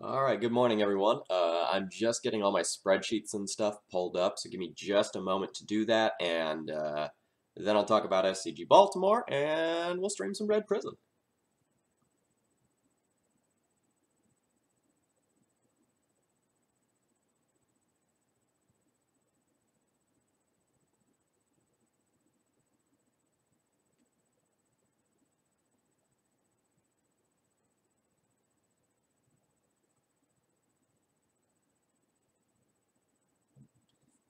Alright, good morning everyone. I'm just getting all my spreadsheets and stuff pulled up, so give me just a moment to do that, and then I'll talk about SCG Baltimore, and we'll stream some Red Prison.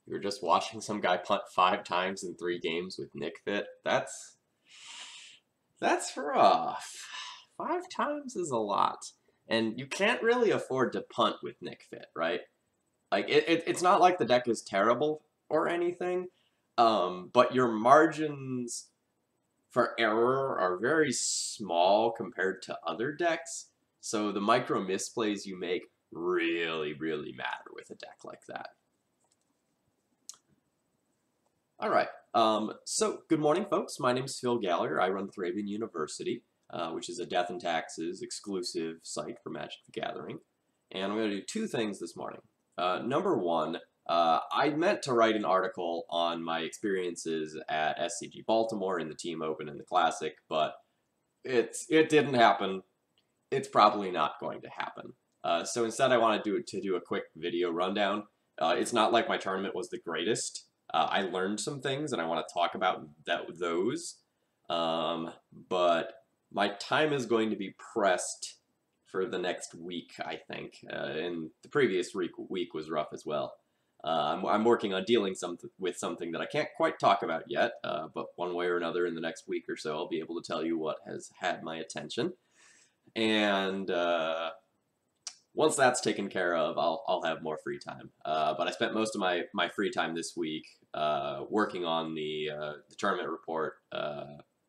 You were just watching some guy punt 5 times in 3 games with Nick Fit. That's rough. 5 times is a lot. And you can't really afford to punt with Nick Fit, right? Like, it's not like the deck is terrible or anything, but your margins for error are very small compared to other decks, so the micro misplays you make really matter with a deck like that. Alright, so good morning folks, my name is Phil Gallagher, I run ThrabenU University, which is a Death and Taxes exclusive site for Magic the Gathering, and I'm going to do 2 things this morning. Number 1, I meant to write an article on my experiences at SCG Baltimore in the Team Open and the Classic, but it didn't happen. It's probably not going to happen. So instead I want to do a quick video rundown. It's not like my tournament was the greatest. I learned some things and I want to talk about those. But my time is going to be pressed for the next week, I think. And the previous week was rough as well. I'm working on dealing with something that I can't quite talk about yet, but one way or another in the next week or so I'll be able to tell you what has had my attention. And once that's taken care of, I'll have more free time. But I spent most of my free time this week working on the tournament report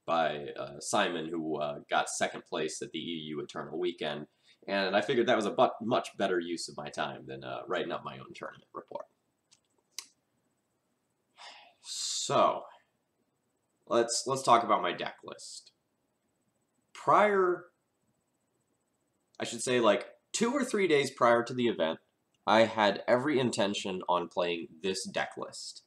by Simon, who got 2nd place at the EU Eternal Weekend. And I figured that was a much better use of my time than writing up my own tournament report. So, let's talk about my deck list. I should say like 2 or 3 days prior to the event, I had every intention on playing this deck list.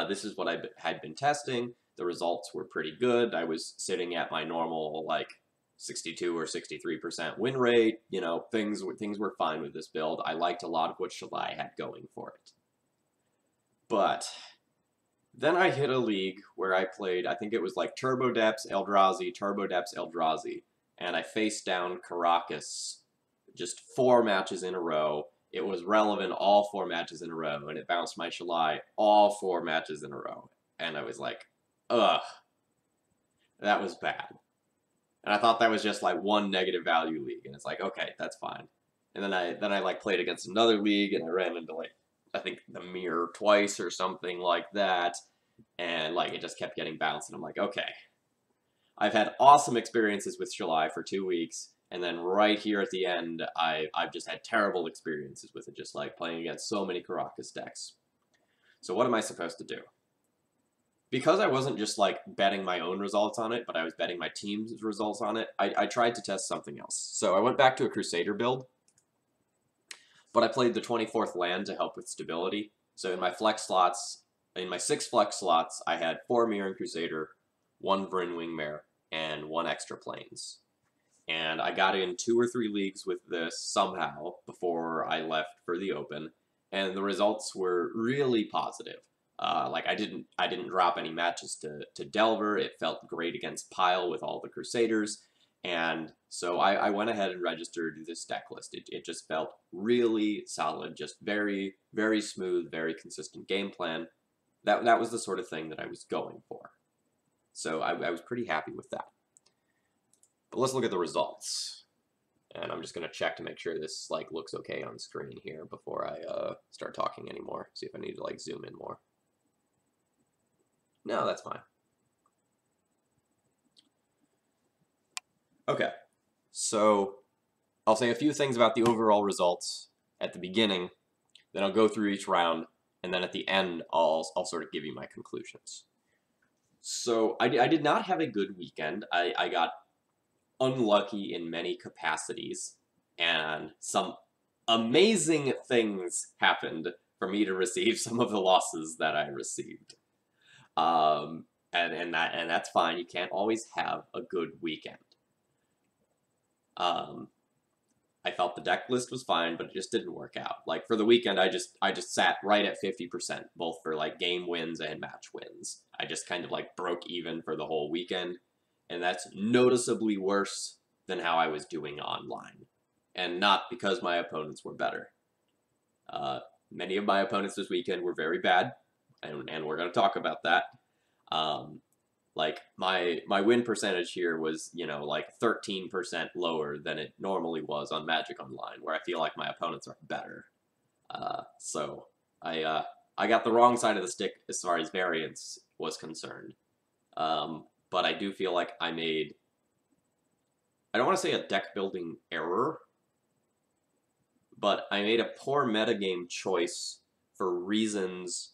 This is what I had been testing. The results were pretty good. I was sitting at my normal like 62 or 63% win rate. You know, things were fine with this build. I liked a lot of what Shalai had going for it. But then I hit a league where I played, I think it was like Turbo Depths, Eldrazi, and I faced down Caracas just 4 matches in a row. It was relevant all 4 matches in a row, and it bounced my Shalai all 4 matches in a row. And I was like, ugh, that was bad. And I thought that was just like one negative value league, and it's like, okay, that's fine. And then I like played against another league, and I ran into like, I think the mirror twice or something like that, and like it just kept getting bounced, and I'm like, okay. I've had awesome experiences with Shalai for 2 weeks, and then right here at the end, I've just had terrible experiences with it, just like playing against so many Caracas decks. So what am I supposed to do? Because I wasn't just like betting my own results on it, but I was betting my team's results on it, I tried to test something else. So I went back to a Crusader build, but I played the 24th land to help with stability. So in my flex slots, in my 6 flex slots, I had 4 Mirran Crusader, 1 Brynwing Mare, and 1 extra planes. And I got in 2 or 3 leagues with this somehow before I left for the Open, and the results were really positive. Like I didn't drop any matches to Delver. It felt great against Pile with all the Crusaders. And so I went ahead and registered this deck list. It just felt really solid, just very smooth, very consistent game plan. That was the sort of thing that I was going for. So I was pretty happy with that. But let's look at the results. And I'm just going to check to make sure this like looks okay on screen here before I start talking anymore. See if I need to like zoom in more. No, that's fine. Okay, so I'll say a few things about the overall results at the beginning, then I'll go through each round, and then at the end I'll sort of give you my conclusions. So I did not have a good weekend. I got unlucky in many capacities, and some amazing things happened for me to receive some of the losses that I received. And that's fine. You can't always have a good weekend. I felt the deck list was fine, but it just didn't work out. Like for the weekend, I just sat right at 50%, both for like game wins and match wins. I just kind of like broke even for the whole weekend, and that's noticeably worse than how I was doing online, and not because my opponents were better. Many of my opponents this weekend were very bad, and we're going to talk about that. Like my win percentage here was, you know, like 13% lower than it normally was on Magic Online, where I feel like my opponents are better. So I got the wrong side of the stick as far as variance was concerned. But I do feel like I made, I don't want to say a deck building error, but I made a poor metagame choice for reasons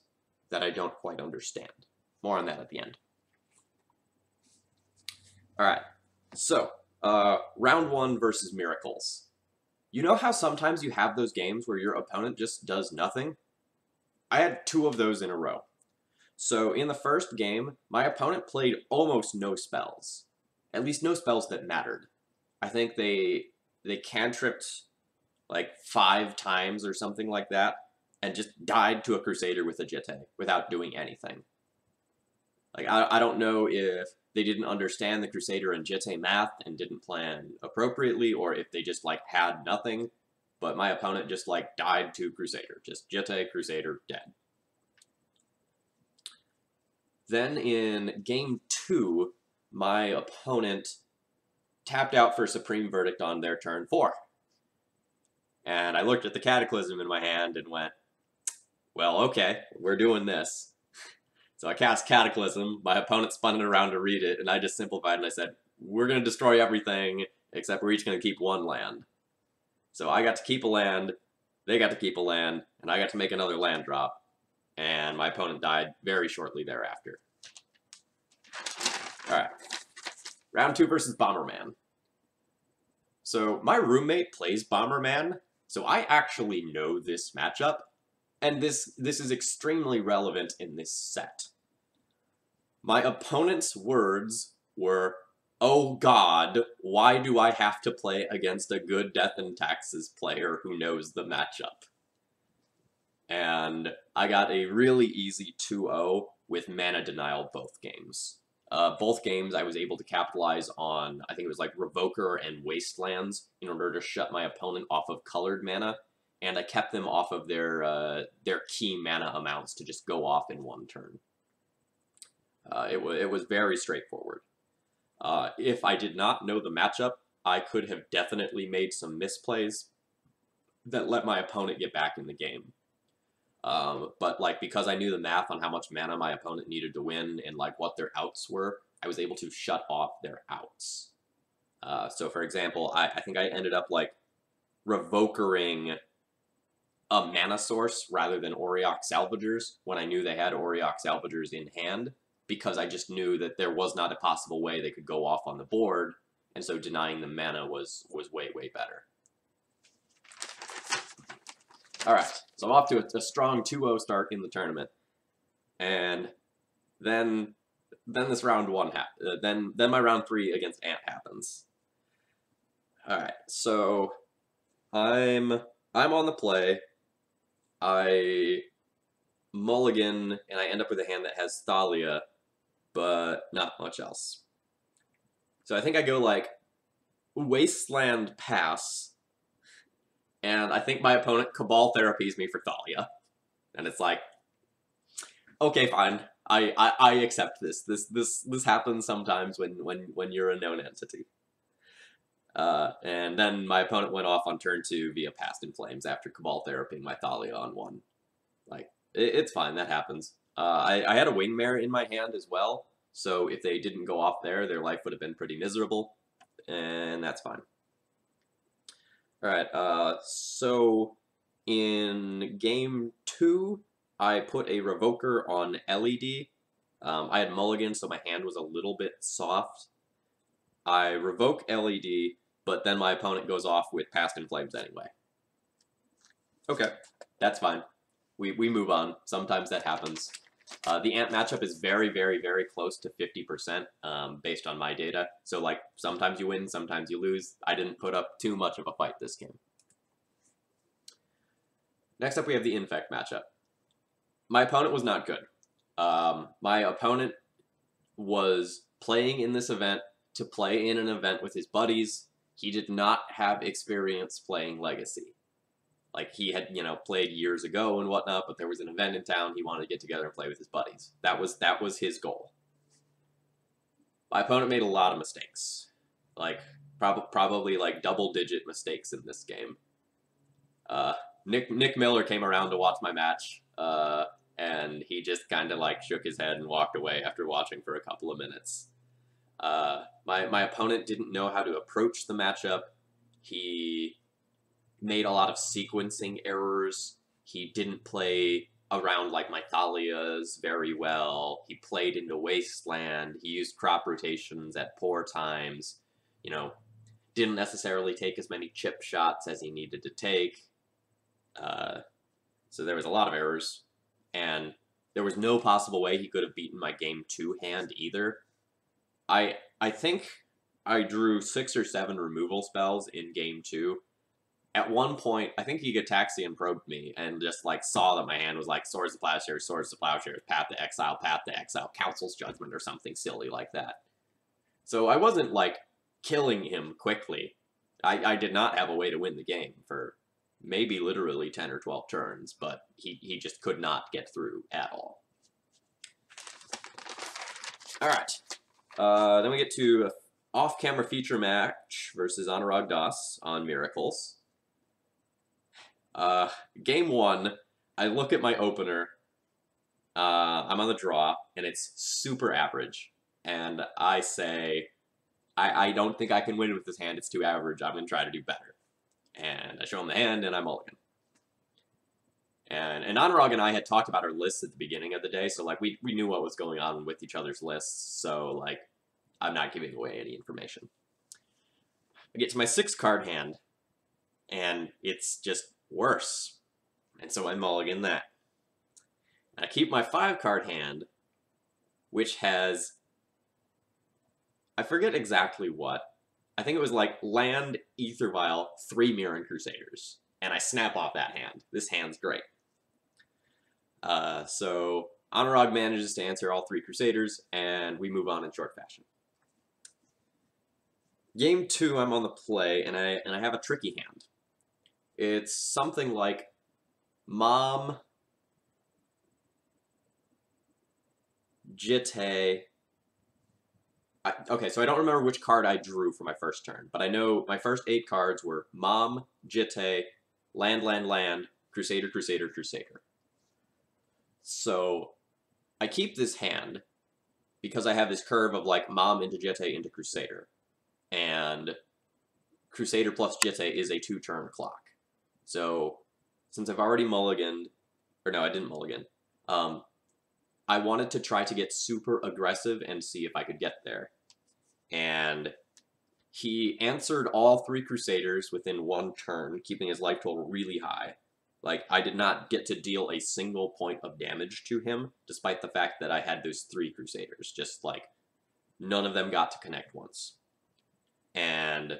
that I don't quite understand. More on that at the end. Alright, so, round 1 versus Miracles. You know how sometimes you have those games where your opponent just does nothing? I had 2 of those in a row. So, in the first game, my opponent played almost no spells. At least no spells that mattered. I think they cantripped like 5 times or something like that, and just died to a Crusader with a Jitte without doing anything. Like, I don't know if they didn't understand the Crusader and Jitte math and didn't plan appropriately, or if they just, like, had nothing, but my opponent just, like, died to Crusader. Just Jitte, Crusader, dead. Then in game 2, my opponent tapped out for Supreme Verdict on their turn 4. And I looked at the Cataclysm in my hand and went, well, okay, we're doing this. So I cast Cataclysm, my opponent spun it around to read it, and I just simplified and I said, we're going to destroy everything, except we're each going to keep 1 land. So I got to keep a land, they got to keep a land, and I got to make another land drop. And my opponent died very shortly thereafter. Alright. Round 2 versus Bomberman. So my roommate plays Bomberman, so I actually know this matchup. And this is extremely relevant in this set. My opponent's words were, oh god, why do I have to play against a good Death and Taxes player who knows the matchup? And I got a really easy 2-0 with mana denial both games. Both games I was able to capitalize on, I think it was like Revoker and Wastelands, in order to shut my opponent off of colored mana. And I kept them off of their key mana amounts to just go off in 1 turn. It was very straightforward. If I did not know the matchup, I could have definitely made some misplays that let my opponent get back in the game. But like because I knew the math on how much mana my opponent needed to win and like what their outs were, I was able to shut off their outs. So for example, I think I ended up like revokering a mana source rather than Auriok Salvagers when I knew they had Auriok Salvagers in hand, because I just knew that there was not a possible way they could go off on the board, and so denying them mana was way, way better. Alright, so I'm off to a strong 2-0 start in the tournament. And then this round 1 then my round 3 against Ant happens. Alright, so I'm on the play. I mulligan, and I end up with a hand that has Thalia, but not much else. So I think I go, like, Wasteland pass, and I think my opponent Cabal therapies me for Thalia. And it's like, okay, fine. I accept this. This happens sometimes when you're a known entity. And then my opponent went off on turn 2 via Past in Flames after Cabal therapying my Thalia on 1. Like, it's fine, that happens. I had a Wingmare in my hand as well, so if they didn't go off there, their life would have been pretty miserable, and that's fine. Alright, so in game 2, I put a Revoker on LED. I had Mulligan, so my hand was a little bit soft. I revoke LED, but then my opponent goes off with Past in Flames anyway. Okay, that's fine. We move on. Sometimes that happens. The Ant matchup is very, very, very close to 50% based on my data. So, like, sometimes you win, sometimes you lose. I didn't put up too much of a fight this game. Next up, we have the Infect matchup. My opponent was not good. My opponent was playing in this event to play in an event with his buddies. He did not have experience playing Legacy. Like, he had, played years ago and whatnot, but there was an event in town. He wanted to get together and play with his buddies. That was his goal. My opponent made a lot of mistakes. Like, probably like double-digit mistakes in this game. Nick Miller came around to watch my match, and he just kind of like shook his head and walked away after watching for a couple of minutes. My opponent didn't know how to approach the matchup. He made a lot of sequencing errors. He didn't play around like Mythalia's very well. He played into Wasteland. He used crop rotations at poor times. Didn't necessarily take as many chip shots as he needed to take. So there was a lot of errors. And there was no possible way he could have beaten my game 2 hand either. I think I drew 6 or 7 removal spells in game 2. At one point, I think he Gataxian probed me and just like saw that my hand was like Swords to Plowshares, Path to Exile, Council's Judgment, or something silly like that. So I wasn't like killing him quickly. I did not have a way to win the game for maybe literally 10 or 12 turns, but he just could not get through at all. Alright. Then we get to an off-camera feature match versus Anurag Das on Miracles. Game 1, I look at my opener, I'm on the draw, and it's super average, and I say, I don't think I can win with this hand, it's too average, I'm going to try to do better. And I show him the hand, and I mulligan. And Anurag and I had talked about our lists at the beginning of the day, so, like, we knew what was going on with each other's lists, so, like, I'm not giving away any information. I get to my 6-card hand, and it's just worse. And so I mulligan that. And I keep my 5-card hand, which has, I forget exactly what. I think it was like land, Ether Vial, 3 Mirran Crusaders. And I snap off that hand. This hand's great. So Anurag manages to answer all 3 Crusaders, and we move on in short fashion. Game 2, I'm on the play, and I have a tricky hand. It's something like Mom, Jitte. Okay, so I don't remember which card I drew for my first turn, but I know my first 8 cards were Mom, Jitte, Land, Crusader, Crusader, Crusader. So I keep this hand because I have this curve of like Mom into Jitte into Crusader. And Crusader plus Jitte is a 2-turn clock. So, since I've already mulliganed, or no, I didn't mulligan, I wanted to try to get super aggressive and see if I could get there. And he answered all 3 Crusaders within 1 turn, keeping his life total really high. Like, I did not get to deal a single point of damage to him, despite the fact that I had those 3 Crusaders. Just, like, none of them got to connect once. And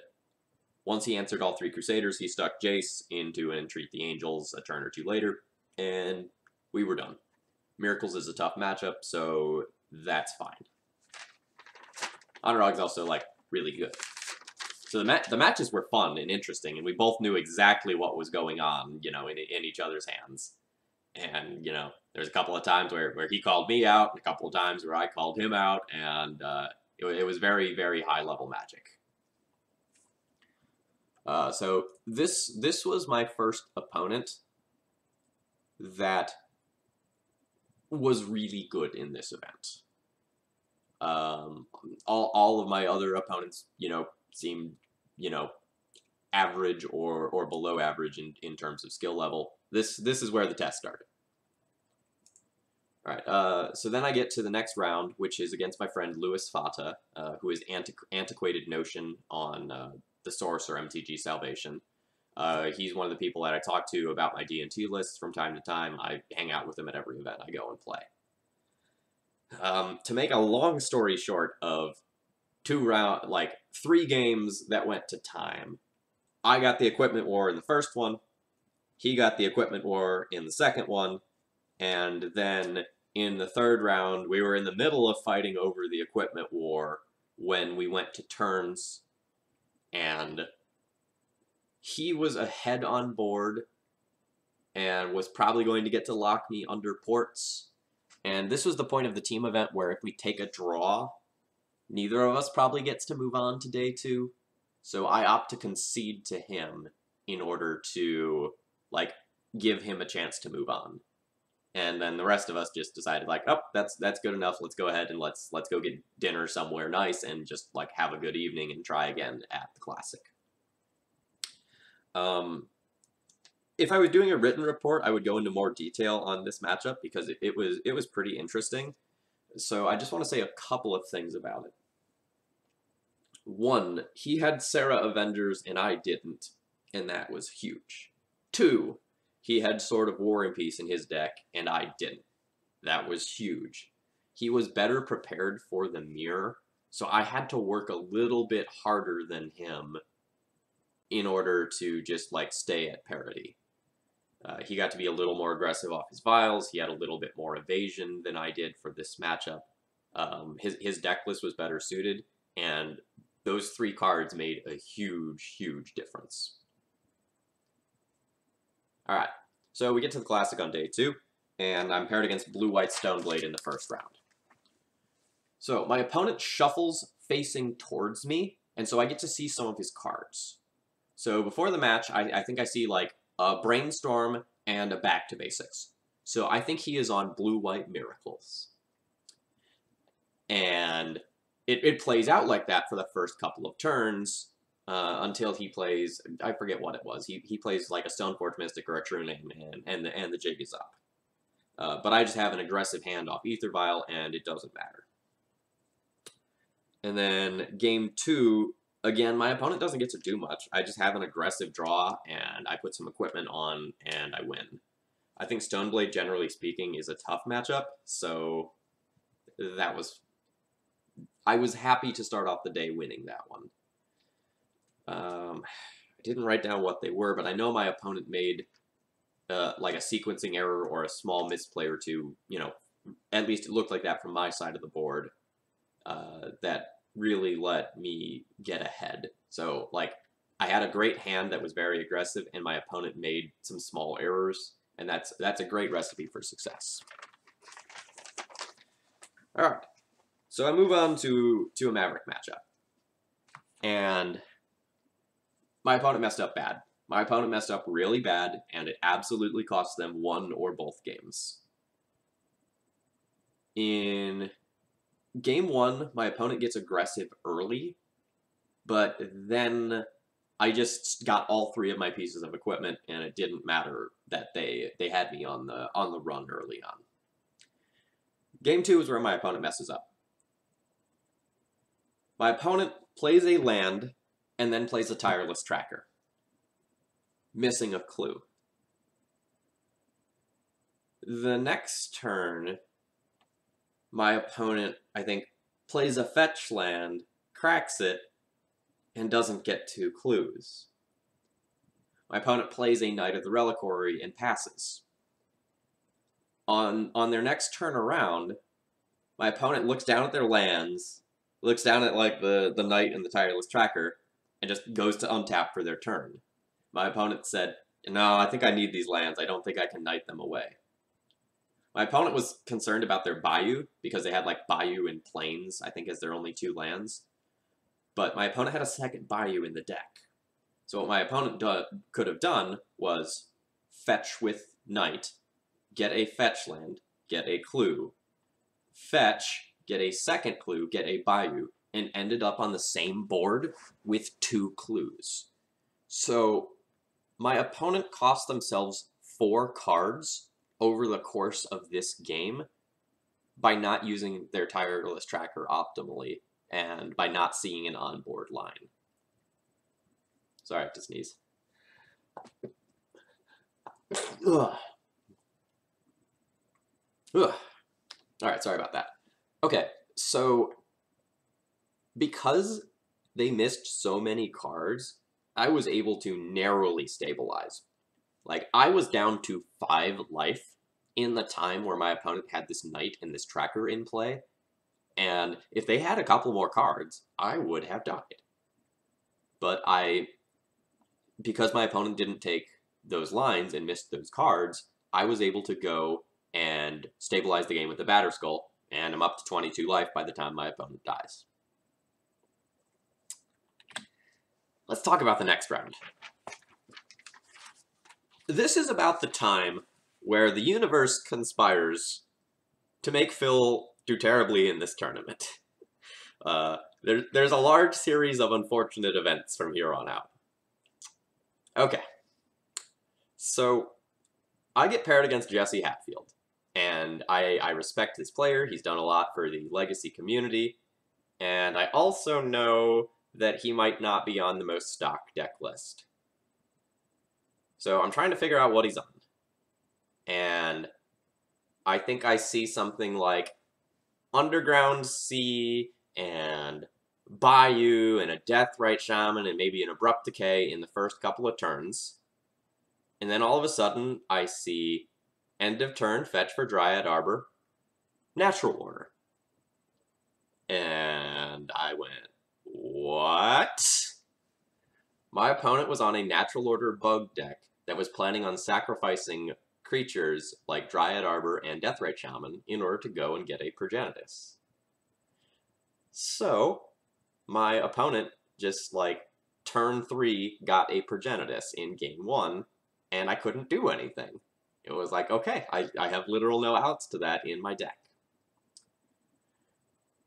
once he answered all 3 Crusaders, he stuck Jace into Entreat the Angels a turn or 2 later, and we were done. Miracles is a tough matchup, so that's fine. Anurag's also, like, really good. So the matches were fun and interesting, and we both knew exactly what was going on, in each other's hands. And, there's a couple of times where he called me out, and a couple of times where I called him out, and it was very, very high-level magic. So this was my first opponent that was really good in this event. All of my other opponents, seemed, average or below average in terms of skill level. This is where the test started. All right, so then I get to the next round, which is against my friend Louis Fata, who is Antiquated Notion on the Source or MTG Salvation. He's one of the people that I talk to about my D&T lists from time to time. I hang out with him at every event I go and play. To make a long story short of 3 games that went to time, I got the equipment war in the first one, he got the equipment war in the second one, and then in the third round, we were in the middle of fighting over the equipment war when we went to turns, and he was ahead on board and was probably going to get to lock me under ports. And this was the point of the team event where if we take a draw, neither of us probably gets to move on to day 2. So I opt to concede to him in order to, like, give him a chance to move on. And then the rest of us just decided, like, oh, that's good enough. Let's go ahead and let's go get dinner somewhere nice and just, like, have a good evening and try again at the Classic. If I was doing a written report, I would go into more detail on this matchup because it was pretty interesting. So I just want to say a couple of things about it. 1, he had Sarah Avengers and I didn't, and that was huge. 2, he had Sword of War and Peace in his deck, and I didn't. That was huge. He was better prepared for the mirror, so I had to work a little bit harder than him in order to just, like, stay at parity. He got to be a little more aggressive off his vials. He had a little bit more evasion than I did for this matchup. His deck list was better suited, and those 3 cards made a huge, huge difference. Alright, so we get to the Classic on day 2, and I'm paired against Blue-White Stoneblade in the first round. So my opponent shuffles facing towards me, and so I get to see some of his cards. So before the match, I think I see, like, a Brainstorm and a Back to Basics. So I think he is on Blue-White Miracles. And it plays out like that for the first couple of turns, until he plays, I forget what it was. He plays like a Stoneforge Mystic or a True Name, and the jig is up. But I just have an aggressive hand off Ether Vial, and it doesn't matter. And then game 2, again, my opponent doesn't get to do much. I just have an aggressive draw, and I put some equipment on, and I win. I think Stoneblade, generally speaking, is a tough matchup, so that was... I was happy to start off the day winning that one. I didn't write down what they were, but I know my opponent made like a sequencing error or a small misplay or two, you know, at least it looked like that from my side of the board, that really let me get ahead. So, like, I had a great hand that was very aggressive, and my opponent made some small errors, and that's a great recipe for success. All right, so I move on to a Maverick matchup, and my opponent messed up bad. My opponent messed up really bad, and it absolutely cost them one or both games. In game 1, my opponent gets aggressive early, but then I just got all 3 of my pieces of equipment, and it didn't matter that they had me on the run early on. Game 2 is where my opponent messes up. My opponent plays a land, and then plays a Tireless Tracker, missing a clue. The next turn, my opponent, I think, plays a fetch land, cracks it, and doesn't get 2 clues. My opponent plays a Knight of the Reliquary and passes. On their next turn around, my opponent looks down at their lands, looks down at, like, the Knight and the Tireless Tracker, and just goes to untap for their turn. My opponent said, no, I think I need these lands. I don't think I can Knight them away. My opponent was concerned about their Bayou, because they had, like, Bayou and Plains, I think, as their only 2 lands. But my opponent had a second Bayou in the deck. So what my opponent could have done was fetch with Knight, get a fetch land, get a clue, fetch, get a second clue, get a Bayou, and ended up on the same board with 2 clues. So my opponent cost themselves 4 cards over the course of this game by not using their Tireless Tracker optimally and by not seeing an onboard line. Sorry, I have to sneeze. Ugh. Ugh. All right, sorry about that. Okay, so because they missed so many cards, I was able to narrowly stabilize. Like, I was down to 5 life in the time where my opponent had this knight and this tracker in play, and if they had a couple more cards, I would have died. But because my opponent didn't take those lines and missed those cards, I was able to go and stabilize the game with the Batter Skull, and I'm up to 22 life by the time my opponent dies. Let's talk about the next round. This is about the time where the universe conspires to make Phil do terribly in this tournament. There's a large series of unfortunate events from here on out. Okay. So, I get paired against Jesse Hatfield, and I respect this player. He's done a lot for the Legacy community, and I also know that he might not be on the most stock deck list. So I'm trying to figure out what he's on. And I think I see something like Underground Sea and Bayou and a Deathrite Shaman and maybe an Abrupt Decay in the first couple of turns. And then all of a sudden, I see end of turn, fetch for Dryad Arbor, Natural Order. And I went, what? My opponent was on a Natural Order bug deck that was planning on sacrificing creatures like Dryad Arbor and Deathrite Shaman in order to go and get a Progenitus. So, my opponent just, like, turn 3 got a Progenitus in game 1, and I couldn't do anything. It was like, okay, I have literal no outs to that in my deck.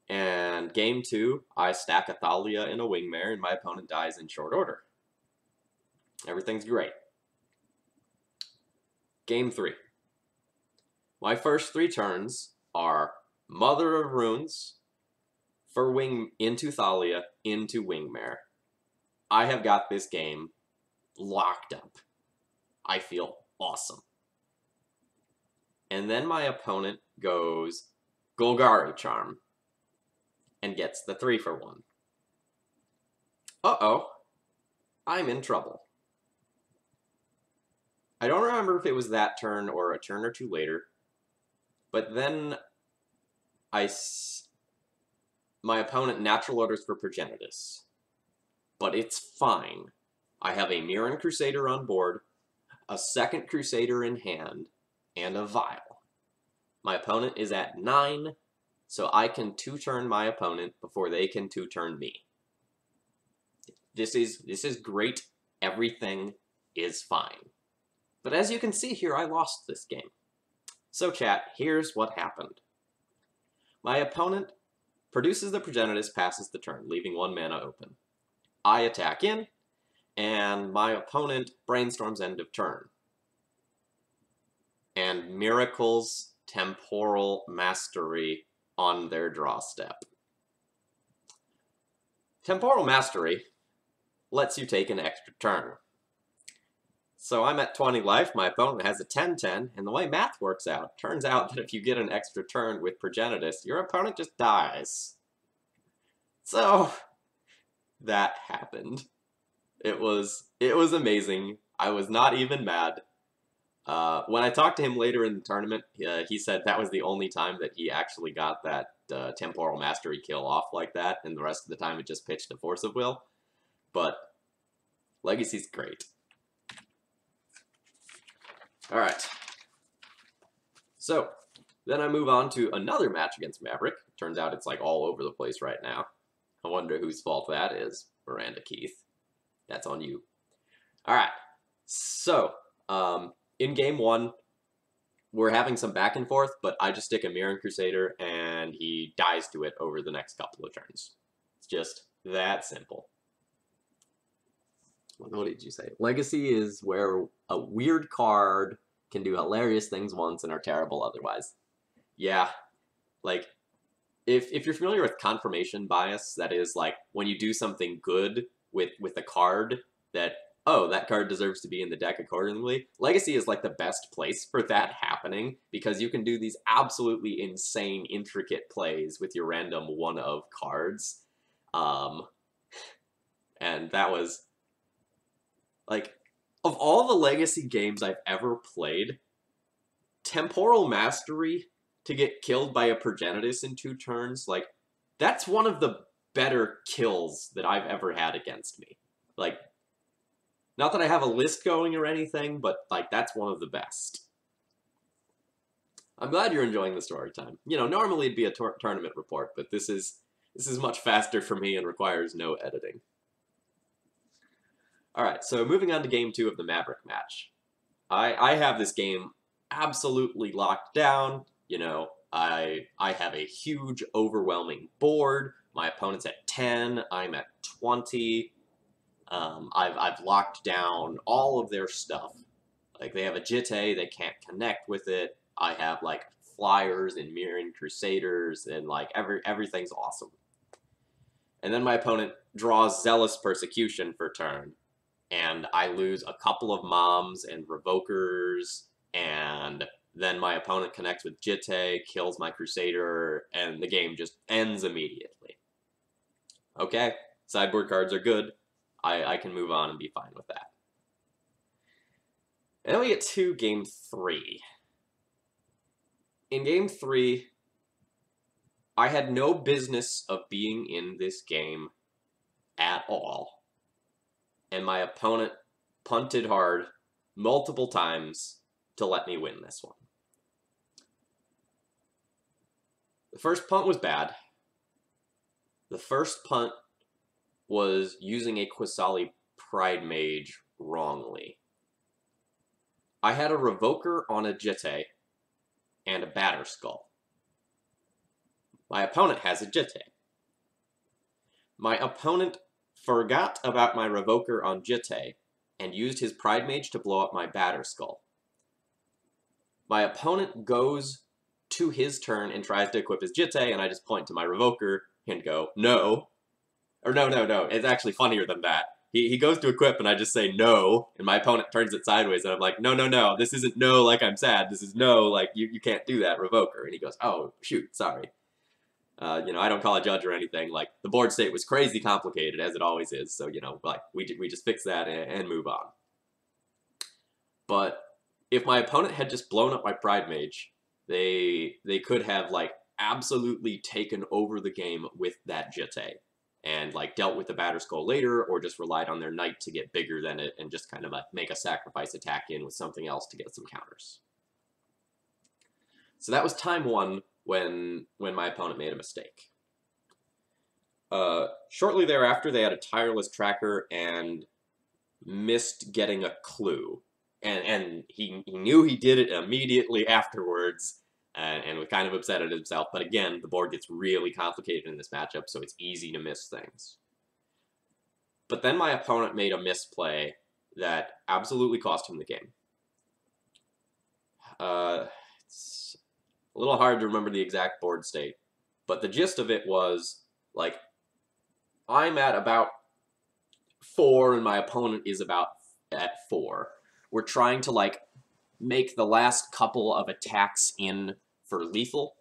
And game 2, I stack a Thalia and a Wingmare, and my opponent dies in short order. Everything's great. Game 3. My first 3 turns are Mother of Runes for into Thalia, into Wingmare. I have got this game locked up. I feel awesome. And then my opponent goes Golgari Charm and gets the 3-for-1. Uh-oh. I'm in trouble. I don't remember if it was that turn or a turn or two later, but then my opponent natural orders for Progenitus. But it's fine. I have a Mirran Crusader on board, a second Crusader in hand, and a Vial. My opponent is at 9, so I can 2-turn my opponent before they can 2-turn me. This is great. Everything is fine. But as you can see here, I lost this game. So chat, here's what happened. My opponent produces the Progenitus, passes the turn, leaving 1 mana open. I attack in, and my opponent brainstorms end of turn. And miracles Temporal Mastery on their draw step. Temporal Mastery lets you take an extra turn. So I'm at 20 life, my opponent has a 10-10, and the way math works out, turns out that if you get an extra turn with Progenitus, your opponent just dies. So, that happened. It was amazing. I was not even mad. When I talked to him later in the tournament, he said that was the only time that he actually got that Temporal Mastery kill off like that, and the rest of the time it just pitched a Force of Will. But Legacy's great. Alright. So, then I move on to another match against Maverick. Turns out it's like all over the place right now. I wonder whose fault that is. Miranda Keith. That's on you. Alright. So, in game 1, we're having some back and forth, but I just stick a Mirran Crusader and he dies to it over the next couple of turns. It's just that simple. What did you say? Legacy is where a weird card can do hilarious things once and are terrible otherwise. Yeah, like, if you're familiar with confirmation bias, that is, like, when you do something good with a card that oh, that card deserves to be in the deck accordingly. Legacy is like the best place for that happening because you can do these absolutely insane, intricate plays with your random one of cards. And that was like, of all the Legacy games I've ever played, Temporal Mastery to get killed by a Progenitus in 2 turns, like, that's one of the better kills that I've ever had against me. Like, not that I have a list going or anything, but, like, that's one of the best. I'm glad you're enjoying the story time. You know, normally it'd be a tournament report, but this is much faster for me and requires no editing. Alright, so moving on to Game 2 of the Maverick match. I have this game absolutely locked down. You know, I have a huge, overwhelming board. My opponent's at 10, I'm at 20. I've locked down all of their stuff. Like, they have a Jitte, they can't connect with it. I have, like, Flyers and Mirroring Crusaders, and, like, everything's awesome. And then my opponent draws Zealous Persecution for turn, and I lose a couple of Moms and Revokers, and then my opponent connects with Jitte, kills my Crusader, and the game just ends immediately. Okay, sideboard cards are good. I can move on and be fine with that. And then we get to Game 3. In Game 3, I had no business of being in this game at all. And my opponent punted hard multiple times to let me win this one. The first punt was bad. The first punt was using a Qasali Pride Mage wrongly. I had a Revoker on a Jitte and a Batterskull. My opponent has a Jitte. My opponent forgot about my Revoker on Jitte and used his Pride Mage to blow up my Batterskull. My opponent goes to his turn and tries to equip his Jitte, and I just point to my Revoker and go, no. Or no, it's actually funnier than that. He goes to equip, and I just say no, and my opponent turns it sideways, and I'm like, no, this isn't no like I'm sad, this is no, like, you can't do that, Revoker. And he goes, oh, shoot, sorry. You know, I don't call a judge or anything. Like, the board state was crazy complicated, as it always is, so, you know, like, we just fix that and move on. But if my opponent had just blown up my Pride Mage, they could have, like, absolutely taken over the game with that Jitte, and, like, dealt with the Batterskull later, or just relied on their Knight to get bigger than it, and just kind of, like, make a sacrifice attack in with something else to get some counters. So that was time 1 when my opponent made a mistake. Shortly thereafter, they had a Tireless Tracker and missed getting a clue. And he knew he did it immediately afterwards, and was kind of upset at himself. But again, the board gets really complicated in this matchup, so it's easy to miss things. But then my opponent made a misplay that absolutely cost him the game. It's a little hard to remember the exact board state, but the gist of it was, like, I'm at about 4 and my opponent is about at 4. We're trying to, like, make the last couple of attacks in for lethal,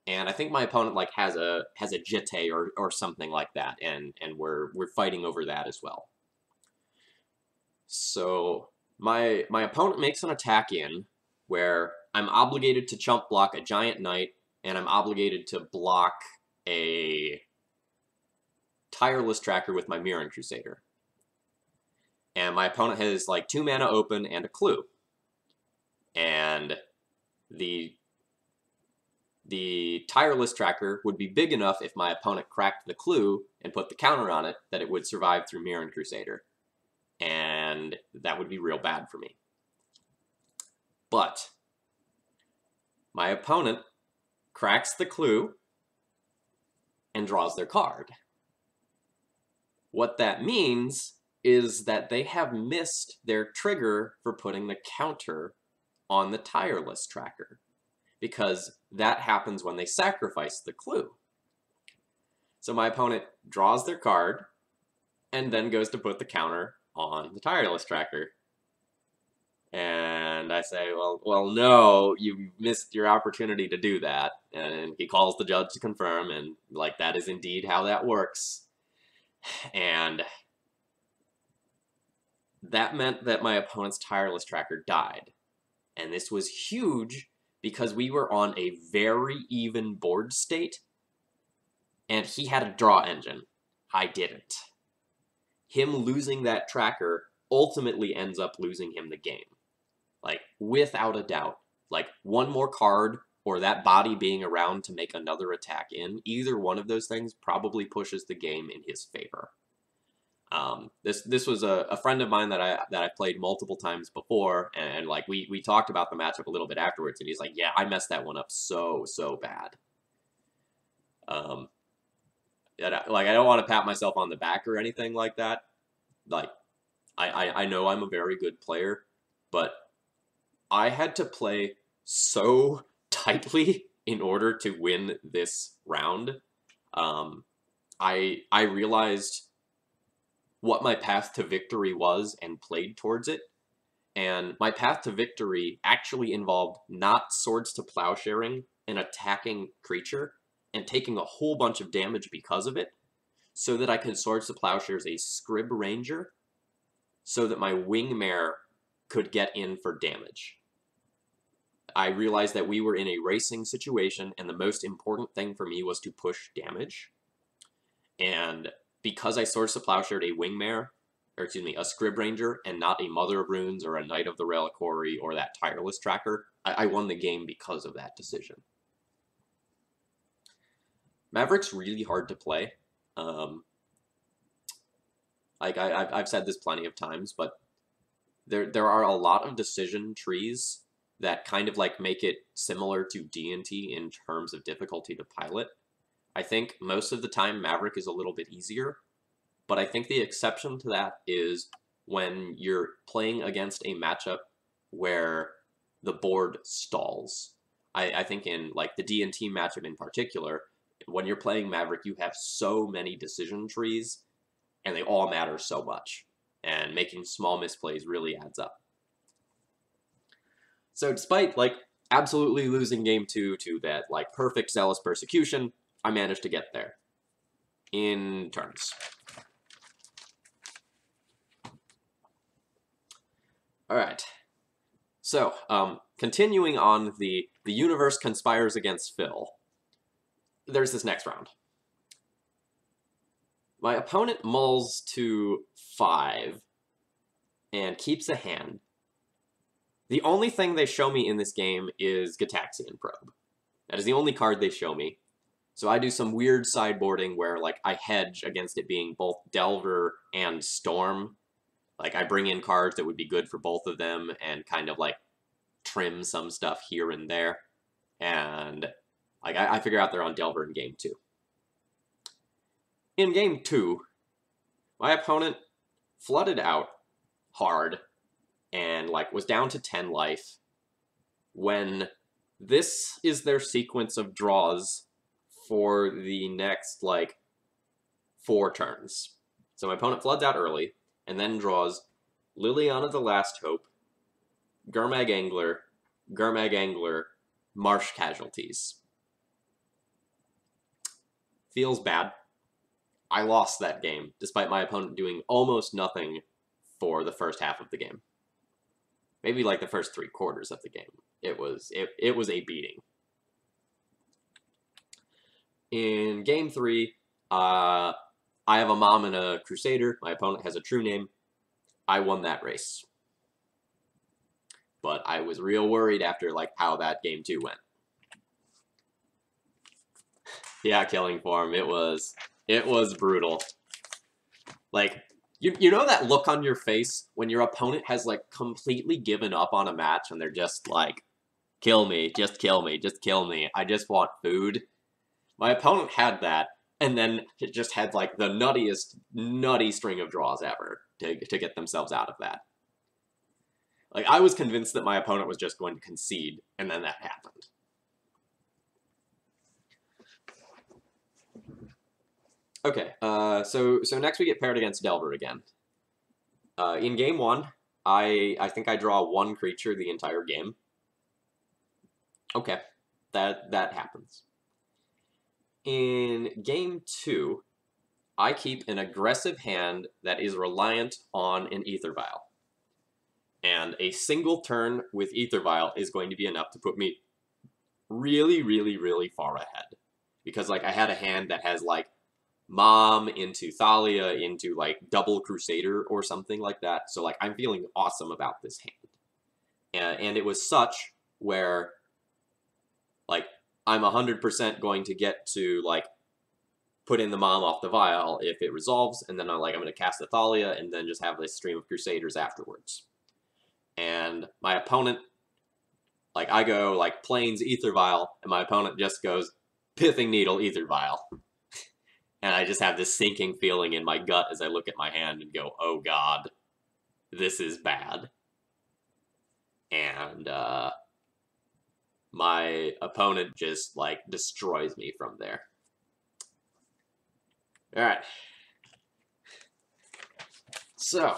and I think my opponent, like, has a Jitte or something like that, and we're fighting over that as well. So my opponent makes an attack in where I'm obligated to chump block a Giant Knight, and I'm obligated to block a Tireless Tracker with my Mirroring Crusader. And my opponent has, like, 2 mana open and a clue. And the Tireless Tracker would be big enough if my opponent cracked the clue and put the counter on it that it would survive through Mirroring Crusader. And that would be real bad for me. But my opponent cracks the clue and draws their card. What that means is that they have missed their trigger for putting the counter on the Tireless Tracker, because that happens when they sacrifice the clue. So my opponent draws their card and then goes to put the counter on the tireless tracker. And I say, well, no, you missed your opportunity to do that. And he calls the judge to confirm, and like that is indeed how that works. And that meant that my opponent's tireless tracker died. And this was huge because we were on a very even board state, and he had a draw engine. I didn't. Him losing that tracker ultimately ends up losing him the game. Like, without a doubt. Like, one more card or that body being around to make another attack in, either one of those things probably pushes the game in his favor. This was a friend of mine that I played multiple times before, and like we talked about the matchup a little bit afterwards, and he's like, yeah, I messed that one up so bad. Like, I don't want to pat myself on the back or anything like that. Like, I know I'm a very good player, but I had to play so tightly in order to win this round. I realized what my path to victory was and played towards it. And my path to victory actually involved not Swords to Plowsharing an attacking creature and taking a whole bunch of damage because of it, so that I could Swords to Plowshares a Scrib Ranger, so that my Wingmare could get in for damage. I realized that we were in a racing situation, and the most important thing for me was to push damage. And because I Swords to Plowshared a Wingmare, or excuse me, a Scrib Ranger, and not a Mother of Runes or a Knight of the Reliquary or that Tireless Tracker, I won the game because of that decision. Maverick's really hard to play. Like I've said this plenty of times, but there are a lot of decision trees that kind of like make it similar to D&T in terms of difficulty to pilot. I think most of the time Maverick is a little bit easier, but I think the exception to that is when you're playing against a matchup where the board stalls. I think in like the D&T matchup in particular, when you're playing Maverick, you have so many decision trees, and they all matter so much, and making small misplays really adds up. So despite like absolutely losing game 2 to that like perfect Zealous Persecution, I managed to get there in turns. All right. So, continuing on the universe conspires against Phil, there's this next round. My opponent mulls to 5 and keeps a hand. The only thing they show me in this game is Gitaxian Probe. That is the only card they show me. So I do some weird sideboarding where like I hedge against it being both Delver and Storm. Like, I bring in cards that would be good for both of them and kind of, like, trim some stuff here and there. And, like, I figure out they're on Delver in game 2. In game 2, my opponent flooded out hard and, like, was down to 10 life when this is their sequence of draws for the next, like, 4 turns. So my opponent floods out early, and then draws Liliana the Last Hope, Gurmag Angler, Marsh Casualties. Feels bad. I lost that game, despite my opponent doing almost nothing for the first half of the game. Maybe like the first 3/4 of the game. It was a beating. In game 3, I have a Mom and a Crusader. My opponent has a True Name. I won that race. But I was real worried after like how that game 2 went. Yeah, Killing Form. It was brutal. Like, you know that look on your face when your opponent has like completely given up on a match and they're just like, kill me, just kill me, just kill me. I just want food. My opponent had that. And then it just had, like, the nutty string of draws ever to get themselves out of that. Like, I was convinced that my opponent was just going to concede, and then that happened. Okay, so next we get paired against Delver again. In game one, I think I draw one creature the entire game. Okay, that happens. In game two, I keep an aggressive hand that is reliant on an Ether Vial. And a single turn with Ether Vial is going to be enough to put me really, really, really far ahead. Because, like, I had a hand that has, like, Mom into Thalia into, like, Double Crusader or something like that. So, like, I'm feeling awesome about this hand. And it was such where, like, I'm 100% going to get to, like, put in the Mom off the Vial if it resolves, and then I'm going to cast a Thalia and then just have this stream of Crusaders afterwards. And my opponent, like, I go, like, Plains Ether Vial, and my opponent just goes Pithing Needle Ether Vial. And I just have this sinking feeling in my gut as I look at my hand and go, oh god, this is bad. And my opponent just, like, destroys me from there. Alright. So,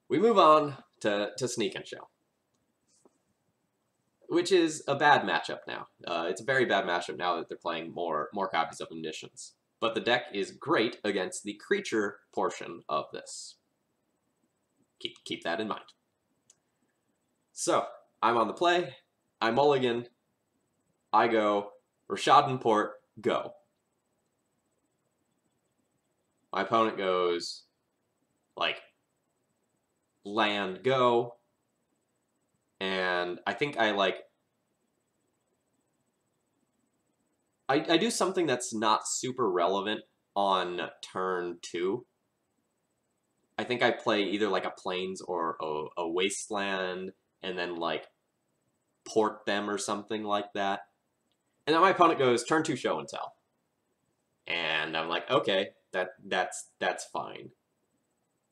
we move on to Sneak and Show, which is a bad matchup now. It's a very bad matchup now that they're playing more copies of Omniscience. But the deck is great against the creature portion of this. Keep that in mind. So, I'm on the play, I mulligan, I go, Rashadan Port, go. My opponent goes, like, land, go, and I think I, like, I do something that's not super relevant on turn 2. I think I play either, like, a Plains or a Wasteland, and then, like, port them or something like that. And then my opponent goes, turn 2 Show and Tell. And I'm like, okay, that's fine.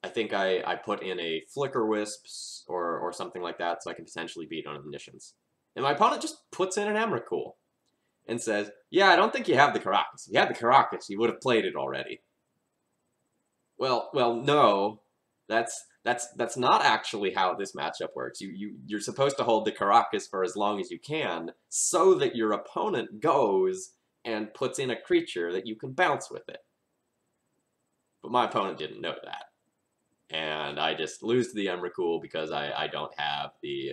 I think I put in a Flicker Wisps or something like that so I can potentially beat on Omniscience. And my opponent just puts in an Emrakul and says, yeah, I don't think you have the Caracas. If you had the Caracas, you would have played it already. Well, no. That's not actually how this matchup works. You're supposed to hold the Caracas for as long as you can so that your opponent goes and puts in a creature that you can bounce with it. But my opponent didn't know that. And I just lose to the Emrakul because I don't have the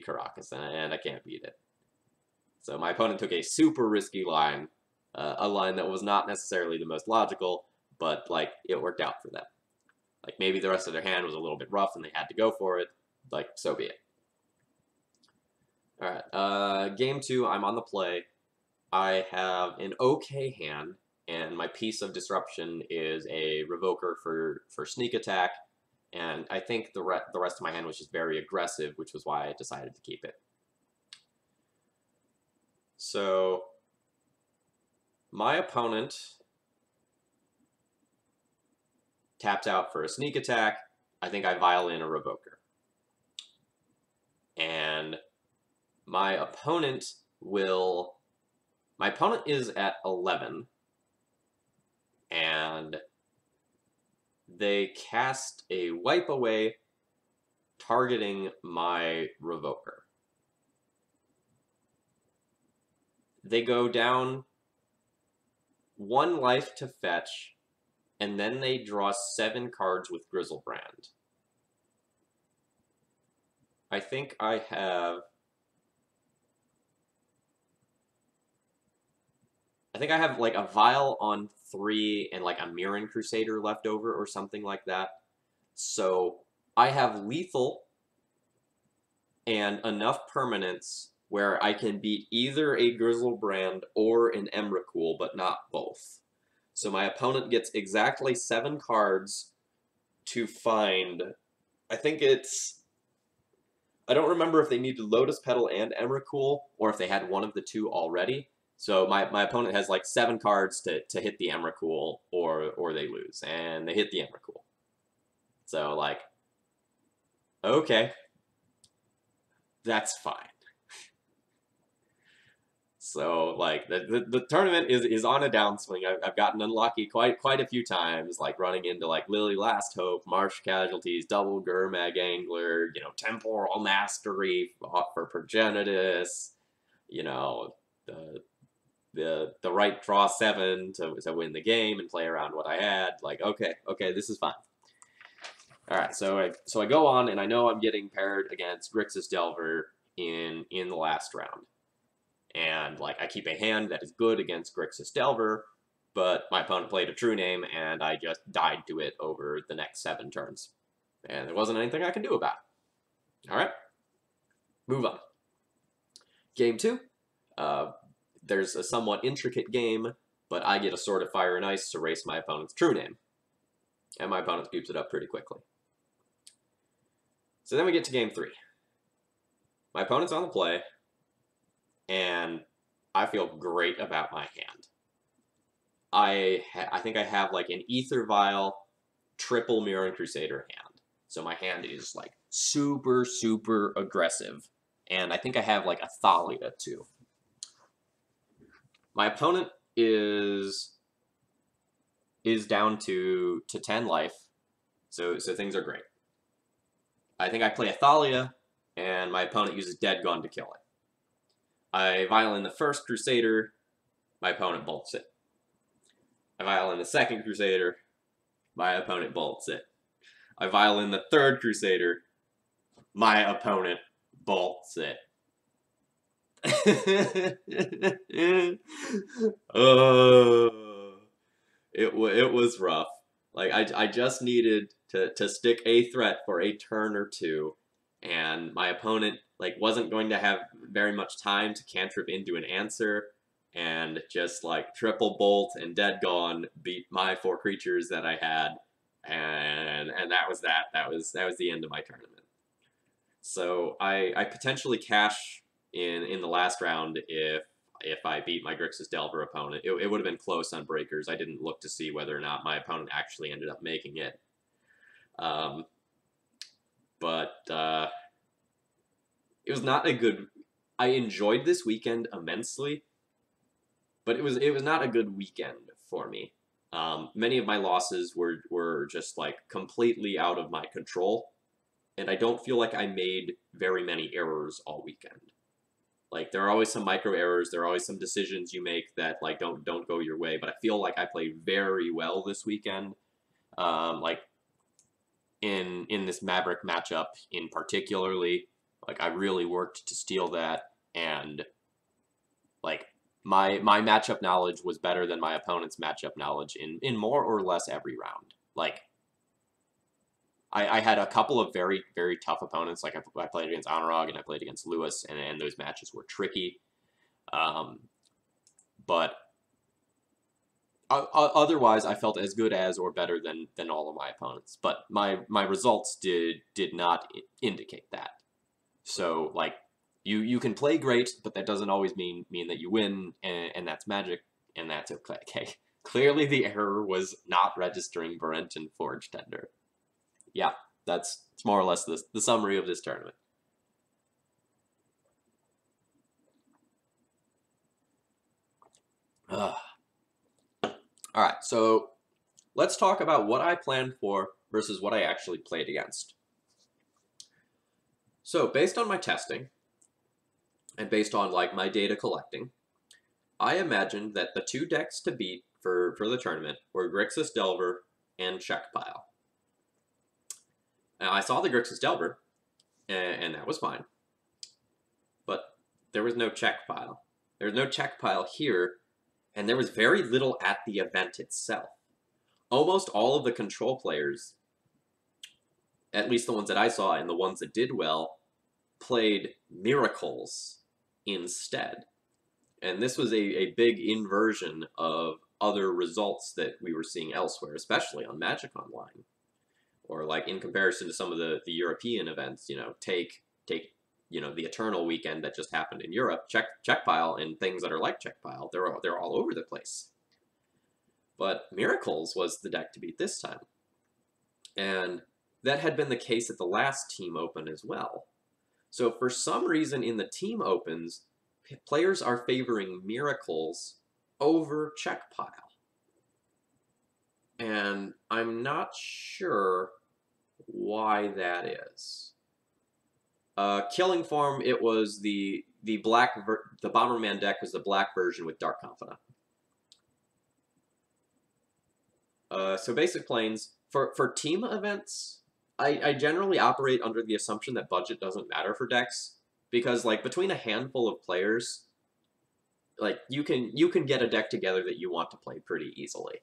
Caracas, and I can't beat it. So my opponent took a super risky line, a line that was not necessarily the most logical, but, like, it worked out for them. Like, maybe the rest of their hand was a little bit rough and they had to go for it. Like, so be it. Alright, game 2, I'm on the play. I have an okay hand, and my piece of disruption is a Revoker for sneak attack, and I think the rest of my hand was just very aggressive, which was why I decided to keep it. So, my opponent taps out for a sneak attack. I think I vial in a Revoker. And my opponent is at 11, and they cast a Wipe Away targeting my Revoker. They go down 1 life to fetch, and then they draw 7 cards with Grizzlebrand. I think I have like a Vial on 3 and like a Mirren Crusader left over or something like that. So I have lethal and enough permanents where I can beat either a Grizzlebrand or an Emrakul, but not both. So my opponent gets exactly 7 cards to find, I don't remember if they needed Lotus Petal and Emrakul, or if they had one of the 2 already. So my opponent has like 7 cards to hit the Emrakul, or they lose, and they hit the Emrakul. So, like, okay, that's fine. So like the tournament is on a downswing. I've gotten unlucky quite a few times, like running into like Lily Last Hope, Marsh Casualties, Double Gurmag Angler, Temporal Mastery for Progenitus, you know, the right draw 7 to win the game and play around what I had. Like, okay, this is fine. All right, so I go on, and I know I'm getting paired against Grixis Delver in the last round. And like I keep a hand that is good against Grixis Delver, but my opponent played a true name, and I just died to it over the next 7 turns. And there wasn't anything I could do about it. Alright. Move on. Game 2. There's a somewhat intricate game, but I get a Sword of Fire and Ice to race my opponent's true name. And my opponent scoops it up pretty quickly. So then we get to game 3. My opponent's on the play, and I feel great about my hand. I think I have like an Ether Vial, triple Mirror Crusader hand. So my hand is like super aggressive. And I think I have like a Thalia too. My opponent is down to 10 life, so things are great. I think I play a Thalia, and my opponent uses Dead Gun to kill it. I violin the first Crusader, my opponent bolts it. I violin the second Crusader, my opponent bolts it. I violin the third Crusader, my opponent bolts it. It was rough. Like I just needed to stick a threat for a turn or two, and my opponent like wasn't going to have very much time to cantrip into an answer, and just like triple bolt and Dead Gone beat my 4 creatures that I had, and that was that. That was the end of my tournament. So I potentially cash in the last round if I beat my Grixis Delver opponent. It would have been close on breakers. I didn't look to see whether or not my opponent actually ended up making it. But it was not a good... I enjoyed this weekend immensely, but it was not a good weekend for me. Many of my losses were just like completely out of my control, and I don't feel like I made very many errors all weekend. Like, there are always some micro errors, there are always some decisions you make that like don't go your way, but I feel like I played very well this weekend. Like in this Maverick matchup in particularly, like I really worked to steal that, and like my matchup knowledge was better than my opponent's matchup knowledge in more or less every round. Like I had a couple of very tough opponents. Like I played against Honorog and I played against Lewis, and those matches were tricky. But otherwise, I felt as good as or better than all of my opponents. But my results did not indicate that. So like you can play great, but that doesn't always mean that you win, and that's magic, and that's okay. Clearly, the error was not registering Barenton Forge Tender. Yeah, it's more or less the summary of this tournament. All right, so let's talk about what I planned for versus what I actually played against. So based on my testing, and based on like my data collecting, I imagined that the 2 decks to beat for the tournament were Grixis Delver and Checkpile. Now, I saw the Grixis Delver, and that was fine. But there was no Checkpile. There was no Checkpile here, and there was very little at the event itself. Almost all of the control players, at least the ones that I saw and the ones that did well, played Miracles instead. And this was a big inversion of other results that we were seeing elsewhere, especially on Magic Online. Or like in comparison to some of the European events, take the Eternal weekend that just happened in Europe, Checkpile and things that are like Checkpile, they're all over the place. But Miracles was the deck to beat this time. And that had been the case at the last Team Open as well. So for some reason in the Team Opens, players are favoring miracles over check pile. And I'm not sure why that is. Killing Form, it was the Bomberman deck was the black version with Dark Confidant. So Basic Planes, for team events, I generally operate under the assumption that budget doesn't matter for decks, because like between a handful of players, like you can get a deck together that you want to play pretty easily.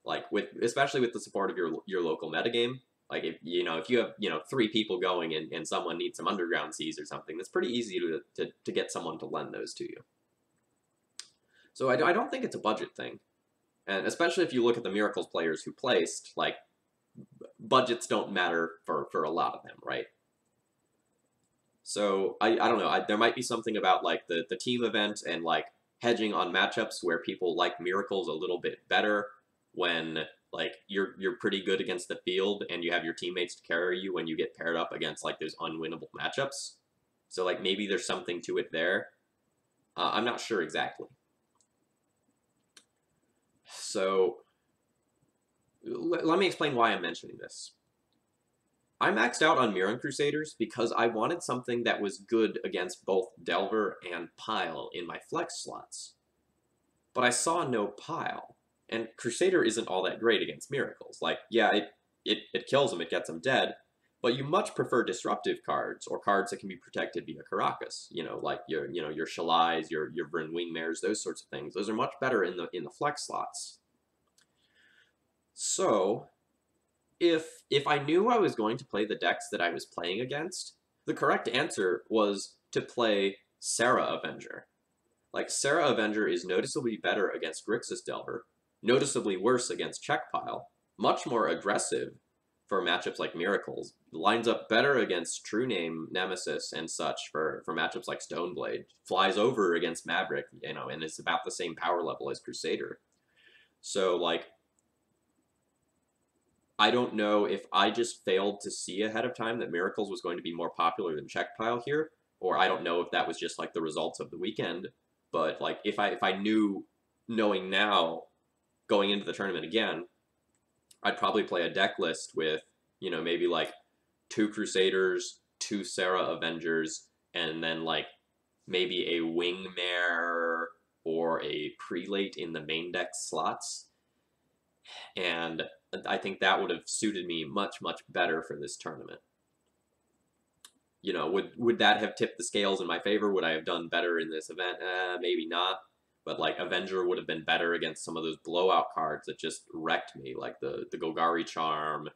Like especially with the support of your local metagame. Like if you have 3 people going and someone needs some underground seas or something, that's pretty easy to get someone to lend those to you. So I don't think it's a budget thing, and especially if you look at the Miracles players who placed, like budgets don't matter for a lot of them, right? So I don't know. There might be something about like the team event and like hedging on matchups where people like Miracles a little bit better when like you're pretty good against the field and you have your teammates to carry you when you get paired up against like those unwinnable matchups. So like maybe there's something to it there. I'm not sure exactly. So let me explain why I'm mentioning this. I maxed out on Mirren Crusaders because I wanted something that was good against both Delver and Pile in my flex slots. But I saw no Pile. And Crusader isn't all that great against Miracles. Like, yeah, it kills them, it gets them dead, but you much prefer disruptive cards, or cards that can be protected via Caracas. Like your Shalais, your Vryn Wingmares, those sorts of things. Those are much better in the flex slots. So, if I knew I was going to play the decks that I was playing against, the correct answer was to play Serra Avenger. Like, Serra Avenger is noticeably better against Grixis Delver, noticeably worse against check pile, much more aggressive for matchups like Miracles, lines up better against True Name, Nemesis, and such for matchups like Stoneblade, flies over against Maverick, and it's about the same power level as Crusader. So, like, I don't know if I just failed to see ahead of time that Miracles was going to be more popular than check pile here, or I don't know if that was just like the results of the weekend, but like if I knew, knowing now, going into the tournament again, I'd probably play a deck list with, maybe like 2 Crusaders, 2 Serra Avengers, and then like maybe a Wingmare or a Prelate in the main deck slots. And I think that would have suited me much, much better for this tournament. Would that have tipped the scales in my favor? Would I have done better in this event? Maybe not. But like Avenger would have been better against some of those blowout cards that just wrecked me, like the Golgari Charm,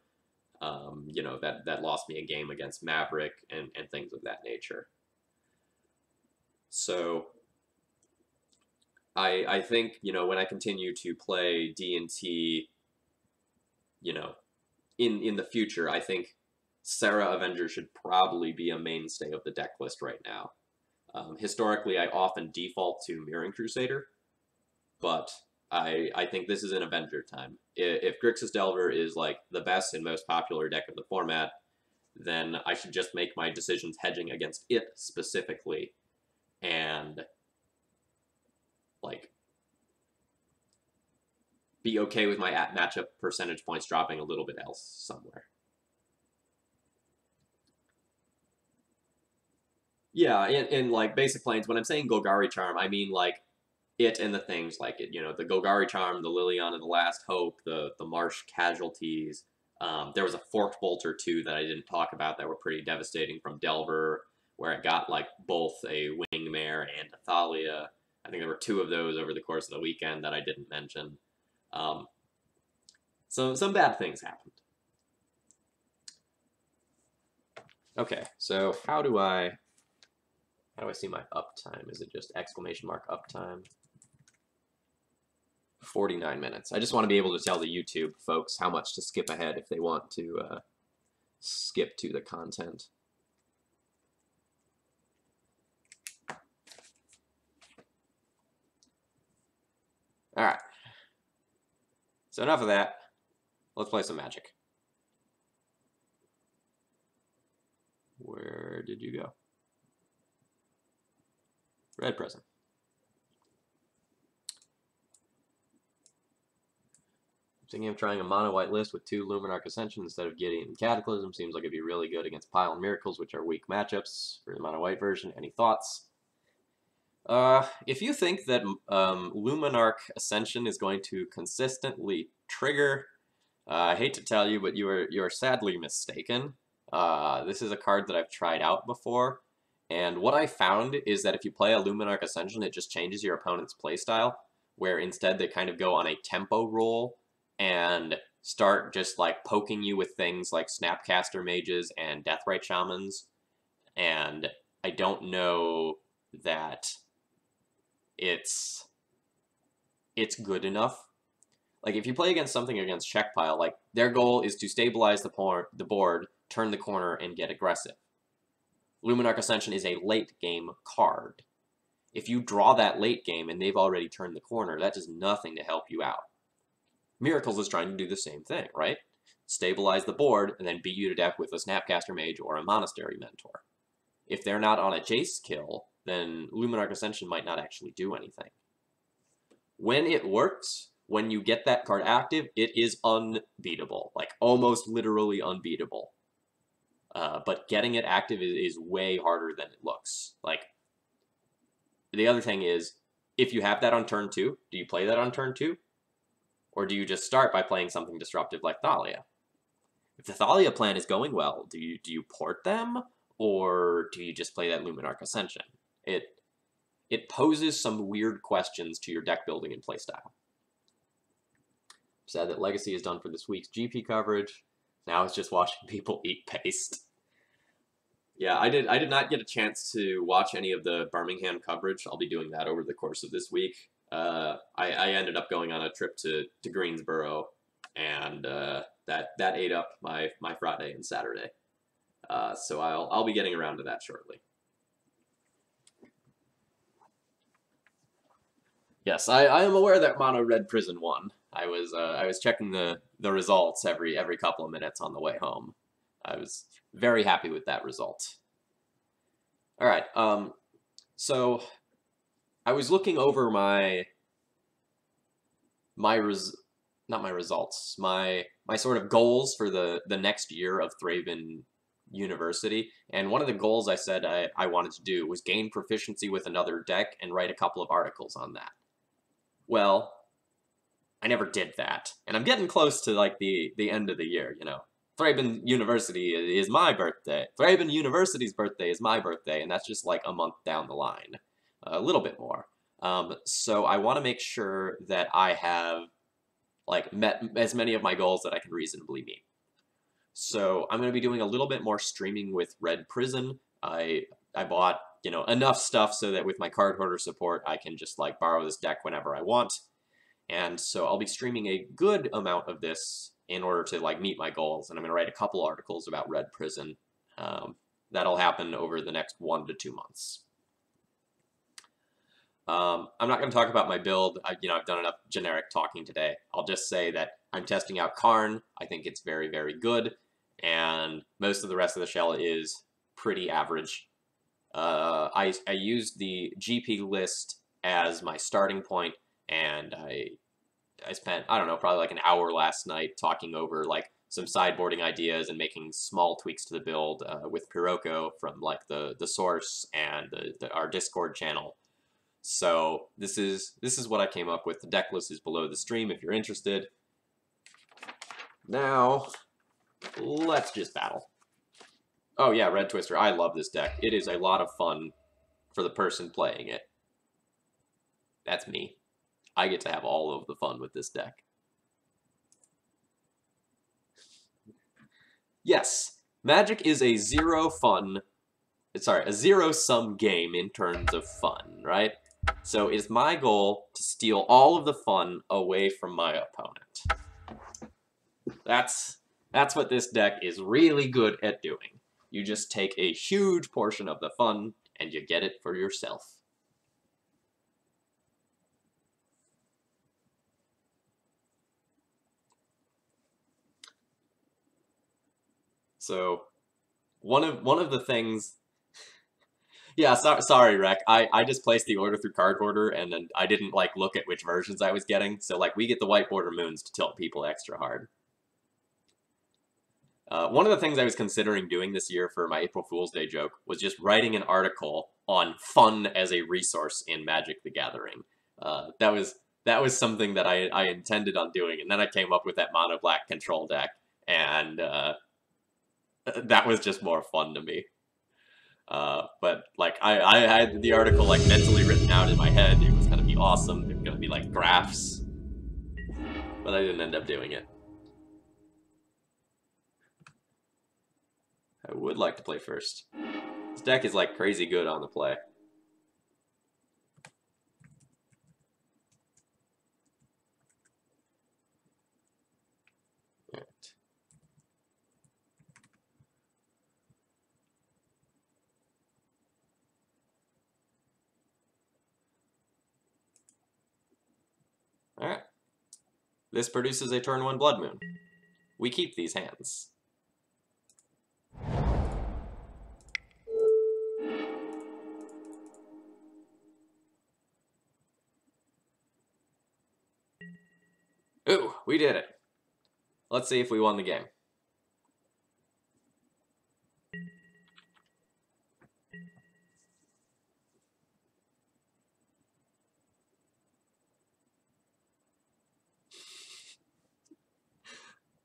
that lost me a game against Maverick and things of that nature. So I think, when I continue to play D&T, in the future, I think Serra Avenger should probably be a mainstay of the deck list right now. Historically, I often default to Mirren Crusader, but I think this is an Avenger time. If Grixis Delver is like the best and most popular deck of the format, then I should just make my decisions hedging against it specifically, and like be okay with my matchup percentage points dropping a little bit else somewhere. Yeah, in like Basic Planes, when I'm saying Golgari Charm, I mean like it and the things like it. The Golgari Charm, the Liliana, the Last Hope, the Marsh Casualties. There was a Forked Bolt or 2 that I didn't talk about that were pretty devastating from Delver, where it got like both a Wingmare and a Thalia. I think there were 2 of those over the course of the weekend that I didn't mention. So some bad things happened. Okay, so how do I see my uptime? Is it just exclamation mark uptime? 49 minutes. I just want to be able to tell the YouTube folks how much to skip ahead if they want to skip to the content. All right. So enough of that. Let's play some Magic. Where did you go? Red present. Thinking of trying a mono-white list with 2 Luminarch Ascension instead of Gideon and Cataclysm. Seems like it'd be really good against Pile and Miracles, which are weak matchups for the mono-white version. Any thoughts? If you think that Luminarch Ascension is going to consistently trigger, I hate to tell you, but you're sadly mistaken. This is a card that I've tried out before, and what I found is that if you play a Luminarch Ascension, it just changes your opponent's playstyle, where instead they kind of go on a tempo roll and start just like poking you with things like Snapcaster Mages and Deathrite Shamans, and I don't know that it's good enough. Like, if you play against something against check pile, like, their goal is to stabilize the board, turn the corner, and get aggressive. Luminarch Ascension is a late game card. If you draw that late game and they've already turned the corner, that does nothing to help you out. Miracles is trying to do the same thing, right? Stabilize the board and then beat you to death with a Snapcaster Mage or a Monastery Mentor. If they're not on a Jace kill, then Luminarch Ascension might not actually do anything. When it works, when you get that card active, it is unbeatable. Like, almost literally unbeatable. But getting it active is way harder than it looks. Like, the other thing is, if you have that on turn 2, do you play that on turn 2? Or do you just start by playing something disruptive like Thalia? If the Thalia plan is going well, do you port them? Or do you just play that Luminarch Ascension? It poses some weird questions to your deck building and playstyle. Sad that Legacy is done for this week's GP coverage. Now it's just watching people eat paste. Yeah, I did not get a chance to watch any of the Birmingham coverage. I'll be doing that over the course of this week. I ended up going on a trip to Greensboro, and that ate up my Friday and Saturday. So I'll be getting around to that shortly. Yes, I am aware that Mono Red Prison won. I was checking the results every couple of minutes on the way home. I was very happy with that result. All right, so I was looking over my sort of goals for the next year of Thraben University, and one of the goals I said I wanted to do was gain proficiency with another deck and write a couple of articles on that. Well, I never did that, and I'm getting close to like the end of the year, you know. Thraben University is my birthday. Thraben University's birthday is my birthday, and that's just like a month down the line, a little bit more. So I want to make sure that I have like met as many of my goals that I can reasonably meet. So I'm going to be doing a little bit more streaming with Red Prison. I bought, you know, enough stuff so that with my card hoarder support, I can just like borrow this deck whenever I want. And so I'll be streaming a good amount of this in order to like meet my goals. And I'm going to write a couple articles about Red Prison. That'll happen over the next 1 to 2 months. I'm not going to talk about my build. I've done enough generic talking today. I'll just say that I'm testing out Karn. I think it's very, very good. And most of the rest of the shell is pretty average. I used the GP list as my starting point, and I spent, I don't know, probably like an hour last night talking over like some sideboarding ideas and making small tweaks to the build with Piroko from like the source and our Discord channel. So this is what I came up with. The deck list is below the stream if you're interested. Now, let's just battle. Oh yeah, Red Twister. I love this deck. It is a lot of fun for the person playing it. That's me. I get to have all of the fun with this deck. Yes, Magic is a zero-sum game in terms of fun, right? So it's my goal to steal all of the fun away from my opponent. That's what this deck is really good at doing. You just take a huge portion of the fun and you get it for yourself. So one of the things Yeah, sorry, Rec. I just placed the order through Card Hoarder, and then I didn't, like, look at which versions I was getting. So, like, we get the white border moons to tilt people extra hard. One of the things I was considering doing this year for my April Fool's Day joke was just writing an article on fun as a resource in Magic the Gathering. That was something that I intended on doing, and then I came up with that mono black control deck, and that was just more fun to me. But like I had the article like mentally written out in my head. It was gonna be awesome. It was gonna be like graphs, but I didn't end up doing it. I would like to play first. This deck is like crazy good on the play. Right. Alright. This produces a turn 1 Blood Moon. We keep these hands. Ooh, we did it. Let's see if we won the game.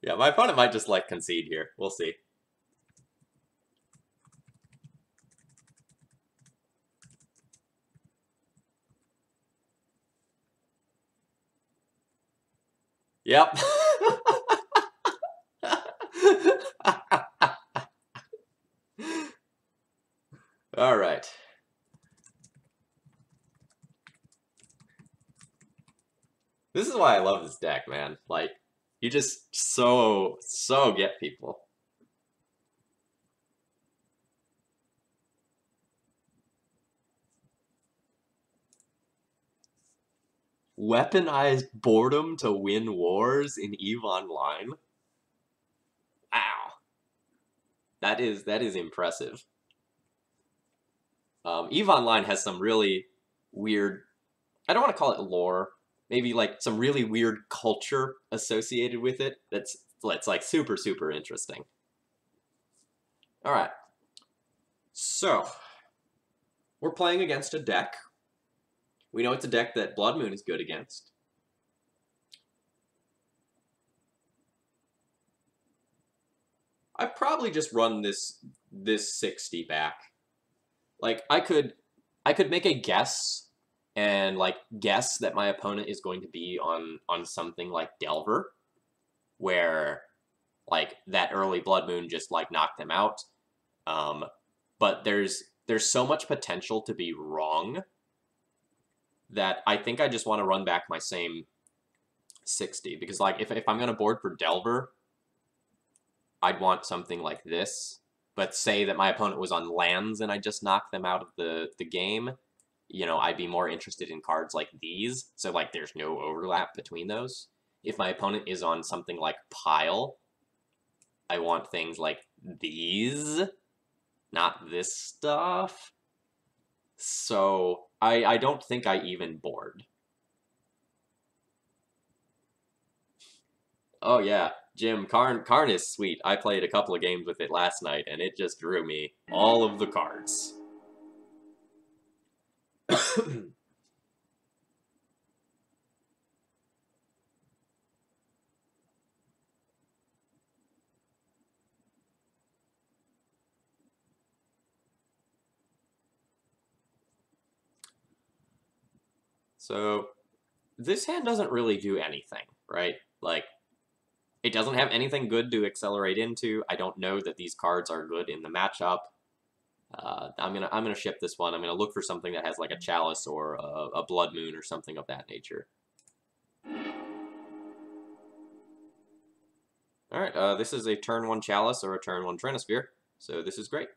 Yeah, my opponent might just like concede here. We'll see. Yep. All right. This is why I love this deck, man. Like, you just so get people. Weaponized boredom to win wars in EVE Online. Wow. That is impressive. EVE Online has some really weird, I don't want to call it lore, maybe like some really weird culture associated with it that's like super interesting. All right. So, we're playing against a deck. We know it's a deck that Blood Moon is good against. I probably just run this 60 back. Like I could make a guess and like guess that my opponent is going to be on something like Delver, where like that early Blood Moon just like knocked them out. But there's so much potential to be wrong that I think I just want to run back my same 60 because like if I'm gonna board for Delver, I'd want something like this. But say that my opponent was on lands and I just knocked them out of the game, you know, I'd be more interested in cards like these. So like there's no overlap between those. If my opponent is on something like Pile, I want things like these, not this stuff. So I don't think I even board. Oh yeah, Jim, Karn is sweet. I played a couple of games with it last night, and it just drew me all of the cards. So, this hand doesn't really do anything, right? Like, it doesn't have anything good to accelerate into. I don't know that these cards are good in the matchup. I'm gonna ship this one. I'm gonna look for something that has like a Chalice or a Blood Moon or something of that nature. All right, this is a turn 1 Chalice or a turn 1 Trinisphere, so this is great.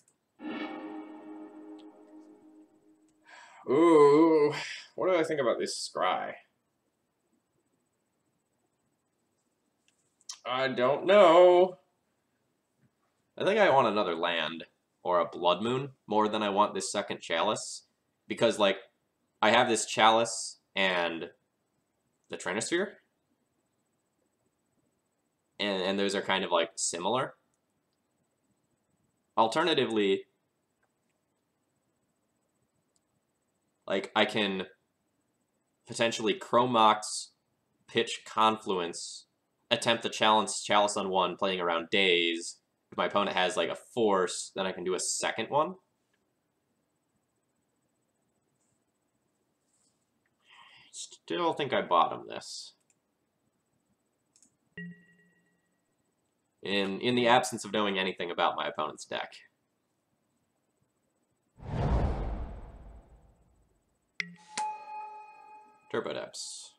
Ooh, what do I think about this Scry? I don't know. I think I want another land. or a Blood Moon more than I want this second Chalice. Because, like, I have this Chalice and the Trinosphere, and those are kind of, like, similar. Alternatively, like, I can potentially Chrome Mox, pitch Confluence, attempt the Chalice on one, playing around Daze. If my opponent has, like, a Force, then I can do a second one. Still think I bottom this. In the absence of knowing anything about my opponent's deck. Turbo Depths.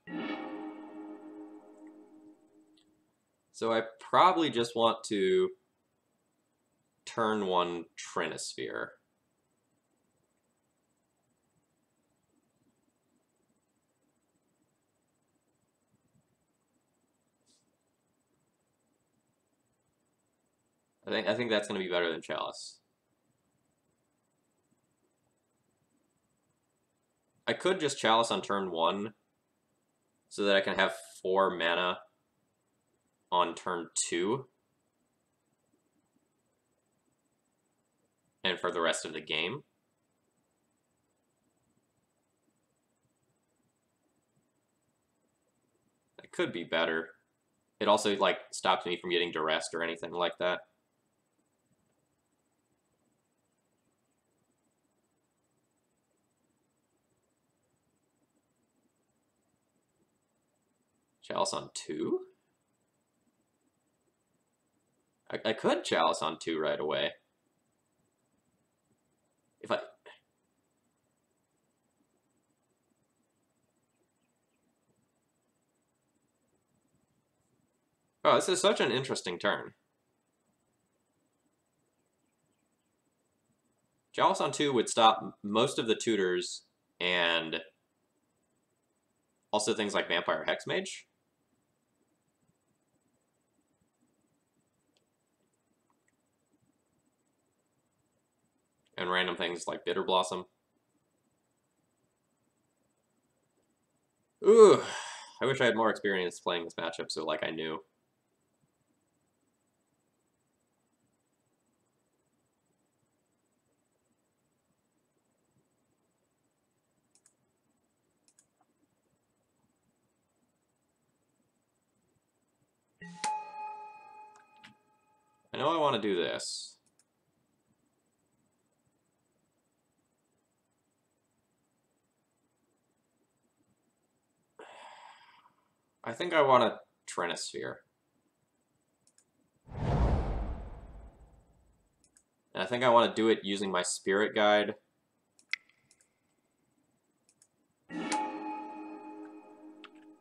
So I probably just want to turn one Trinosphere. I think that's going to be better than Chalice. I could just Chalice on turn 1 so that I can have 4 mana on turn 2 and for the rest of the game. It could be better. It also, like, stops me from getting duressed or anything like that. Chalice on 2? I could Chalice on 2 right away. If I... Oh, this is such an interesting turn. Chalice on 2 would stop most of the tutors and also things like Vampire Hexmage. And random things like Bitter Blossom. Ooh, I wish I had more experience playing this matchup so, like, I knew. I know I want to do this. I think I want a Trinosphere. And I think I want to do it using my Spirit Guide.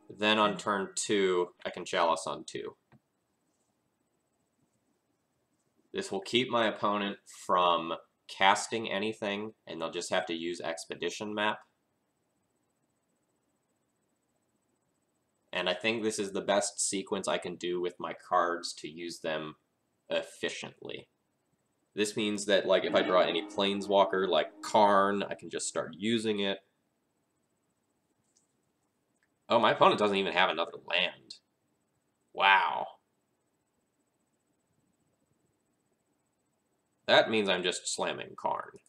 Then on turn 2, I can Chalice on 2. This will keep my opponent from casting anything, and they'll just have to use Expedition Map. And I think this is the best sequence I can do with my cards to use them efficiently. This means that, like, if I draw any Planeswalker, like Karn, I can just start using it. Oh, my opponent doesn't even have another land. Wow. That means I'm just slamming Karn.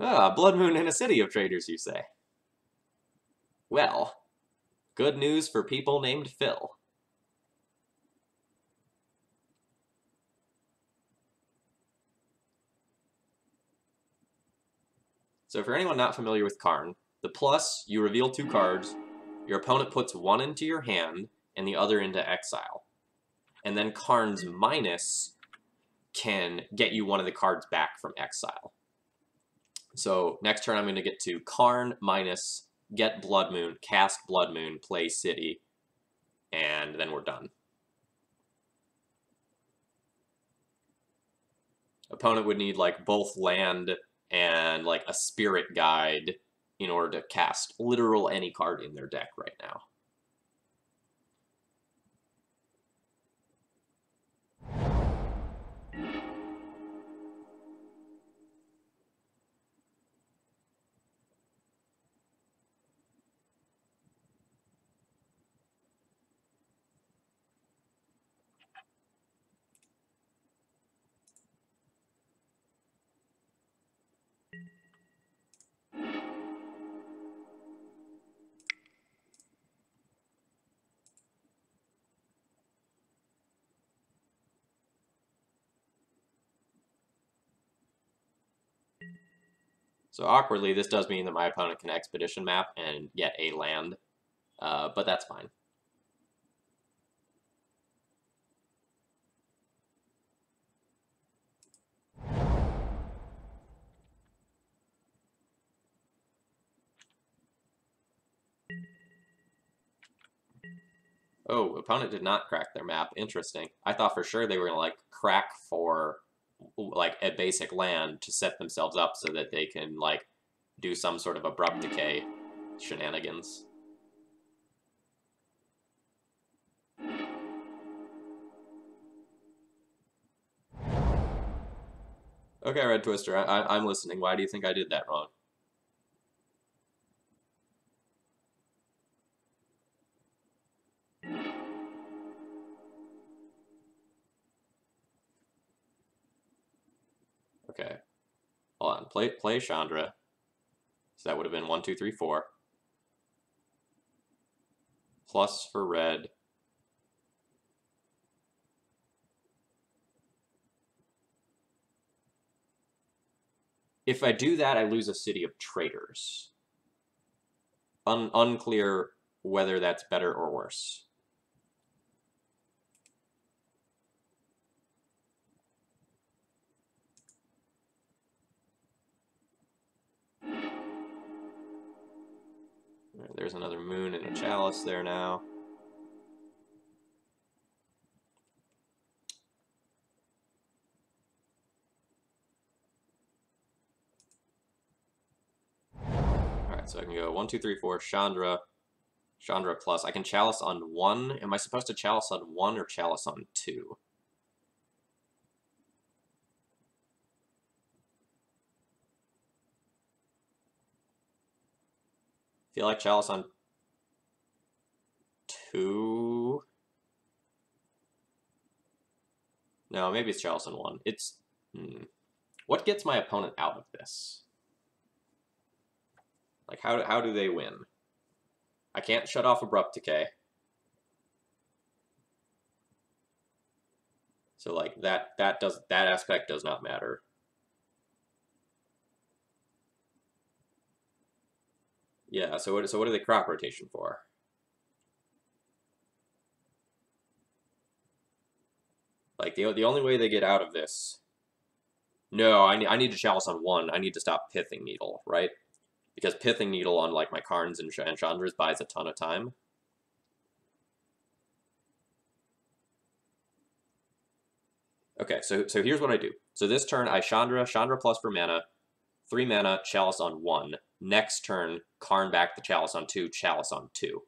Ah, Blood Moon in a city of traders, you say? Well, good news for people named Phil. So for anyone not familiar with Karn, the plus, you reveal 2 cards, your opponent puts one into your hand and the other into exile. And then Karn's minus can get you one of the cards back from exile. So next turn I'm going to get to Karn minus, get Blood Moon, cast Blood Moon, play City, and then we're done. Opponent would need, like, both land and like a Spirit Guide in order to cast literal any card in their deck right now. So awkwardly, this does mean that my opponent can Expedition map and get a land, but that's fine. Oh, opponent did not crack their map. Interesting. I thought for sure they were going to, like, crack for, like, a basic land to set themselves up so that they can, like, do some sort of abrupt decay shenanigans. Okay, Red Twister, I'm listening. Why do you think I did that wrong? Okay. Hold on. Play Chandra. So that would have been 1, 2, 3, 4. Plus for red. If I do that, I lose a City of Traitors. Unclear whether that's better or worse. There's another moon and a chalice there now. Alright, so I can go 1, 2, 3, 4, Chandra. Chandra plus. I can chalice on 1. Am I supposed to chalice on 1 or chalice on 2? Feel like chalice on 2? No, maybe it's chalice on 1. It's... What gets my opponent out of this? Like, how do they win? I can't shut off Abrupt Decay. So, like, that aspect does not matter. Yeah, so what are they crop rotation for? Like, the only way they get out of this... No, I need to chalice on 1. I need to stop Pithing Needle, right? Because Pithing Needle on, like, my Karns and Chandras buys a ton of time. Okay, so here's what I do. So this turn, I Chandra plus for mana, 3 mana, chalice on 1. Next turn, Karn back the chalice on 2, chalice on 2.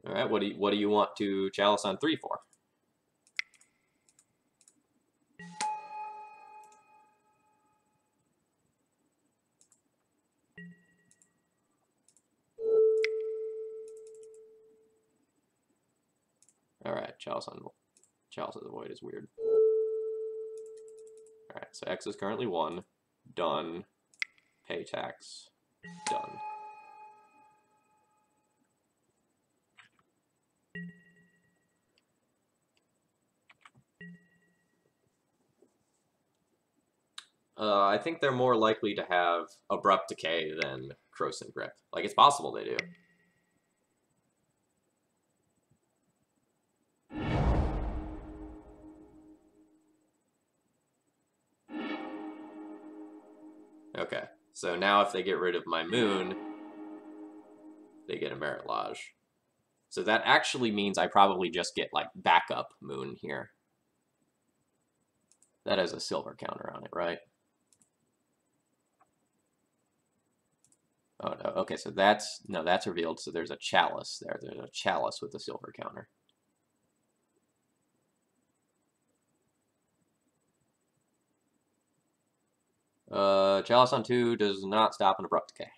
All right, what do you want to chalice on 3 for? All right, chalice of the Void is weird. All right, so X is currently 1. Done. Pay tax. Done. I think they're more likely to have Abrupt Decay than Corrosive Grip. Like, it's possible they do. Okay, so now if they get rid of my moon, they get a Merit Lodge. So that actually means I probably just get, like, backup moon here. That has a silver counter on it, right? Oh no, okay, so that's revealed, so there's a chalice there. There's a chalice with a silver counter. Chalice on 2 does not stop an abrupt decay.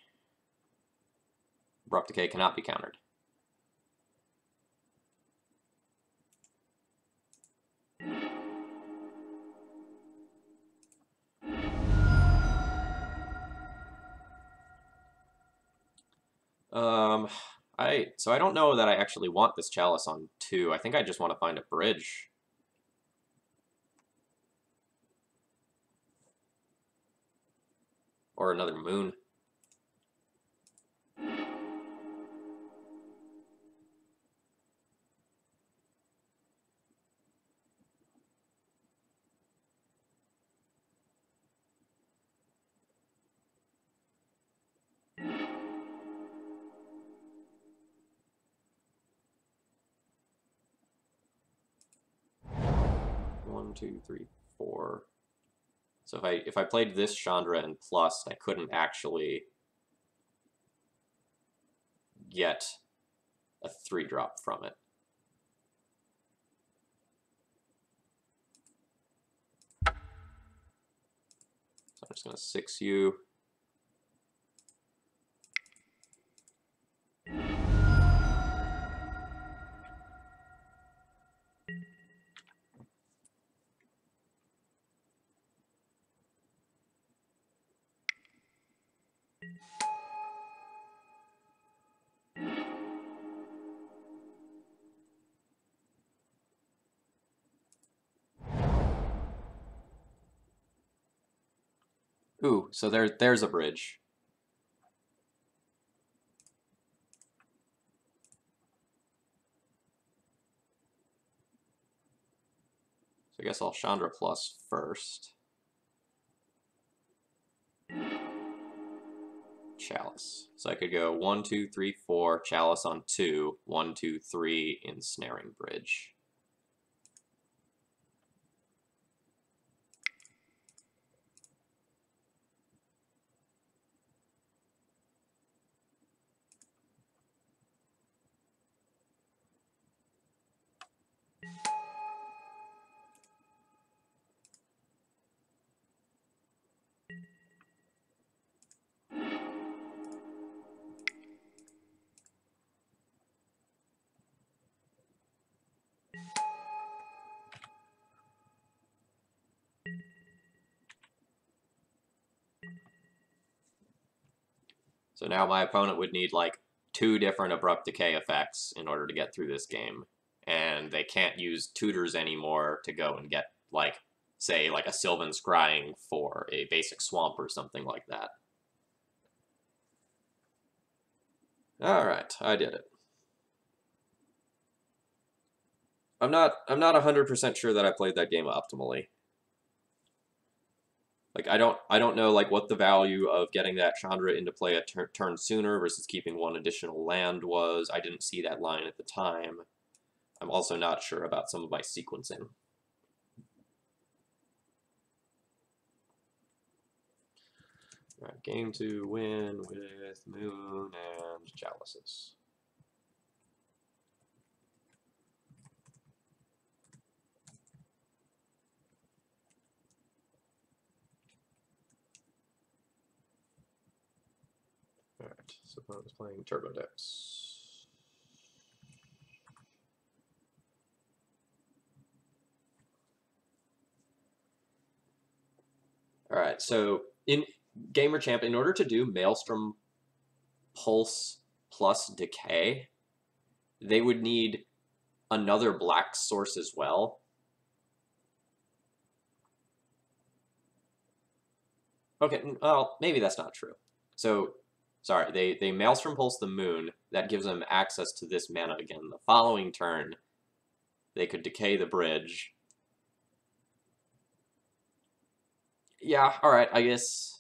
Abrupt decay cannot be countered. So I don't know that I actually want this chalice on 2. I think I just want to find a bridge. Or another moon. One, two, three, four. So if I played this Chandra and plus, I couldn't actually get a 3-drop from it. So I'm just going to 6 you. Ooh, so there's a bridge. So I guess I'll Chandra plus first. Chalice. So I could go 1, 2, 3, 4, Chalice on 2, 1, 2, 3, Ensnaring Bridge. So now my opponent would need like 2 different abrupt decay effects in order to get through this game. And they can't use tutors anymore to go and get, like, say, like a Sylvan Scrying for a basic swamp or something like that. Alright, I did it. I'm not 100% sure that I played that game optimally. Like I don't know like what the value of getting that Chandra into play a turn sooner versus keeping 1 additional land was. I didn't see that line at the time. I'm also not sure about some of my sequencing. All right, game 2 win with Moon and Chalices. All right, so I was playing Turbo decks. All right, so in Gamer Champ, in order to do Maelstrom Pulse plus Decay, they would need another black source as well. Okay, well, maybe that's not true. So, sorry, they Maelstrom Pulse the Moon. That gives them access to this mana again. The following turn, they could decay the bridge. Yeah, alright, I guess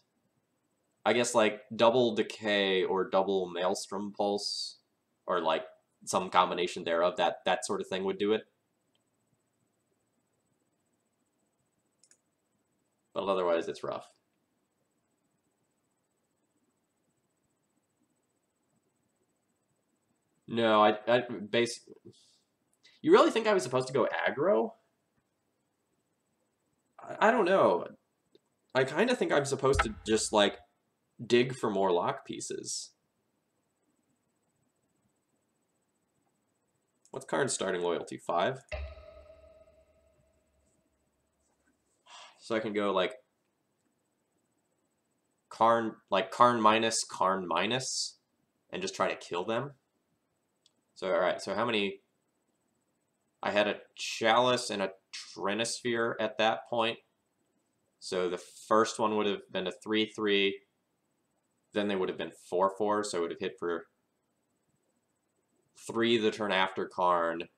like double decay or double Maelstrom Pulse, or like some combination thereof, that sort of thing would do it. but otherwise it's rough. No, You really think I was supposed to go aggro? I don't know. I kind of think I'm supposed to just, like, dig for more lock pieces. What's Karn's starting loyalty? 5? So I can go, like, Karn minus, and just try to kill them. So, alright, so how many... I had a Chalice and a Trinisphere at that point. So the first one would have been a 3/3. Then they would have been 4/4, so it would have hit for 3 the turn after Karn,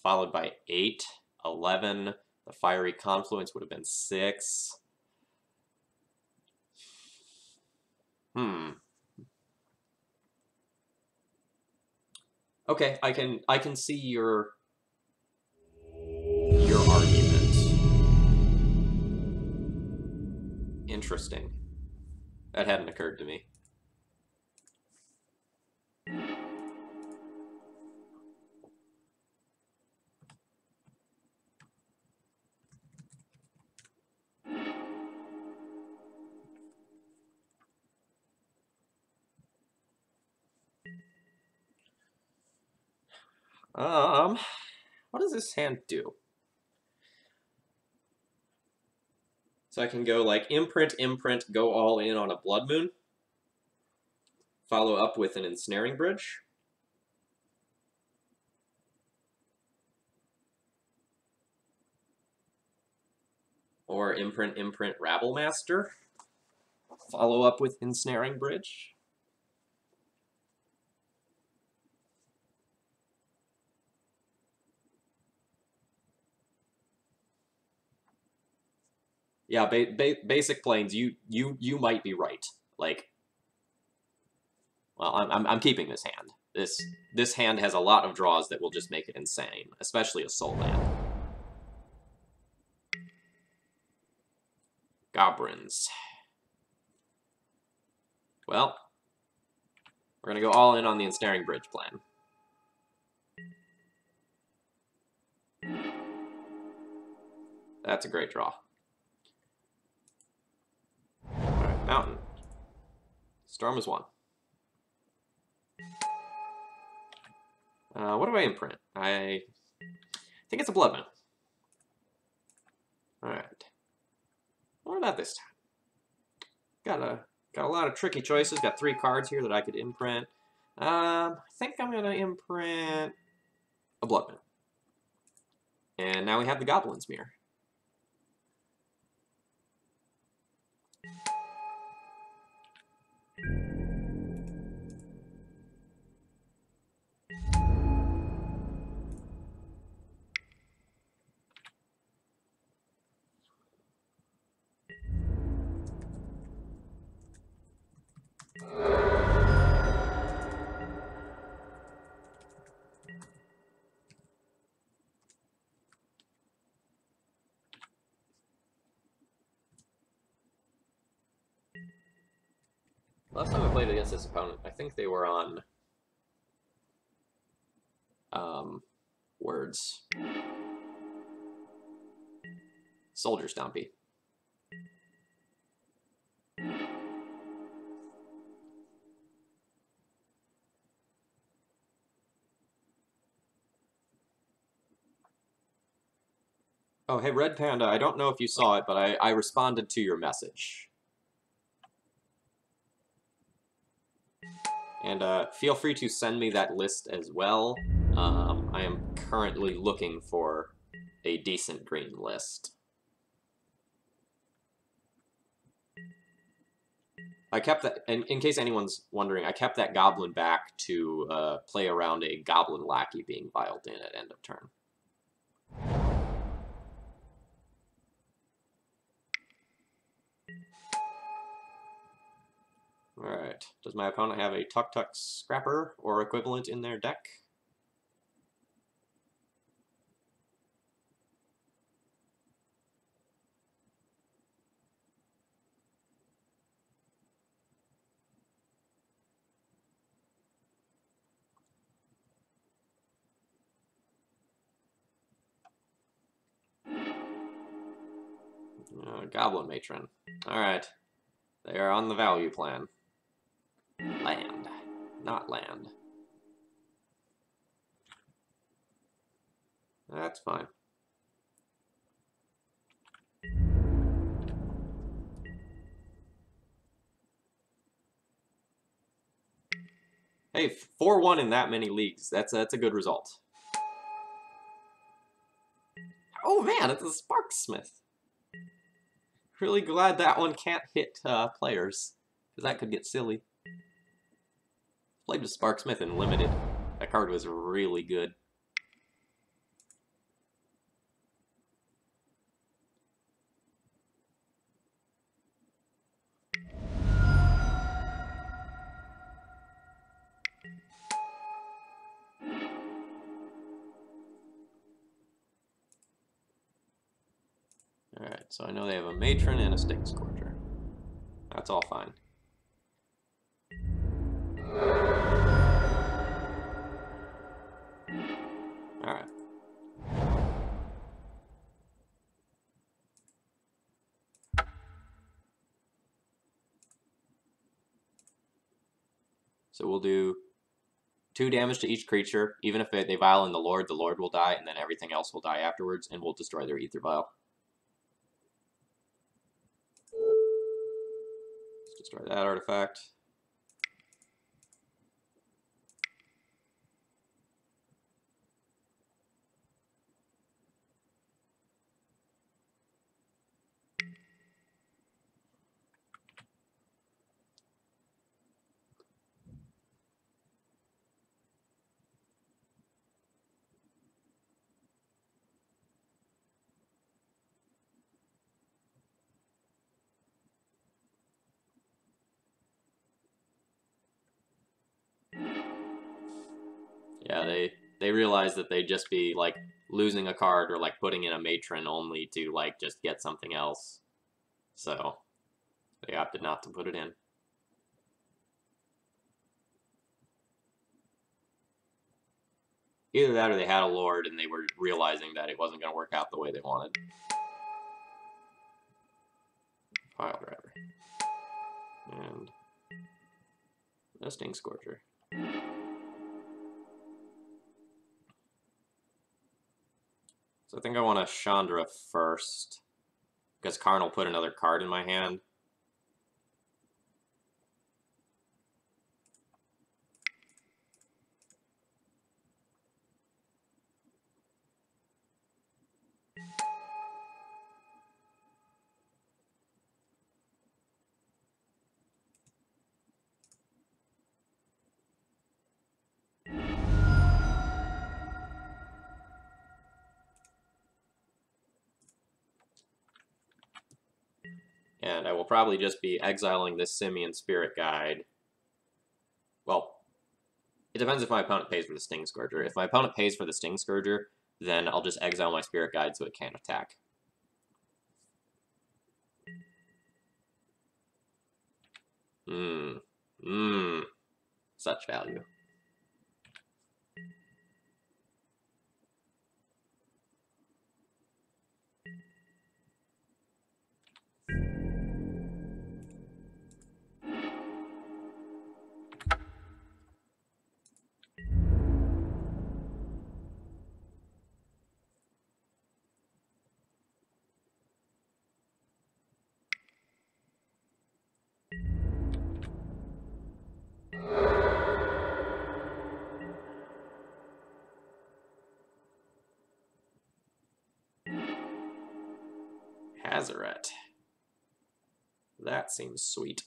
followed by 8, 11. The Fiery Confluence would have been 6. Okay, I can see your argument. Interesting. That hadn't occurred to me. What does this hand do? So I can go like imprint, go all in on a Blood Moon. Follow up with an Ensnaring Bridge. Or imprint, Rabble Master. Follow up with Ensnaring Bridge. Yeah, basic planes. You might be right. Like, well, I'm keeping this hand. This hand has a lot of draws that will just make it insane, especially a soul land. Goblins. Well, we're gonna go all in on the Ensnaring Bridge plan. That's a great draw. Alright, Mountain. Storm is 1. What do I imprint? I think it's a Blood Moon. Alright. What about this time? Got a lot of tricky choices. Got 3 cards here that I could imprint. I think I'm gonna imprint a Blood Moon. And now we have the Goblins mirror. Last time I played against this opponent, I think they were on words. Soldier Stompy. Oh, hey, Red Panda, I don't know if you saw it, but I responded to your message. And feel free to send me that list as well. I am currently looking for a decent green list. I kept that, in case anyone's wondering, I kept that Goblin back to play around a Goblin Lackey being viled in at end of turn. Alright, does my opponent have a Tuk Scrapper or equivalent in their deck? Goblin Matron. Alright. They are on the value plan. Land. Not land. That's fine. Hey, 4-1 in that many leagues. That's a good result. Oh man, it's a Sparksmith. Really glad that one can't hit players, because that could get silly. Played with Sparksmith in Limited. That card was really good. Alright, so I know they have a Matron and a Stink Scorcher. That's all fine. Alright. So we'll do 2 damage to each creature. Even if they vial in the Lord will die, and then everything else will die afterwards, and we'll destroy their Ether Vial. Let's destroy that artifact. Yeah, they realize that they'd just be, like, losing a card or, like, putting in a Matron only to, like, just get something else. So, they opted not to put it in. Either that or they had a Lord and they were realizing that it wasn't going to work out the way they wanted. Pile Driver. And a Sting Scorcher. So I think I want a Chandra first, because Karn will put another card in my hand. And I will probably just be exiling this Simian Spirit Guide. Well, it depends if my opponent pays for the Sting Scourger. If my opponent pays for the Sting Scourger, then I'll just exile my Spirit Guide so it can't attack. Such value. Hazaret. That seems sweet.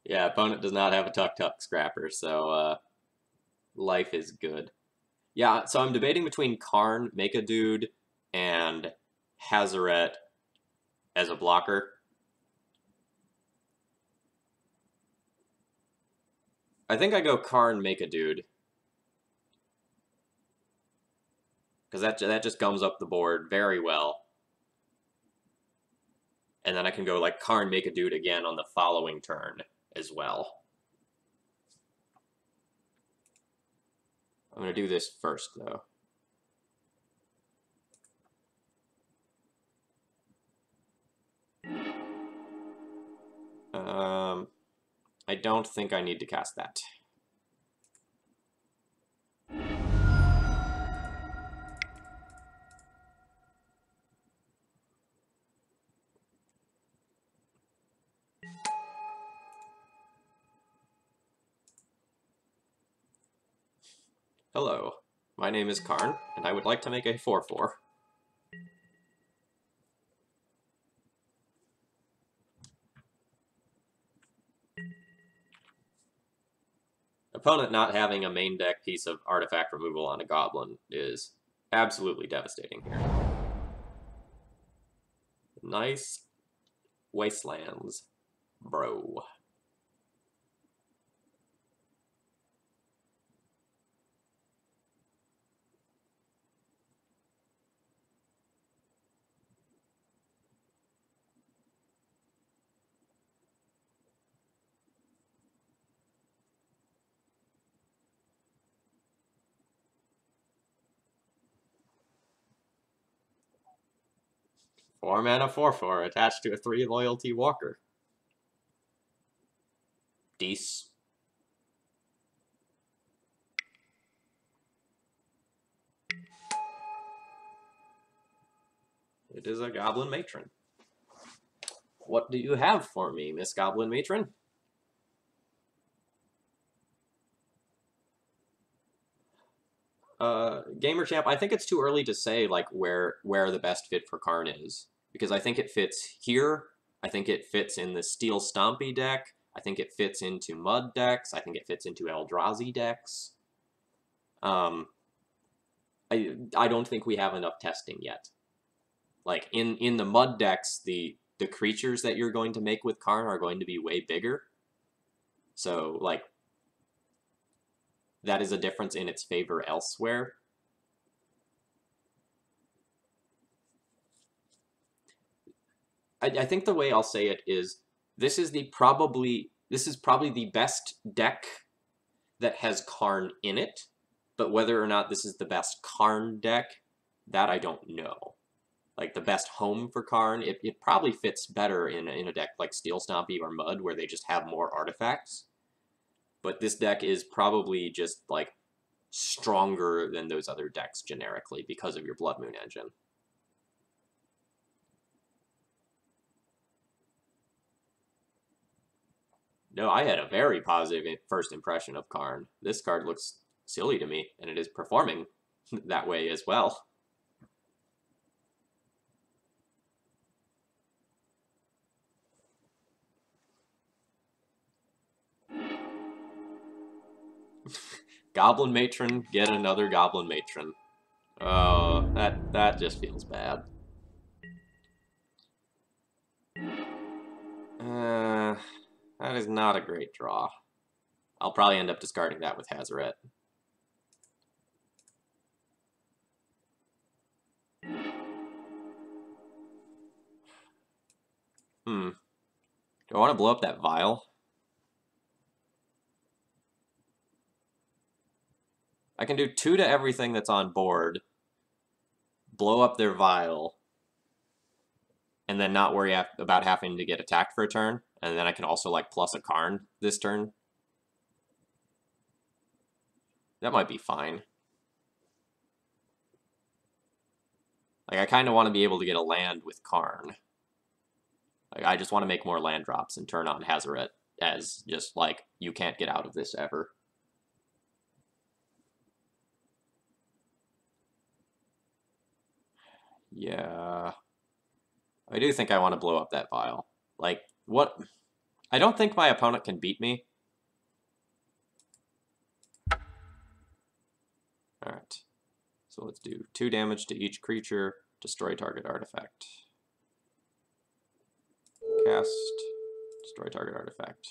Yeah, opponent does not have a Tuk-Tuk Scrapper, so life is good. Yeah, so I'm debating between Karn, Make a Dude, and Hazaret as a blocker. I think I go Karn, Make a Dude. because that just gums up the board very well. And then I can go like Karn make a dude again on the following turn as well. I'm going to do this first, though. I don't think I need to cast that. Hello, my name is Karn, and I would like to make a 4/4. Opponent not having a main deck piece of artifact removal on a goblin is absolutely devastating here. Nice wastelands, bro. Four mana 4/4 attached to a 3 loyalty walker. Dece. It is a Goblin Matron. What do you have for me, Miss Goblin Matron? Gamer Champ, I think it's too early to say like where the best fit for Karn is, because I think it fits here. I think it fits in the Steel Stompy deck. I think it fits into Mud decks. I think it fits into Eldrazi decks. I don't think we have enough testing yet. Like in the Mud decks, the creatures that you're going to make with Karn are going to be way bigger. So like that is a difference in its favor elsewhere. I think the way I'll say it is this is probably the best deck that has Karn in it, but whether or not this is the best Karn deck, that I don't know. Like the best home for Karn, it probably fits better in a deck like Steel Stompy or Mud, where they just have more artifacts. But this deck is probably just like stronger than those other decks generically because of your Blood Moon engine. No, I had a very positive first impression of Karn. This card looks silly to me, and it is performing that way as well. Goblin Matron, get another Goblin Matron. Oh, that just feels bad. That is not a great draw. I'll probably end up discarding that with Hazaret. Do I want to blow up that vial? I can do 2 to everything that's on board, blow up their vial, and then not worry about having to get attacked for a turn, and then I can also like plus a Karn this turn. That might be fine. Like, I kind of want to be able to get a land with Karn. Like, I just want to make more land drops and turn on Hazaret as just, like, you can't get out of this ever. Yeah. I do think I want to blow up that vial. Like, what? I don't think my opponent can beat me. Alright. So let's do 2 damage to each creature, destroy target artifact. Cast, destroy target artifact.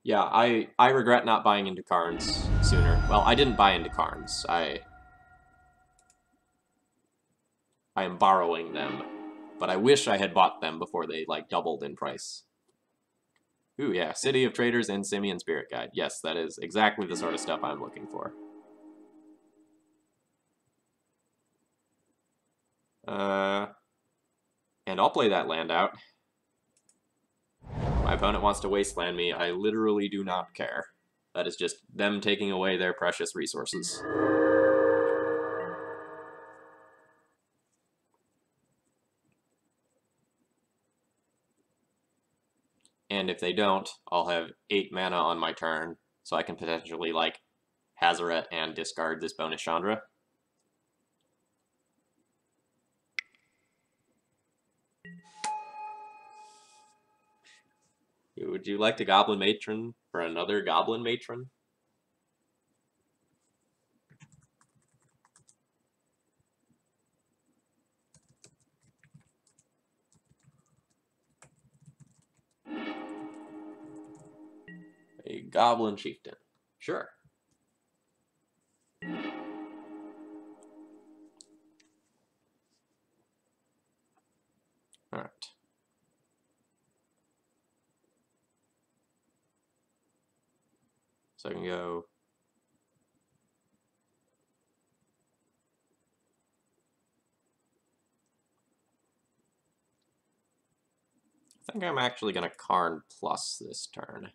Yeah, I regret not buying into Karns sooner. Well, I didn't buy into Karns. I am borrowing them, but I wish I had bought them before they, like, doubled in price. Ooh, yeah, City of Traders and Simian Spirit Guide. Yes, that is exactly the sort of stuff I'm looking for. And I'll play that land out. My opponent wants to wasteland me. I literally do not care. That is just them taking away their precious resources. And if they don't, I'll have 8 mana on my turn, so I can potentially, like, Hazaret and discard this bonus Chandra. Would you like to Goblin Matron for another Goblin Matron? A Goblin Chieftain. Sure. Alright. So I can go... I think I'm actually going to Karn plus this turn.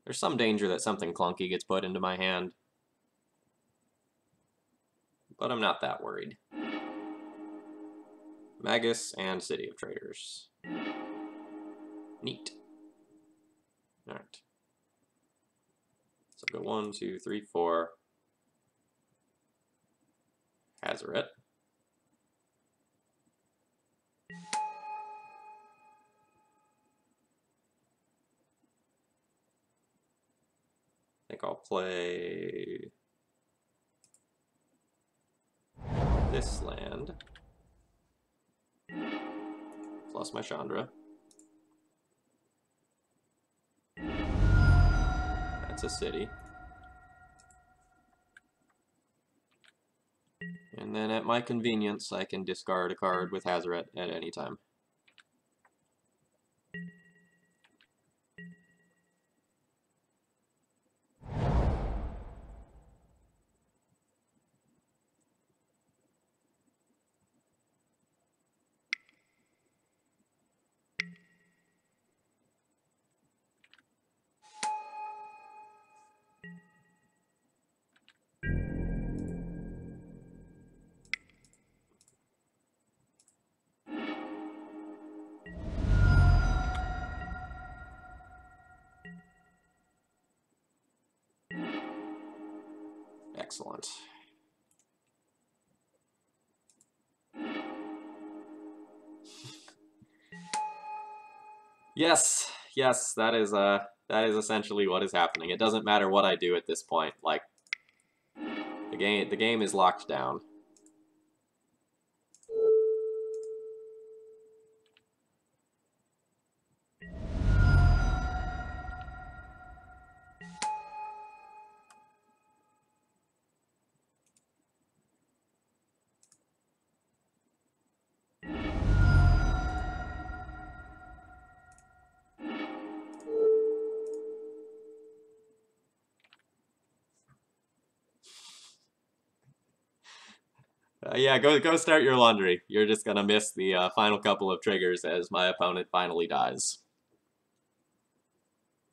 There's some danger that something clunky gets put into my hand, but I'm not that worried. Magus and City of Traders. Neat. Alright. So go 1, 2, 3, 4. Hazaret. I think I'll play this land plus my Chandra. That's a city. And then at my convenience, I can discard a card with Hazaret at any time. Excellent. Yes, that is essentially what is happening. It doesn't matter what I do at this point. Like, the game is locked down. Yeah, go start your laundry. You're just gonna miss the final couple of triggers as my opponent finally dies.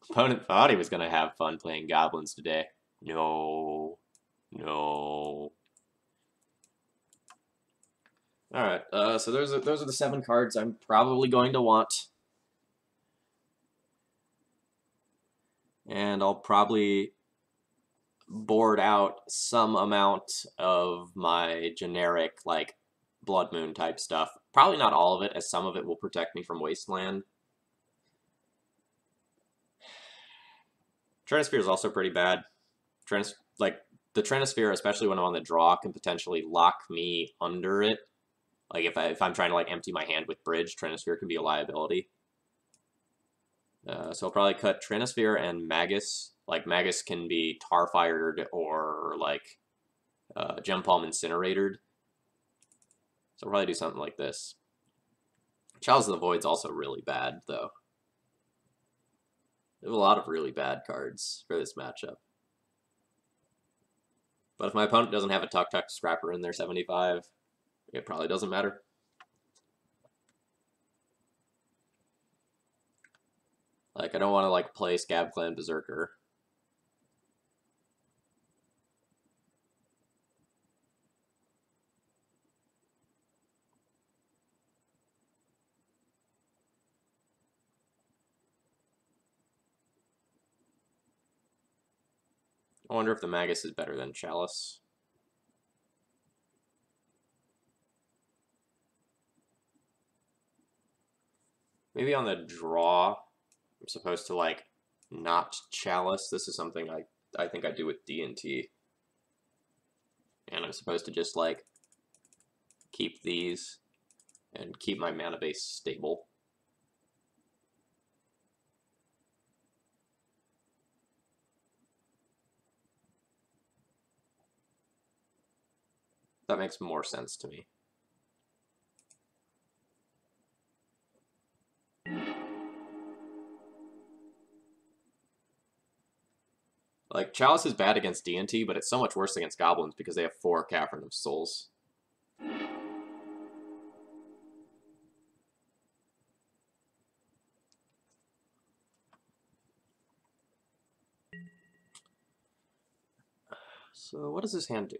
Opponent thought he was gonna have fun playing goblins today. No. No. Alright, so those are the 7 cards I'm probably going to want. And I'll probably board out some amount of my generic, like, Blood Moon type stuff. Probably not all of it, as some of it will protect me from Wasteland. Trinisphere is also pretty bad. The Trinisphere, especially when I'm on the draw, can potentially lock me under it. Like, if I'm trying to, like, empty my hand with Bridge, Trinisphere can be a liability. So I'll probably cut Trinosphere and Magus. Like, Magus can be Tar-Fired or, like, Gem Palm Incinerated. So I'll probably do something like this. Chalice of the Void's also really bad, though. There's a lot of really bad cards for this matchup. But if my opponent doesn't have a Tuk Tuk Scrapper in their 75, it probably doesn't matter. Like, I don't want to, like, play Scab Clan Berserker. I wonder if the Magus is better than Chalice. Maybe on the draw, I'm supposed to, like, not Chalice. This is something I think I do with D&T. And I'm supposed to just, like, keep these and keep my mana base stable. That makes more sense to me. Like, Chalice is bad against D&T, but it's so much worse against Goblins because they have 4 Cavern of Souls. So what does this hand do?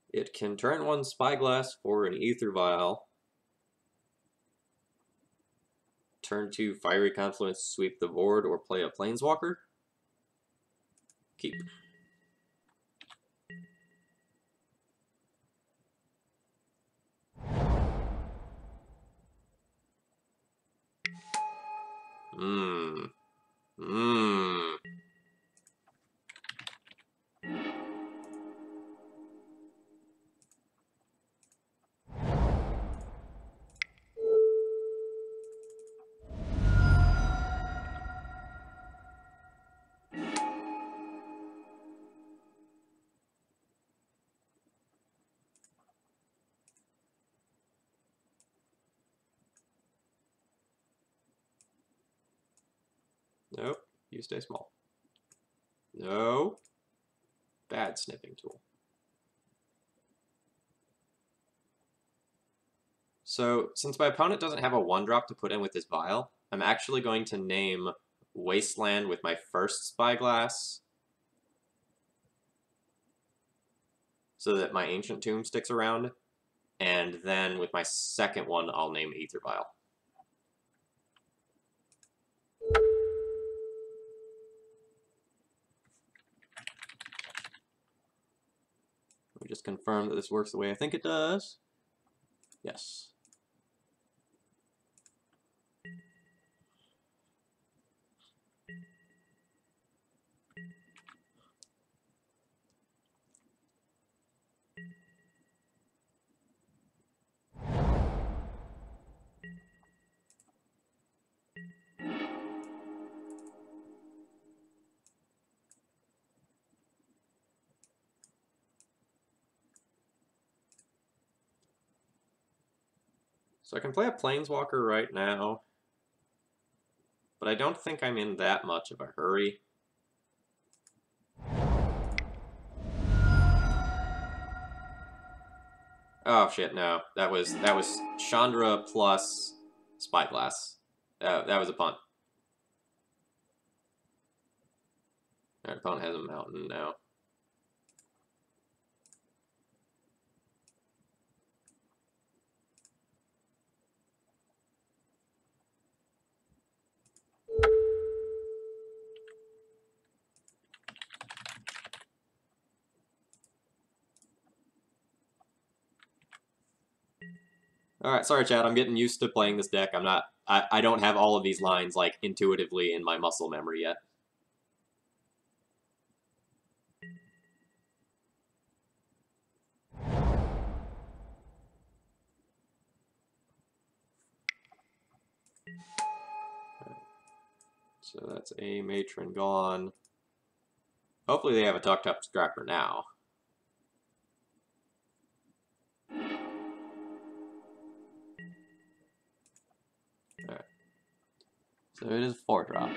It can turn 1 Spyglass for an Ether Vial. Turn 2 Fiery Confluence, sweep the board, or play a Planeswalker. Keep. Nope. You stay small. No. Bad snipping tool. So, since my opponent doesn't have a 1-drop to put in with this vial, I'm actually going to name Wasteland with my first Spyglass so that my Ancient Tomb sticks around, and then with my second one, I'll name Ether Vial. Let me just confirm that this works the way I think it does. Yes. So I can play a Planeswalker right now, but I don't think I'm in that much of a hurry. Oh shit, no. That was Chandra plus Spyglass. That was a punt. Our opponent has a mountain now. Alright, sorry chat, I'm getting used to playing this deck. I don't have all of these lines, like, intuitively in my muscle memory yet. So that's a matron gone. Hopefully they have a tucked up scrapper now. Alright. So it is 4-drop.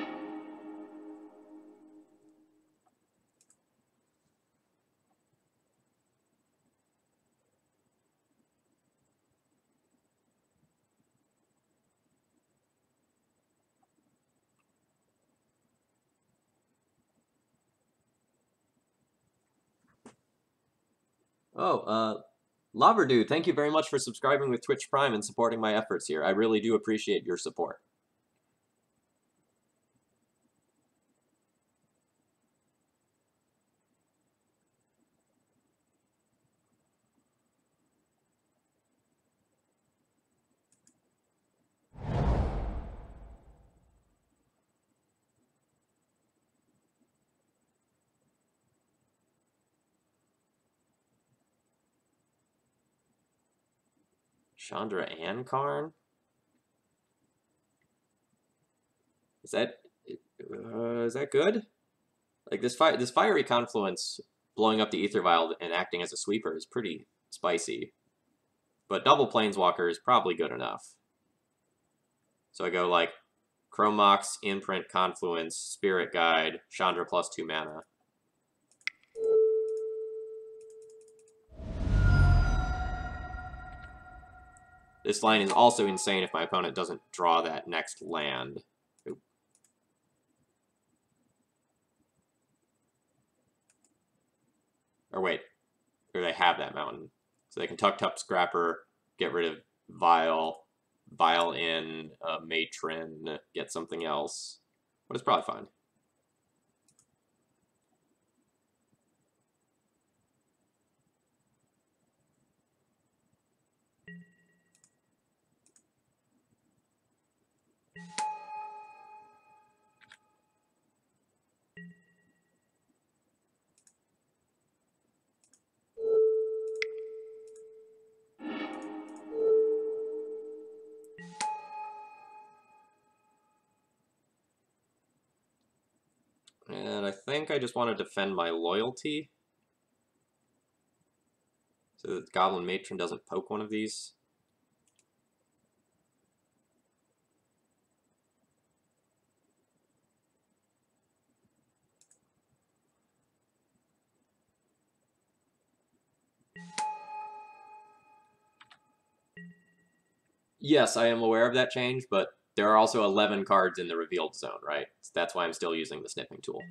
Oh, Laverdude, thank you very much for subscribing with Twitch Prime and supporting my efforts here. I really do appreciate your support. Chandra and Karn? Is that good? Like this fiery confluence blowing up the Ether Vial and acting as a sweeper is pretty spicy. But double Planeswalker is probably good enough. So I go like Chromox, Imprint, Confluence, Spirit Guide, Chandra plus 2 mana. This line is also insane if my opponent doesn't draw that next land. Oop. Or wait, or they have that mountain. So they can tuck Scrapper, get rid of Vial in Matron, get something else. But it's probably fine. And I think I just want to defend my loyalty. So that the Goblin Matron doesn't poke one of these. Yes, I am aware of that change, but there are also 11 cards in the revealed zone, right? So that's why I'm still using the snipping tool.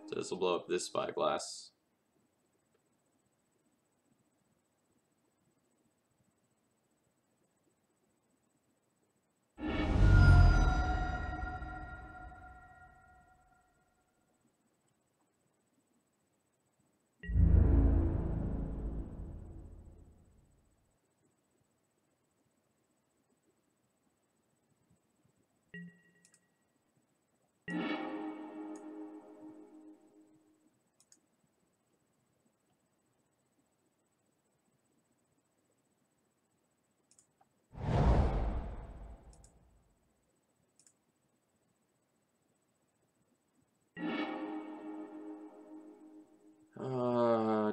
So this will blow up this Spyglass.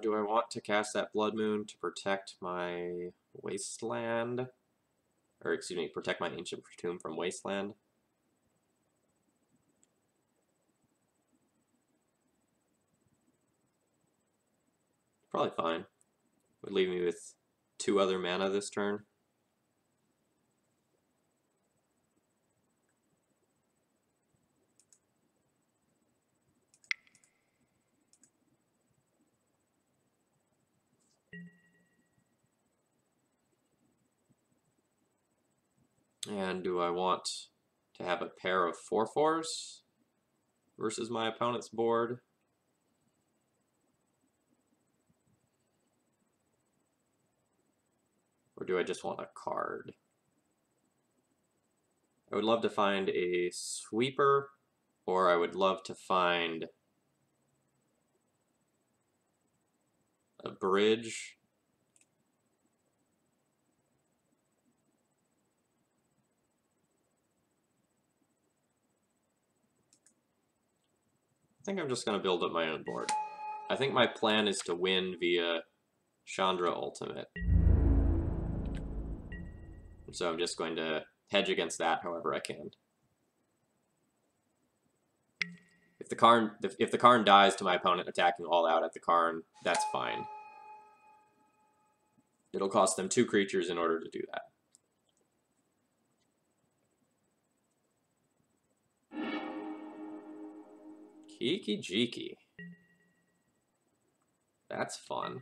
Do I want to cast that Blood Moon to protect my Wasteland? Or, excuse me, protect my Ancient Tomb from Wasteland? Probably fine. Would leave me with 2 other mana this turn. And do I want to have a pair of 4/4s versus my opponent's board? do I just want a card? I would love to find a sweeper, or I would love to find a bridge. I think I'm just going to build up my own board. I think my plan is to win via Chandra Ultimate. So I'm just going to hedge against that however I can. If the Karn dies to my opponent attacking all out at the Karn, that's fine. It'll cost them 2 creatures in order to do that. Kiki Jiki. That's fun.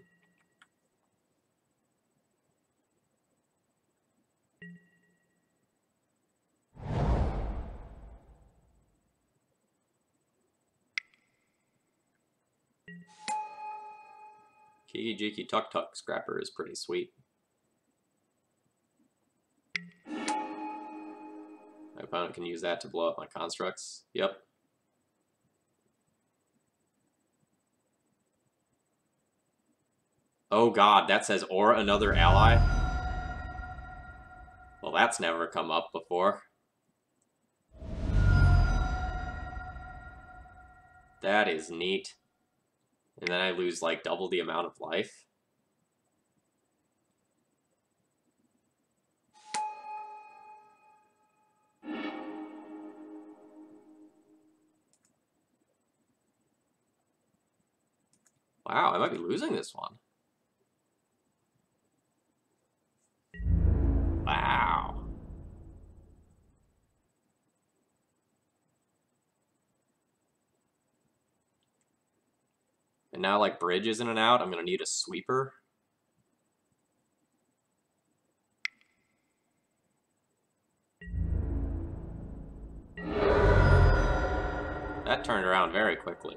Kiki Jiki Tuk Tuk Scrapper is pretty sweet. My opponent can use that to blow up my constructs. Yep. Oh god, that says or another ally? Well, that's never come up before. That is neat. And then I lose like double the amount of life. Wow, I might be losing this one. Wow. And now, like, bridge isn't an out. I'm going to need a sweeper. That turned around very quickly.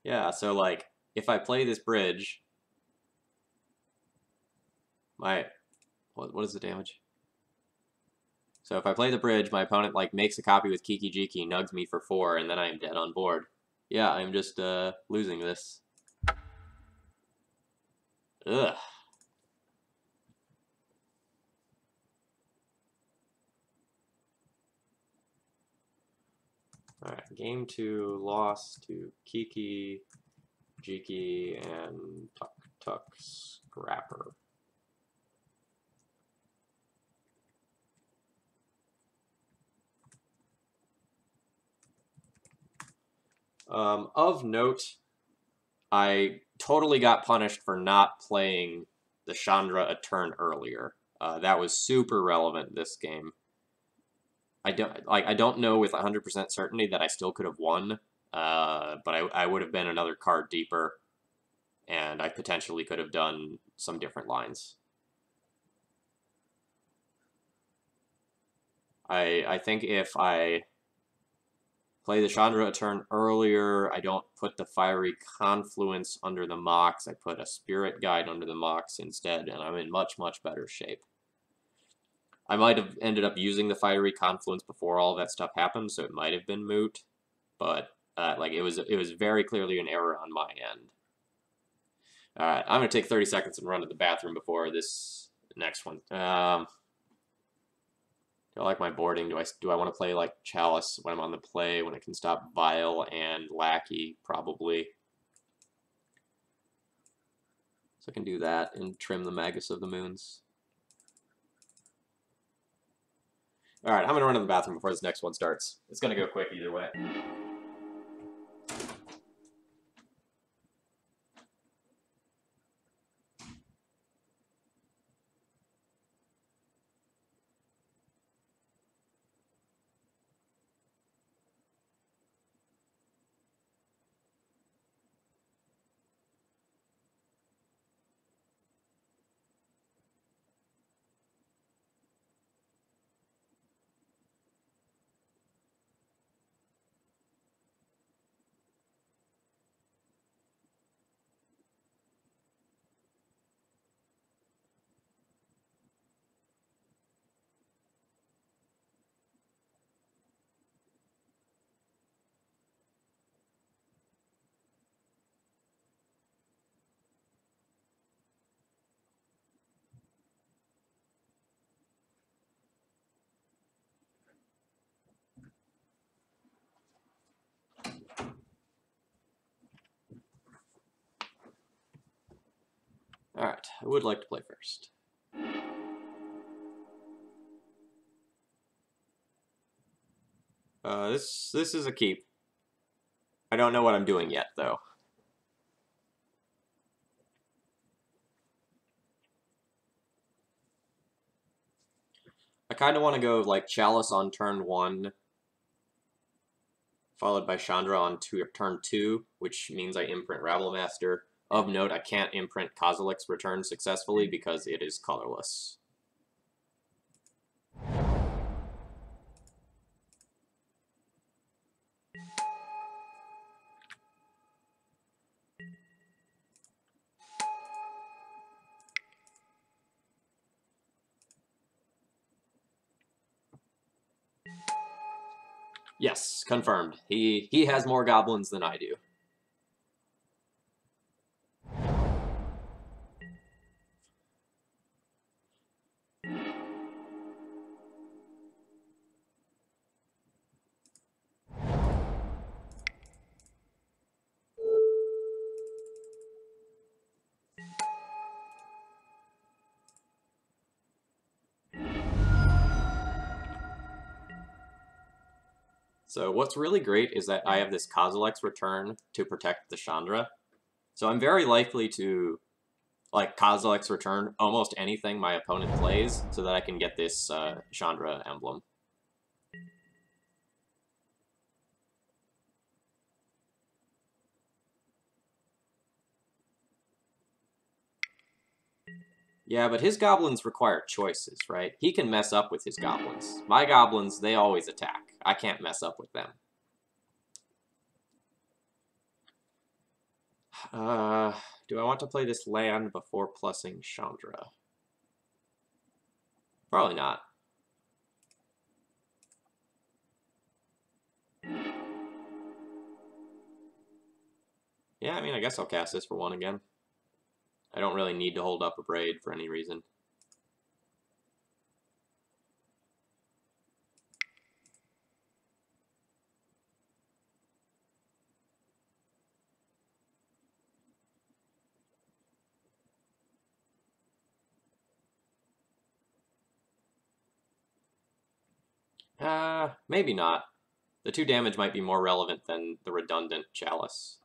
Yeah, so, like, if I play this bridge, my... What is the damage? So if I play the bridge, my opponent, like, makes a copy with Kiki Jiki, nugs me for 4, and then I am dead on board. Yeah, I'm just, losing this. Ugh. Alright, game 2, loss to Kiki, Jiki, and Tuk Tuk Scrapper. Of note, I totally got punished for not playing the Chandra a turn earlier. That was super relevant this game. I don't know with 100% certainty that I still could have won, but I would have been another card deeper, and I potentially could have done some different lines. I think if I play the Chandra a turn earlier, I don't put the Fiery Confluence under the Mox, I put a Spirit Guide under the Mox instead, and I'm in much, much better shape. I might have ended up using the Fiery Confluence before all that stuff happened, so it might have been moot, but like it was very clearly an error on my end. Alright, I'm going to take 30 seconds and run to the bathroom before this next one. Do I like my boarding? Do I want to play like Chalice when I'm on the play, when I can stop Vile and Lackey? Probably. So I can do that and trim the Magus of the Moons. Alright, I'm going to run to the bathroom before this next one starts. It's going to go quick either way. I would like to play first. This is a keep. I don't know what I'm doing yet, though. I kind of want to go like Chalice on turn 1, followed by Chandra on turn 2, which means I imprint Rabblemaster. Of note, I can't imprint Kozilek's Return successfully because it is colorless. Yes, confirmed. He has more goblins than I do. So what's really great is that I have this Kozilek's Return to protect the Chandra. So I'm very likely to, like, Kozilek's Return almost anything my opponent plays so that I can get this Chandra emblem. Yeah, but his goblins require choices, right? He can mess up with his goblins. My goblins, they always attack. I can't mess up with them. Do I want to play this land before plussing Chandra? Probably not. Yeah, I mean, I guess I'll cast this for 1 again. I don't really need to hold up a Braid for any reason. Maybe not. The 2 damage might be more relevant than the redundant Chalice.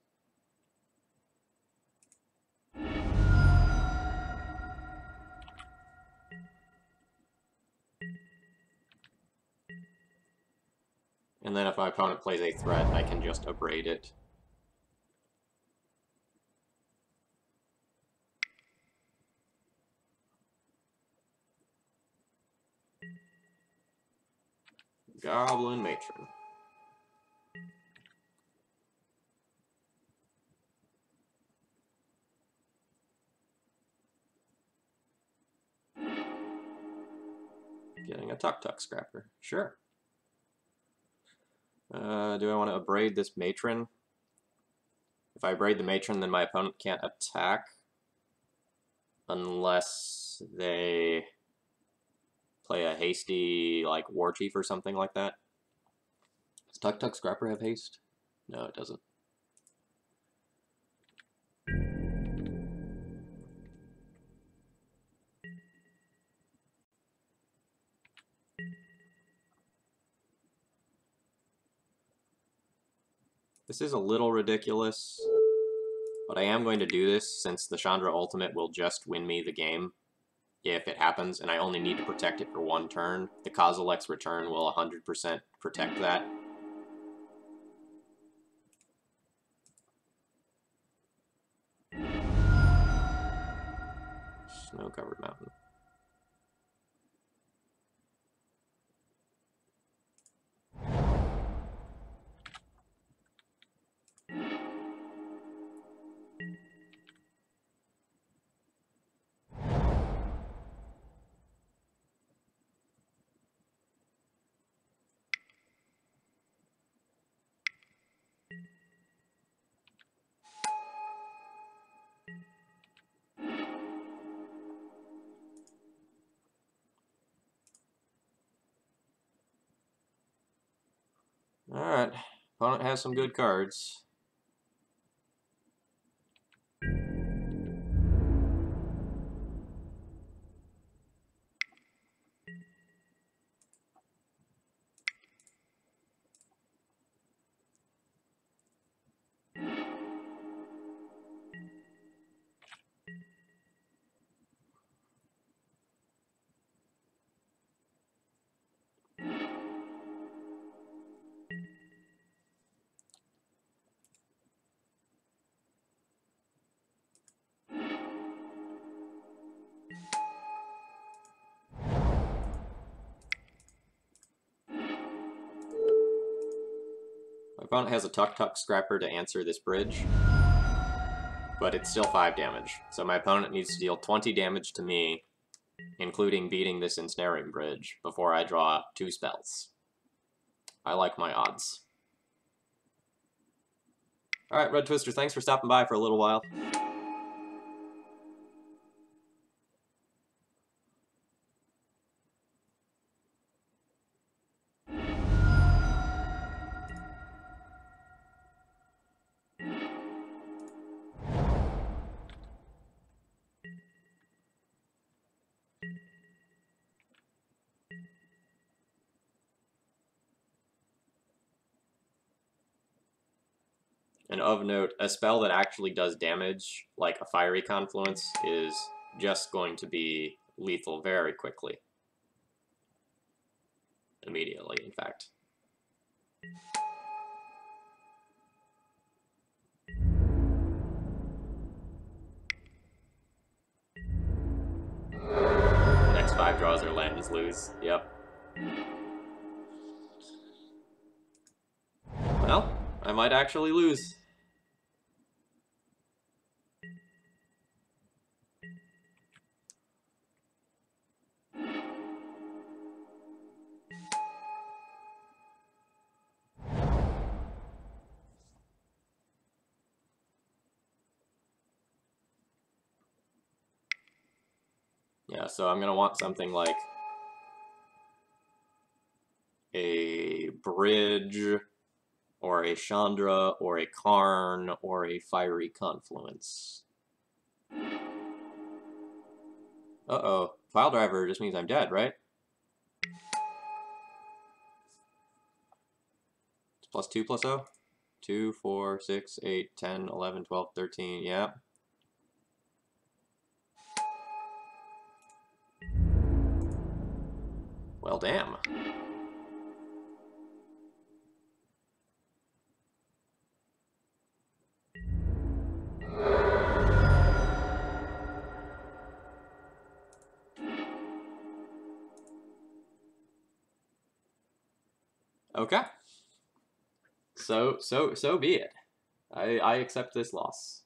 And then if my opponent plays a threat, I can just abrade it. Goblin Matron. Getting a Tuk-Tuk Scrapper. Sure. Do I want to abrade this Matron? If I abrade the Matron, then my opponent can't attack. Unless they play a hasty, like, War Chief or something like that. Does Tuk-Tuk Scrapper have haste? No, it doesn't. This is a little ridiculous, but I am going to do this since the Chandra Ultimate will just win me the game if it happens, and I only need to protect it for 1 turn. The Kozilek's Return will 100% protect that. Snow-covered mountain. Alright, opponent has some good cards. My opponent has a Tuk-Tuk Scrapper to answer this bridge, but it's still 5 damage. So my opponent needs to deal 20 damage to me, including beating this Ensnaring Bridge, before I draw 2 spells. I like my odds. Alright, Red Twister, thanks for stopping by for a little while. And of note, a spell that actually does damage, like a Fiery Confluence, is just going to be lethal very quickly. Immediately, in fact. The next 5 draws or lands lose. Yep. Well, I might actually lose. Yeah, so I'm gonna want something like a Bridge, or a Chandra, or a Karn, or a Fiery Confluence. Uh-oh. File driver just means I'm dead, right? It's +2 +0? 2, 4, 6, 8, 10, 11, 12, 13, yeah. Well, damn. Okay. So be it. I accept this loss.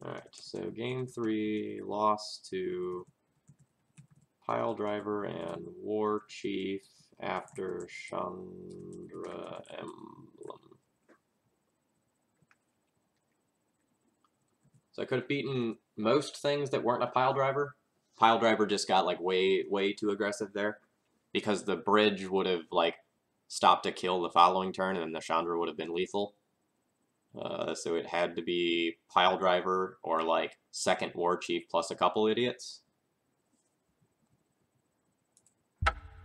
Alright, so game 3, loss to Pile Driver and War Chief after Chandra Emblem. So I could have beaten most things that weren't a Pile Driver. Pile Driver just got like way too aggressive there, because the bridge would have like stopped a kill the following turn, and then the Chandra would have been lethal. So it had to be Pile Driver or like second War Chief plus a couple idiots.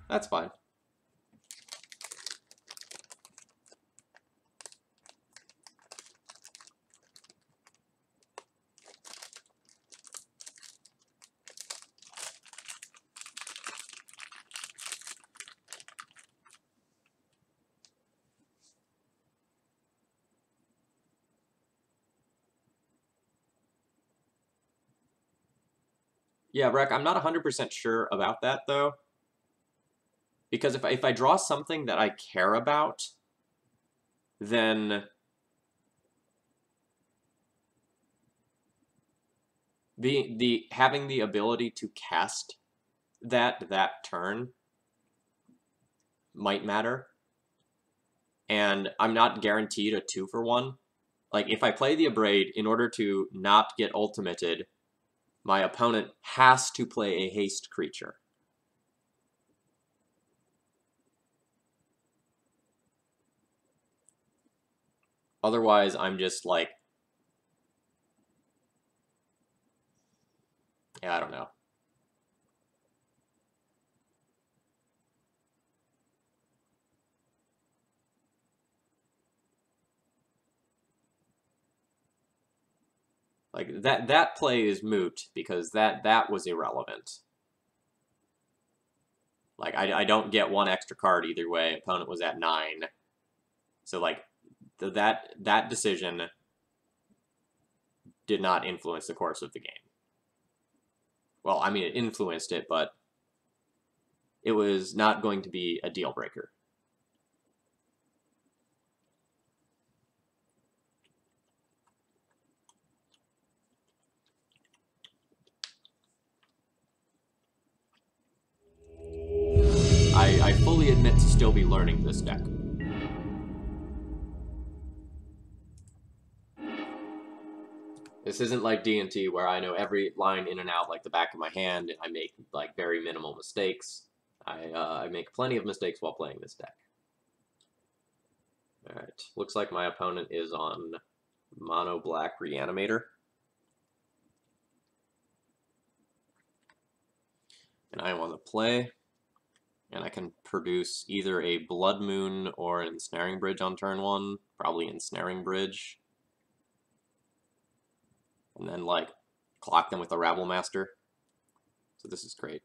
That's fine. Yeah, Rec, I'm not 100% sure about that, though. Because if I draw something that I care about, then having the ability to cast that turn might matter. And I'm not guaranteed a 2-for-1. Like, if I play the Abrade, in order to not get ultimated, my opponent has to play a haste creature. Otherwise, I'm just like, yeah, I don't know. Like, that play is moot, because that was irrelevant. Like, I don't get 1 extra card either way. Opponent was at 9. So, like, that decision did not influence the course of the game. Well, I mean, it influenced it, but it was not going to be a deal breaker. I fully admit to still be learning this deck. This isn't like D&T where I know every line in and out like the back of my hand and I make like very minimal mistakes. I make plenty of mistakes while playing this deck. Alright, looks like my opponent is on Mono Black Reanimator. And I am on the play. And I can produce either a Blood Moon or an Ensnaring Bridge on turn 1. Probably Ensnaring Bridge. And then, like, clock them with a Rabble Master. So this is great.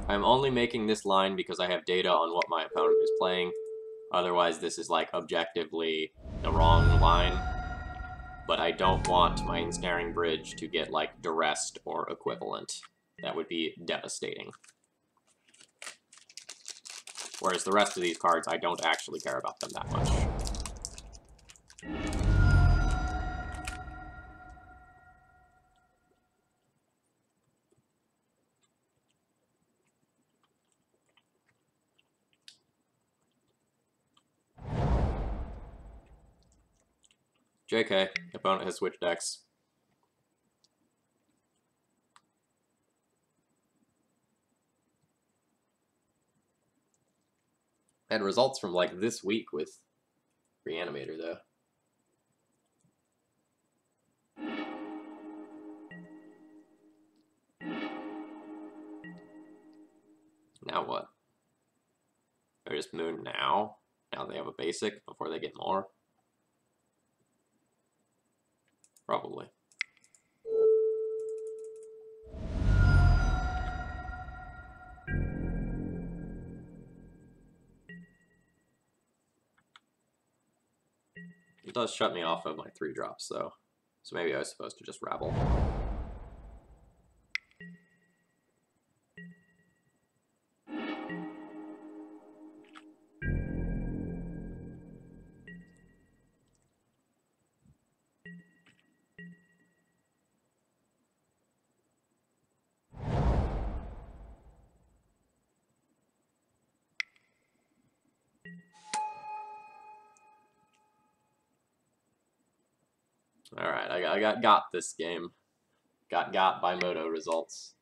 I'm only making this line because I have data on what my opponent is playing. Otherwise, this is, like, objectively the wrong line. But I don't want my Ensnaring Bridge to get, like, duressed or equivalent. That would be devastating. Whereas the rest of these cards, I don't actually care about them that much. JK, opponent has switched decks. Had results from, like, this week with Reanimator, though. Now what? They're just Moon now? Now they have a basic before they get more? Probably. It does shut me off of my 3-drops, though. So maybe I was supposed to just Rabble. Alright, I got this game. Got by Moto results.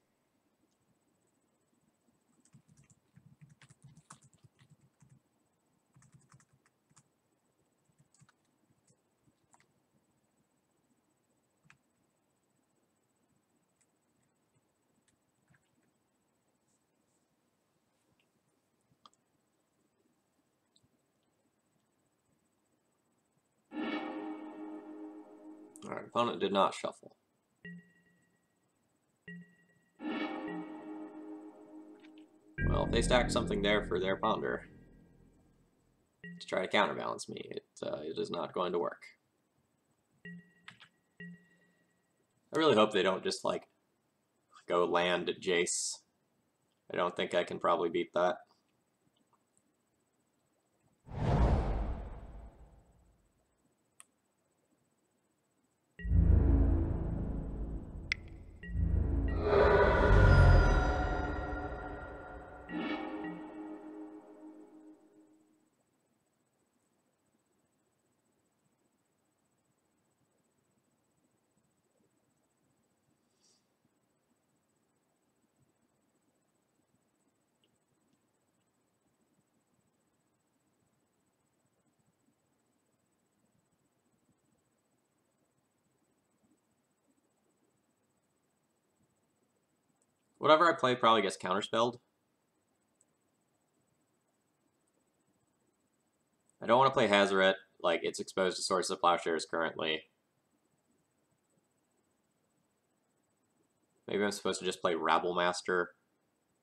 Alright, opponent did not shuffle. Well, if they stack something there for their Ponder to try to counterbalance me, it is not going to work. I really hope they don't just, like, go land Jace. I don't think I can probably beat that. Whatever I play probably gets counterspelled. I don't want to play Hazoret, like, it's exposed to Swords of Plowshares currently. Maybe I'm supposed to just play Rabble Master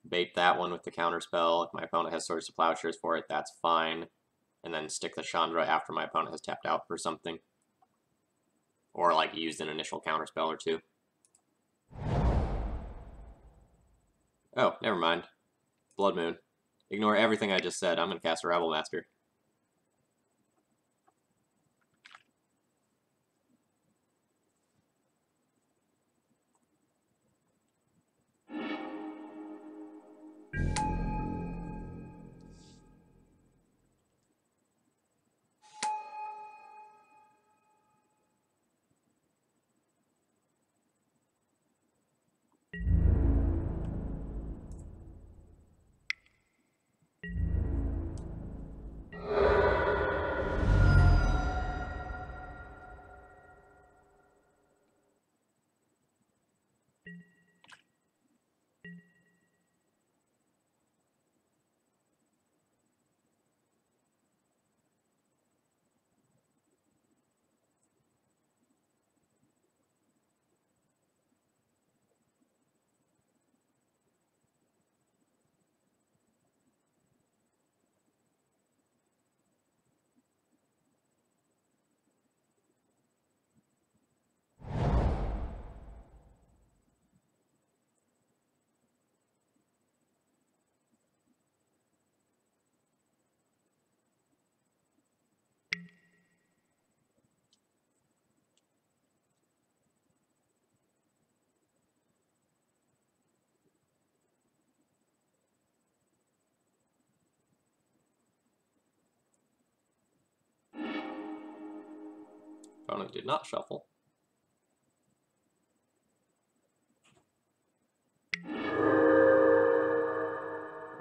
bait that one with the counterspell. If my opponent has Swords to Plowshares for it, that's fine. And then stick the Chandra after my opponent has tapped out for something. Or like used an initial counterspell or two. Oh, never mind. Blood Moon. Ignore everything I just said. I'm going to cast a Rabble Master. Opponent did not shuffle.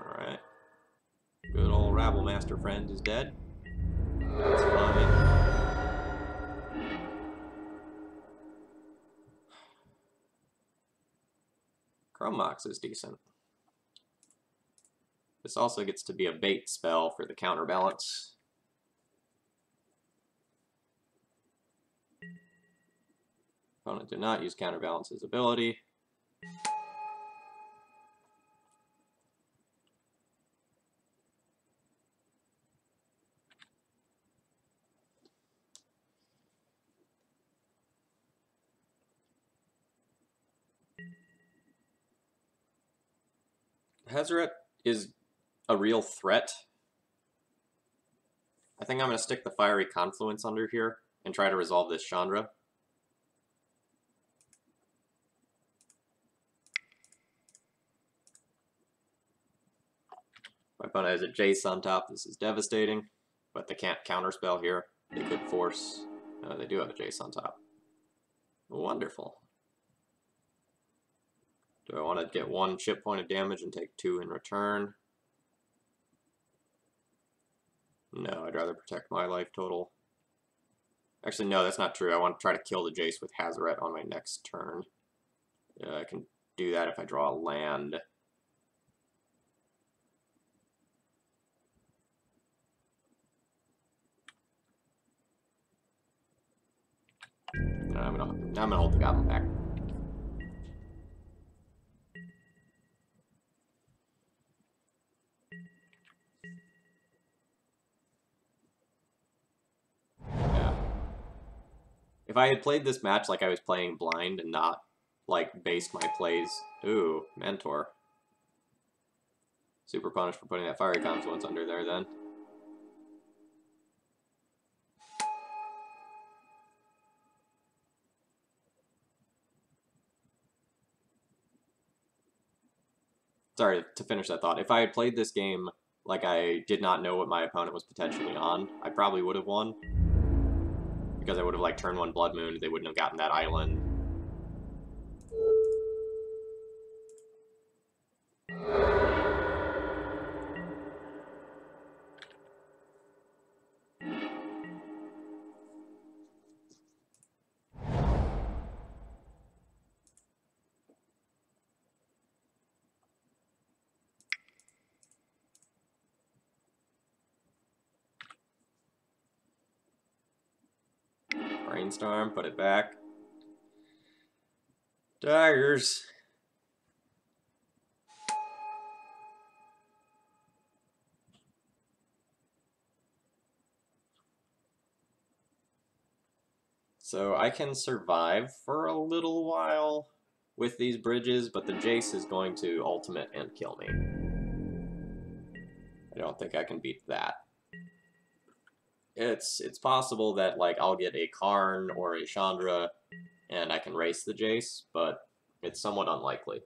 Alright. Good old Rabble Master friend is dead. That's fine. Chrome Mox is decent. This also gets to be a bait spell for the counterbalance. Opponent did not use counterbalance's ability. Hazaret is a real threat. I think I'm going to stick the Fiery Confluence under here and try to resolve this Chandra. My opponent has a Jace on top. This is devastating, but they can't counterspell here. They could force. No, they do have a Jace on top. Wonderful. Do I want to get 1 chip point of damage and take 2 in return? No, I'd rather protect my life total. Actually, no, that's not true. I want to try to kill the Jace with Hazaret on my next turn. I can do that if I draw a land. No, I'm gonna hold the Goblin back. Yeah. If I had played this match like I was playing blind and not like based my plays. Ooh, Mentor. Super punished for putting that Fiery Confluence under there then. Sorry, to finish that thought. If I had played this game like I did not know what my opponent was potentially on, I probably would have won. Because I would have like turn 1 Blood Moon, they wouldn't have gotten that island. Brainstorm, put it back. Daggers. So I can survive for a little while with these bridges, but the Jace is going to ultimate and kill me. I don't think I can beat that. It's possible that like I'll get a Karn or a Chandra and I can race the Jace, but it's somewhat unlikely.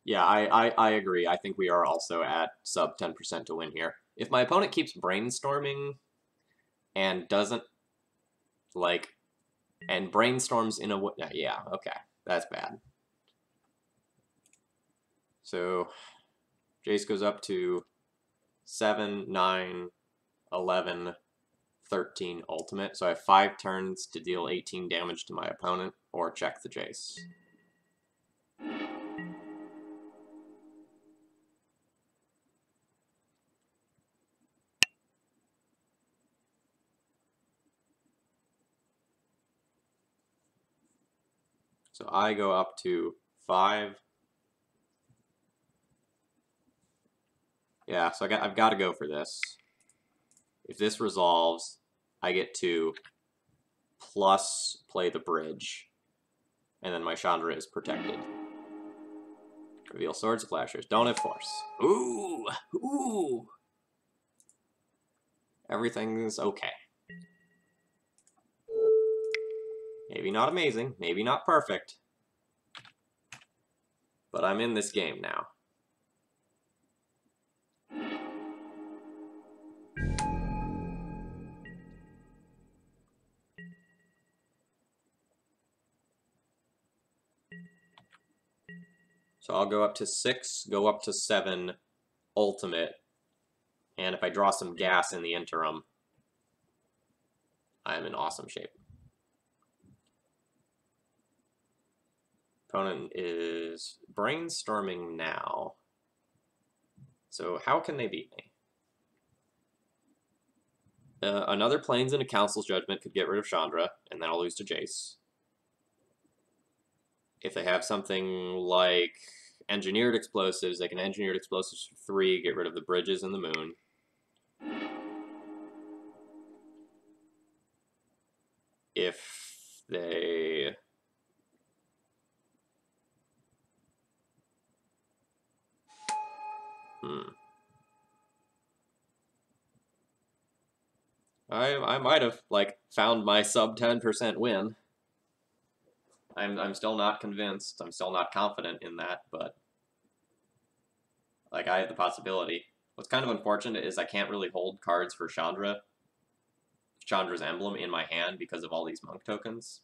Yeah, I agree. I think we are also at sub 10% to win here. If my opponent keeps brainstorming and doesn't, like, and brainstorms in a way... Yeah, okay. That's bad. So, Jace goes up to 7, 9, 11, 13 ultimate. So I have 5 turns to deal 18 damage to my opponent or check the Jace. So I go up to 5. Yeah, so I've got to go for this. If this resolves, I get to plus play the bridge, and then my Chandra is protected. Reveal Swords Clashers. Don't have Force. Ooh! Ooh! Everything's okay. Maybe not amazing, maybe not perfect, but I'm in this game now. So I'll go up to 6, go up to 7, ultimate, and if I draw some gas in the interim, I'm in awesome shape. Opponent is brainstorming now. So how can they beat me? Another Plains and a Council's Judgment could get rid of Chandra, and then I'll lose to Jace. If they have something like Engineered Explosives, they can Engineered Explosives for 3, get rid of the bridges and the moon. If they... I might have, like, found my sub 10% win. I'm still not convinced. I'm still not confident in that, but like I have the possibility. What's kind of unfortunate is I can't really hold cards for Chandra's emblem in my hand because of all these monk tokens.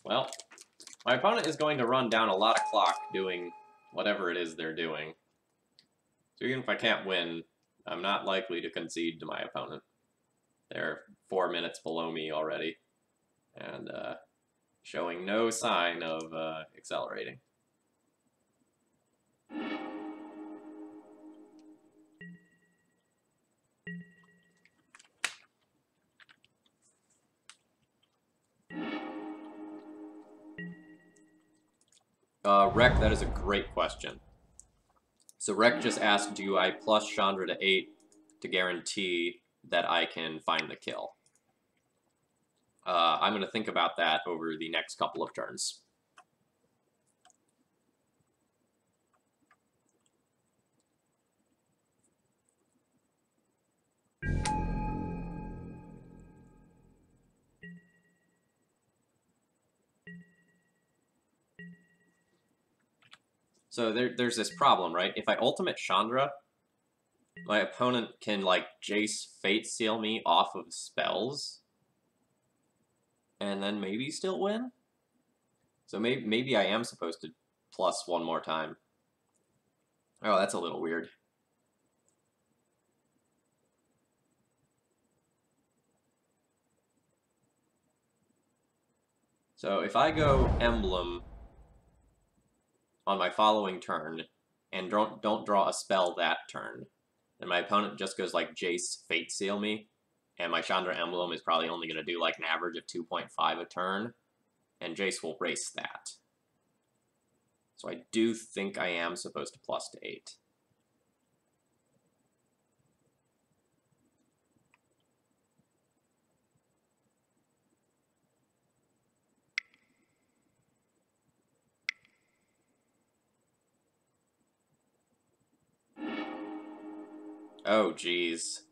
Well, my opponent is going to run down a lot of clock doing whatever it is they're doing. So even if I can't win, I'm not likely to concede to my opponent. They're 4 minutes below me already, and showing no sign of accelerating. Rec, that is a great question. So Rec just asked, do I plus Chandra to 8 to guarantee that I can find the kill? I'm going to think about that over the next couple of turns. So there's this problem, right? If I ultimate Chandra, my opponent can, like, Jace Fate Seal me off of spells, and then maybe still win? So maybe I am supposed to plus one more time. Oh, that's a little weird. So if I go Emblem on my following turn, and don't draw a spell that turn, then my opponent just goes like Jace Fate Seal me, and my Chandra Emblem is probably only going to do like an average of 2.5 a turn, and Jace will race that. So I do think I am supposed to plus to 8. Oh, geez.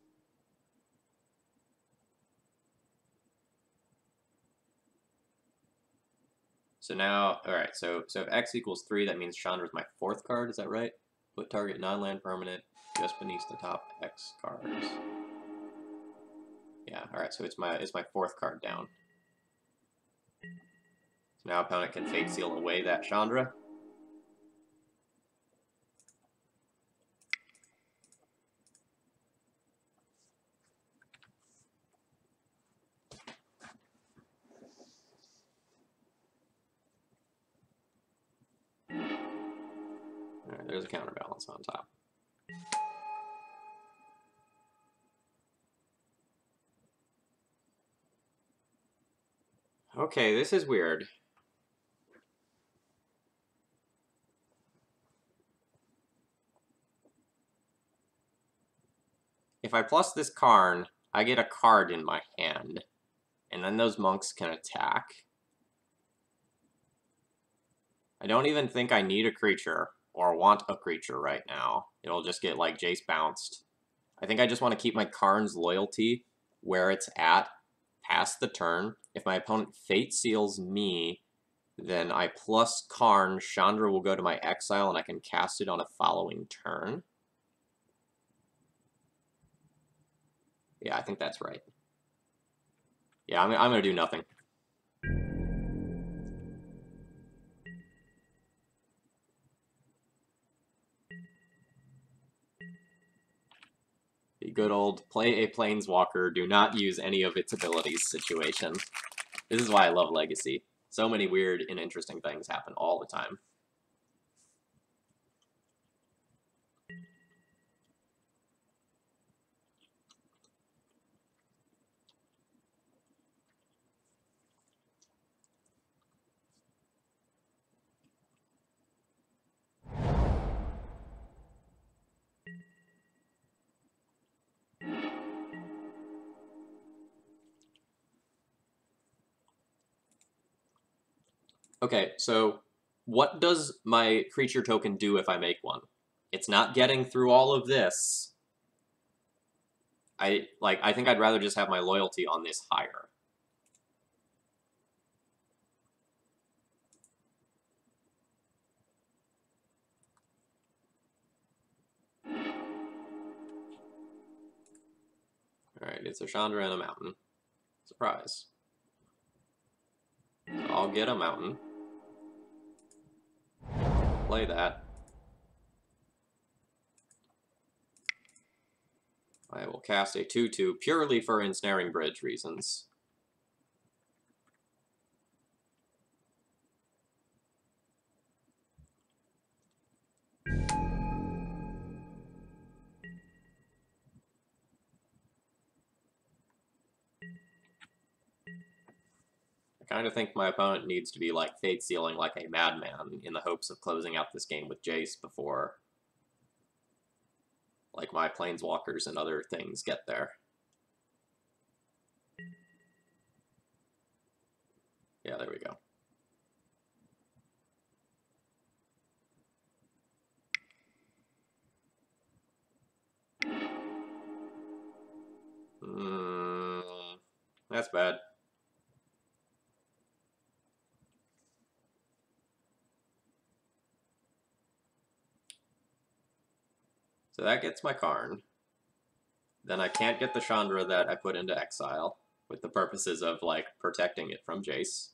So now, alright, so if X equals 3, that means Chandra's my 4th card, is that right? Put target non-land permanent just beneath the top X cards. Yeah, alright, so it's my 4th card down. So now opponent can Fate Seal away that Chandra. Alright, there's a counterbalance on top. Okay, this is weird. If I plus this Karn, I get a card in my hand, and then those monks can attack. I don't even think I need a creature, or want a creature right now. It'll just get, like, Jace bounced. I think I just want to keep my Karn's loyalty where it's at past the turn. If my opponent Fate Seals me, then I plus Karn, Chandra will go to my exile, and I can cast it on a following turn. Yeah, I think that's right. Yeah, I'm going to do nothing. The good old play a Planeswalker, do not use any of its abilities situation. This is why I love Legacy. So many weird and interesting things happen all the time. Okay, so what does my creature token do if I make one? It's not getting through all of this. I think I'd rather just have my loyalty on this higher. Alright, it's a Chandra and a mountain. Surprise. So I'll get a mountain. Play that. I will cast a 2/2 purely for Ensnaring Bridge reasons. I kind of think my opponent needs to be, like, Fate Sealing like a madman in the hopes of closing out this game with Jace before, like, my Planeswalkers and other things get there. Yeah, there we go. That's bad. So that gets my Karn. Then I can't get the Chandra that I put into exile, with the purposes of, like, protecting it from Jace.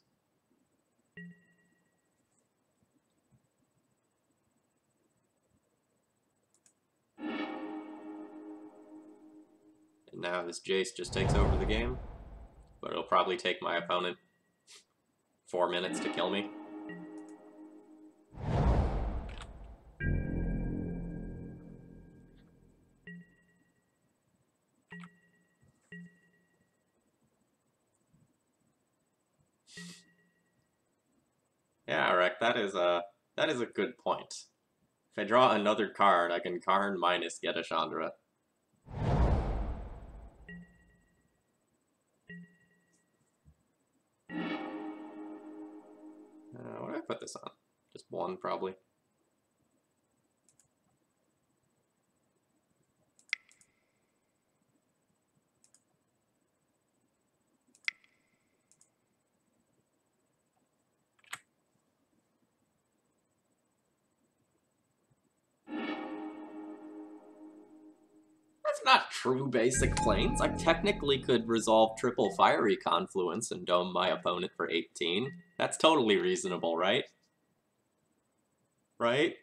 And now this Jace just takes over the game, but it'll probably take my opponent 4 minutes to kill me. Yeah, Rick, that is a good point. If I draw another card, I can Karn minus get a Chandra. What do I put this on? Just one, probably. That's not true basic planes. I technically could resolve triple fiery confluence and dome my opponent for 18. That's totally reasonable, right? Right?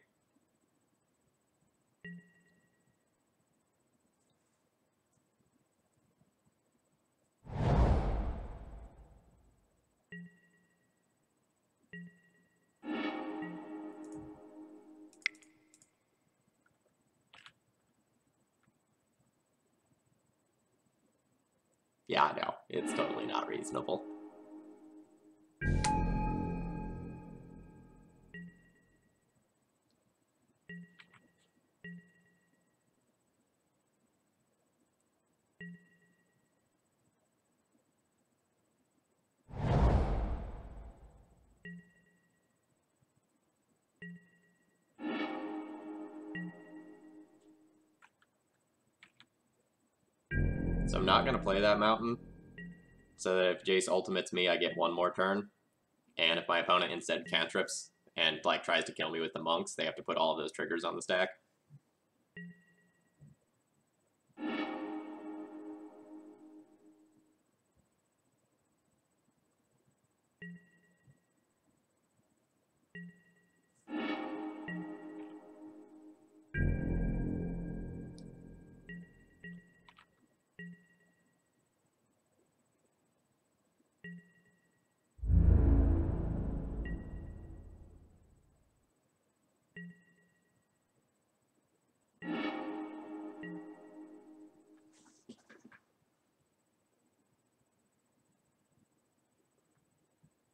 Yeah, I know. It's totally not reasonable. So I'm not going to play that mountain, so that if Jace ultimates me, I get one more turn. And if my opponent instead cantrips and, like, tries to kill me with the monks, they have to put all of those triggers on the stack.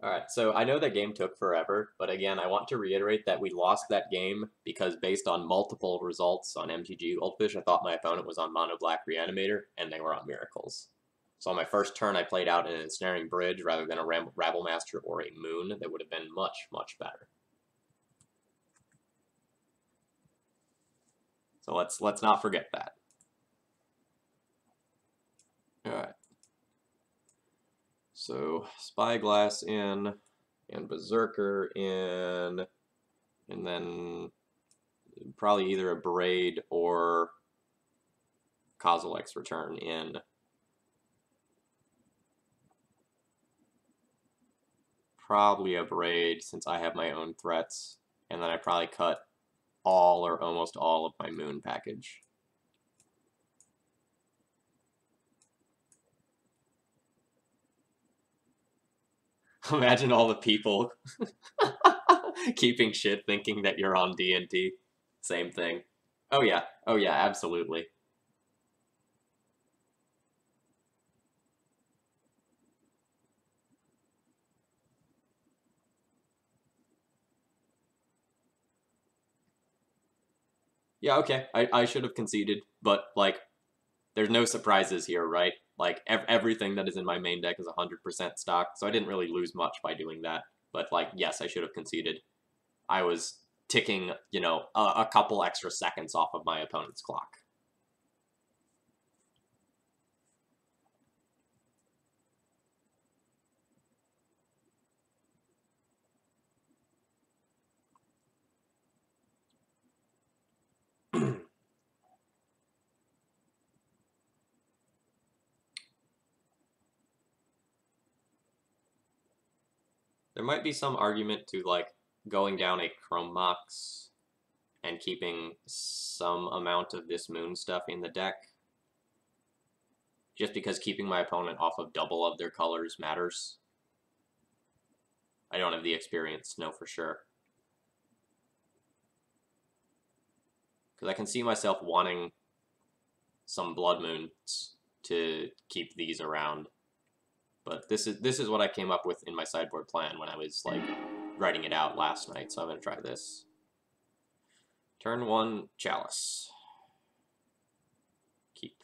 Alright, so I know that game took forever, but again, I want to reiterate that we lost that game because based on multiple results on MTG Goldfish, I thought my opponent was on Mono Black Reanimator, and they were on Miracles. So on my first turn, I played out an Ensnaring Bridge rather than a Rabblemaster or a Moon that would have been much, much better. So let's not forget that. Alright. So Spyglass in, and Berserker in, and then probably either a Braid or Kozilek's Return in. Probably a Braid, since I have my own threats, and then I probably cut all or almost all of my Moon package. Imagine all the people keeping shit thinking that you're on D&D. Same thing. Oh yeah, absolutely. Yeah, okay, I should have conceded, but, like, there's no surprises here, right? Like, everything that is in my main deck is 100% stock, so I didn't really lose much by doing that. But, like, yes, I should have conceded. I was ticking, you know, a couple extra seconds off of my opponent's clock. There might be some argument to, like, going down a Chrome Mox and keeping some amount of this moon stuff in the deck. Just because keeping my opponent off of double of their colors matters. I don't have the experience to know for sure. Because I can see myself wanting some Blood Moons to keep these around. But this is what I came up with in my sideboard plan when I was, like, writing it out last night, so I'm going to try this. Turn 1, Chalice. Keep.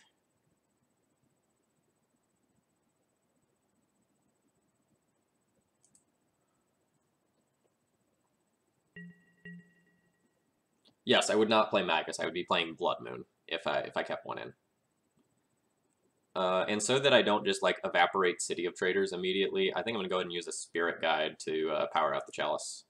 Yes, I would not play Magus. I would be playing Blood Moon if I kept one in. And so that I don't just, like, evaporate City of Traders immediately, I think I'm going to go ahead and use a Spirit Guide to power out the Chalice.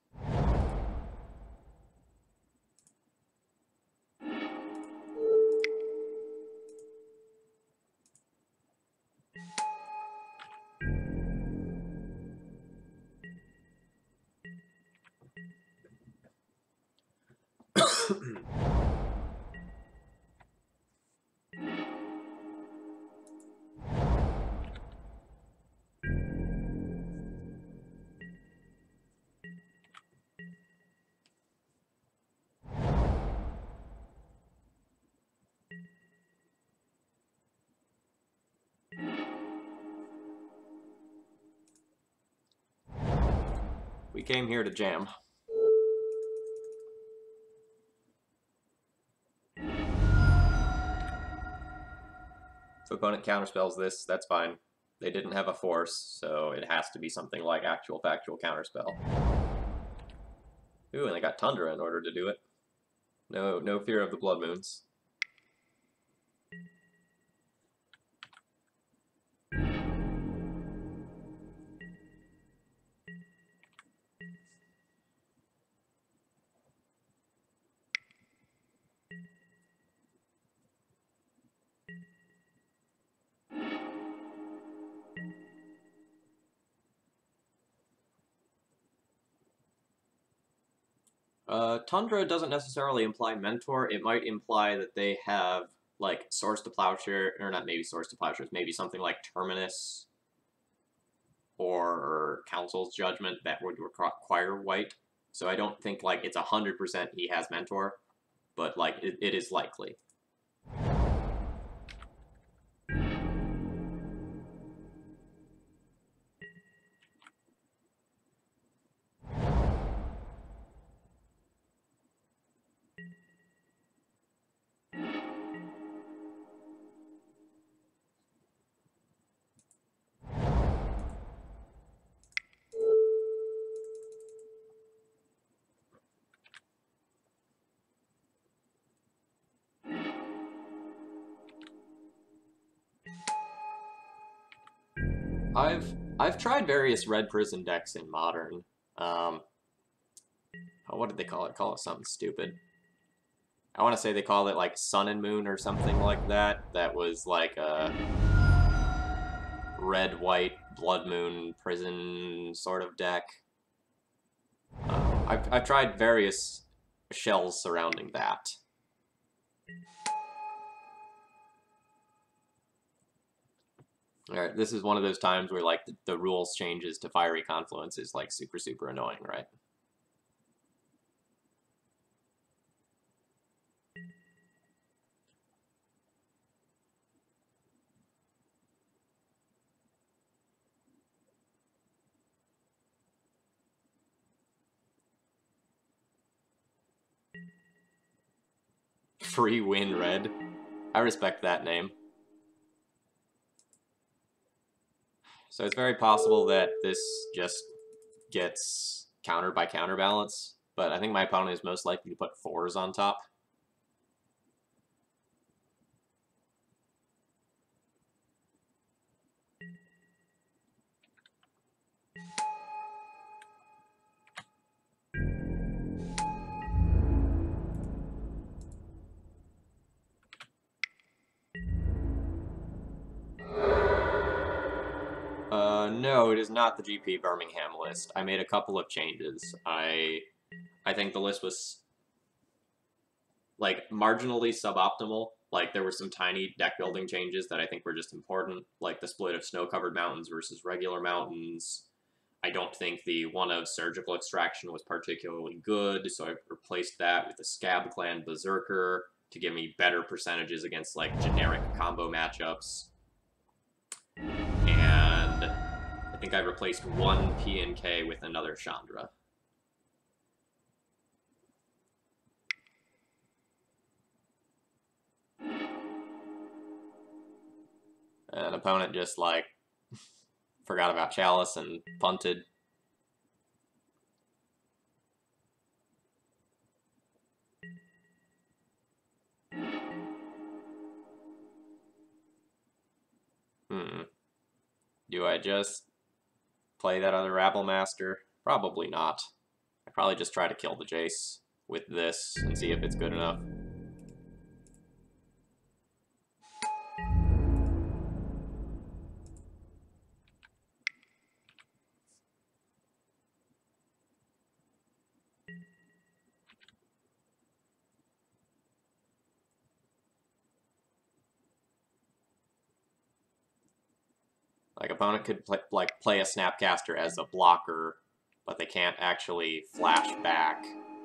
We came here to jam. If opponent counterspells this, that's fine. They didn't have a force, so it has to be something like actual factual counterspell. Ooh, and they got Tundra in order to do it. No fear of the Blood Moons. Tundra doesn't necessarily imply Mentor. It might imply that they have, like, Source to Plowshare, or not maybe Source to Plowshares, maybe something like Terminus or Council's Judgment that would require white. So I don't think, like, it's 100% he has Mentor, but, like, it is likely. I've tried various Red Prison decks in Modern. What did they call it? Call it something stupid. I want to say they call it, like, Sun and Moon or something like that. That was like a red, white, Blood Moon prison sort of deck. I've tried various shells surrounding that. Alright, this is one of those times where, like, the rules changes to Fiery Confluence is, like, super annoying, right? Free Win Red. I respect that name. So it's very possible that this just gets countered by counterbalance, but I think my opponent is most likely to put 4s on top. No, it is not the GP Birmingham list. I made a couple of changes. I think the list was, like, marginally suboptimal. Like, there were some tiny deck building changes that I think were just important, like the split of snow-covered mountains versus regular mountains. I don't think the one of surgical extraction was particularly good, so I've replaced that with the Scab Clan Berserker to give me better percentages against, like, generic combo matchups. And I think I replaced one PNK with another Chandra. An opponent just, like, forgot about Chalice and punted. Do I just play that other Rabble Master? Probably not. I probably just try to kill the Jace with this and see if it's good enough. Like, opponent could play a Snapcaster as a blocker, but they can't actually flash back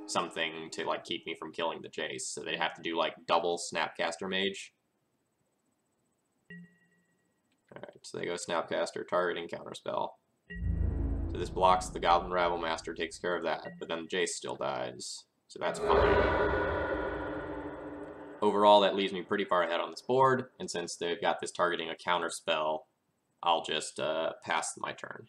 something to, like, keep me from killing the Jace. So they have to do, like, double Snapcaster Mage. Alright, so they go Snapcaster, targeting counterspell. So this blocks the Goblin Rabble Master, takes care of that, but then the Jace still dies. So that's fine. Overall, that leaves me pretty far ahead on this board, and since they've got this targeting a counterspell, I'll just pass my turn.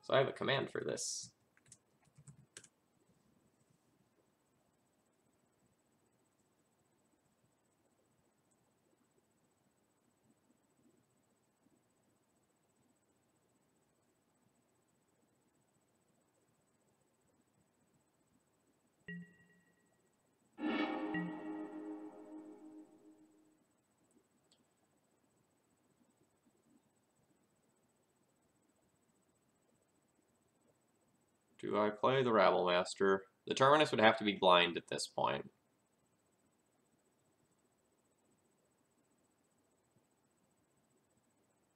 So I have a command for this. Do I play the Rabble Master? The Terminus would have to be blind at this point.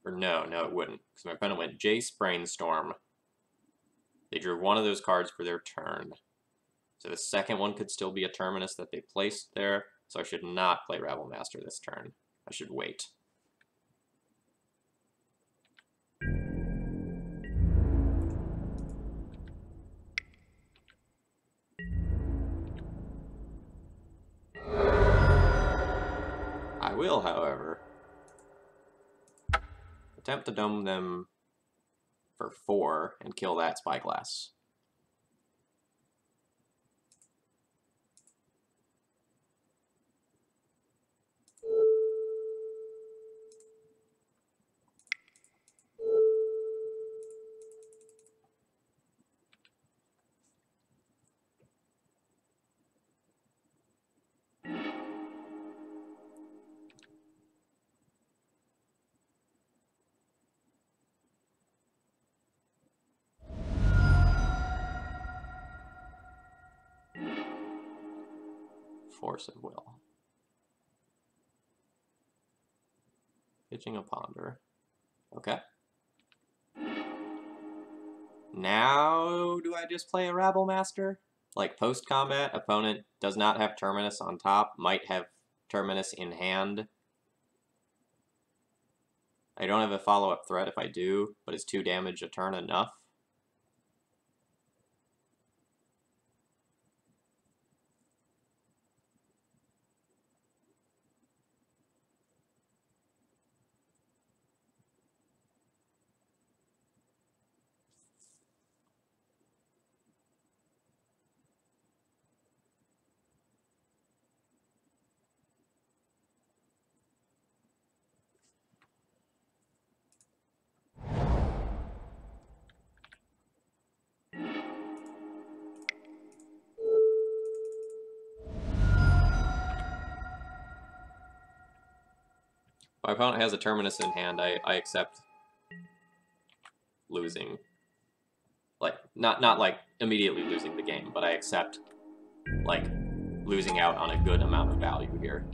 Or no, it wouldn't. Because my opponent went Jace, Brainstorm. They drew one of those cards for their turn. So the second one could still be a Terminus that they placed there. So I should not play Rabble Master this turn. I should wait. I will, however, attempt to dome them for 4 and kill that Spyglass. Force of Will. Pitching a Ponder. Okay. Now, do I just play a Rabble Master? Like, post-combat, opponent does not have Terminus on top, might have Terminus in hand. I don't have a follow-up threat if I do, but is 2 damage a turn enough? My opponent has a Terminus in hand. I accept losing. Like, not like immediately losing the game, but I accept, like, losing out on a good amount of value here.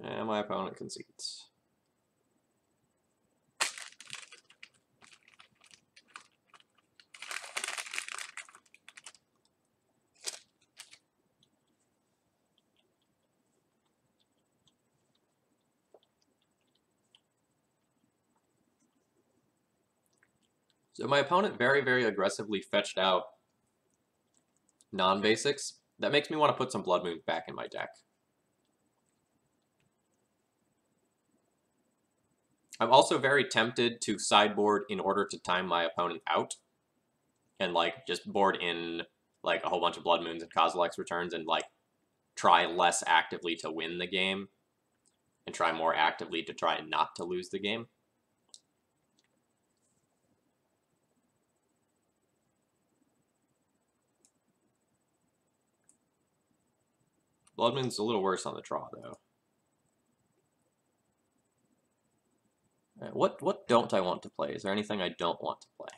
And my opponent concedes. So my opponent very, very aggressively fetched out non-basics. That makes me want to put some Blood Moons back in my deck. I'm also very tempted to sideboard in order to time my opponent out. And, like, just board in, like, a whole bunch of Blood Moons and Kozilek's returns and, like, try less actively to win the game. And try more actively to try not to lose the game. Blood Moon's a little worse on the draw, though. What don't I want to play? Is there anything I don't want to play?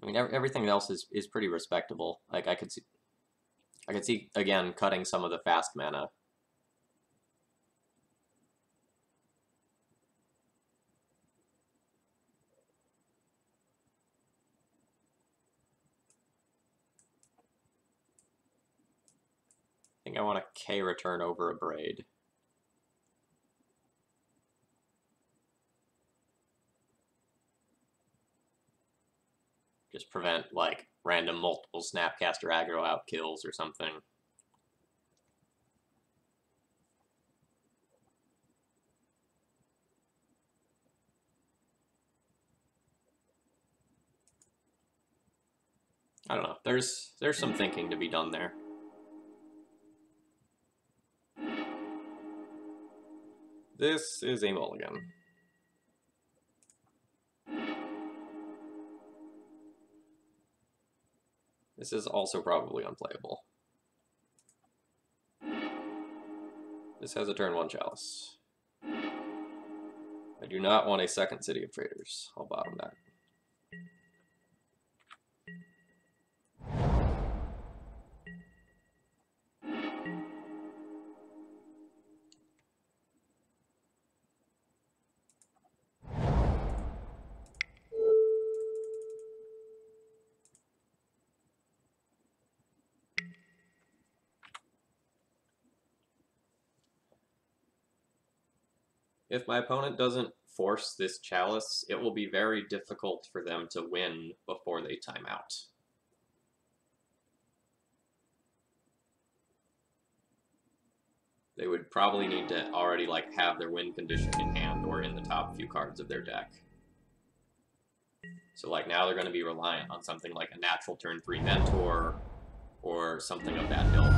I mean, everything else is pretty respectable. Like, I could see again cutting some of the fast mana. I think I want a K return over a Braid. Just prevent, like, random multiple Snapcaster aggro out kills or something. I don't know. There's some thinking to be done there. This is a mulligan. This is also probably unplayable. This has a turn 1 Chalice. I do not want a second City of Traders. I'll bottom that. If my opponent doesn't force this Chalice, it will be very difficult for them to win before they time out. They would probably need to already, like, have their win condition in hand or in the top few cards of their deck. So, like, now they're going to be reliant on something like a natural turn 3 Mentor or something of that ilk.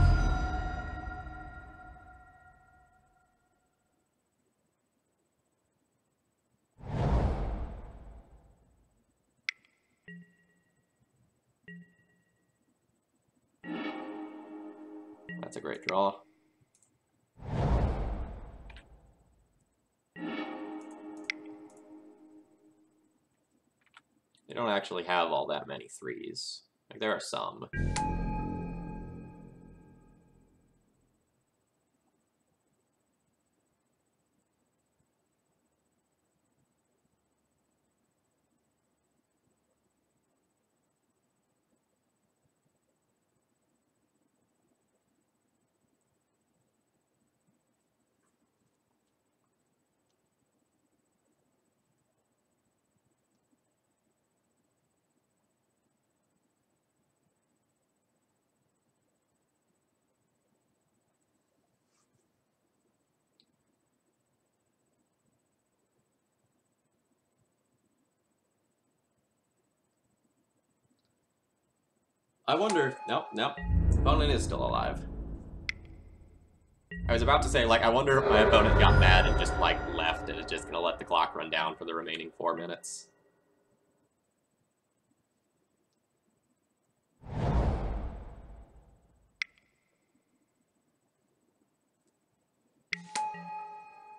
That's a great draw. They don't actually have all that many 3s. Like, there are some. I wonder... Nope, nope. Opponent is still alive. I was about to say, like, I wonder if my opponent got mad and just, like, left and is just gonna let the clock run down for the remaining 4 minutes.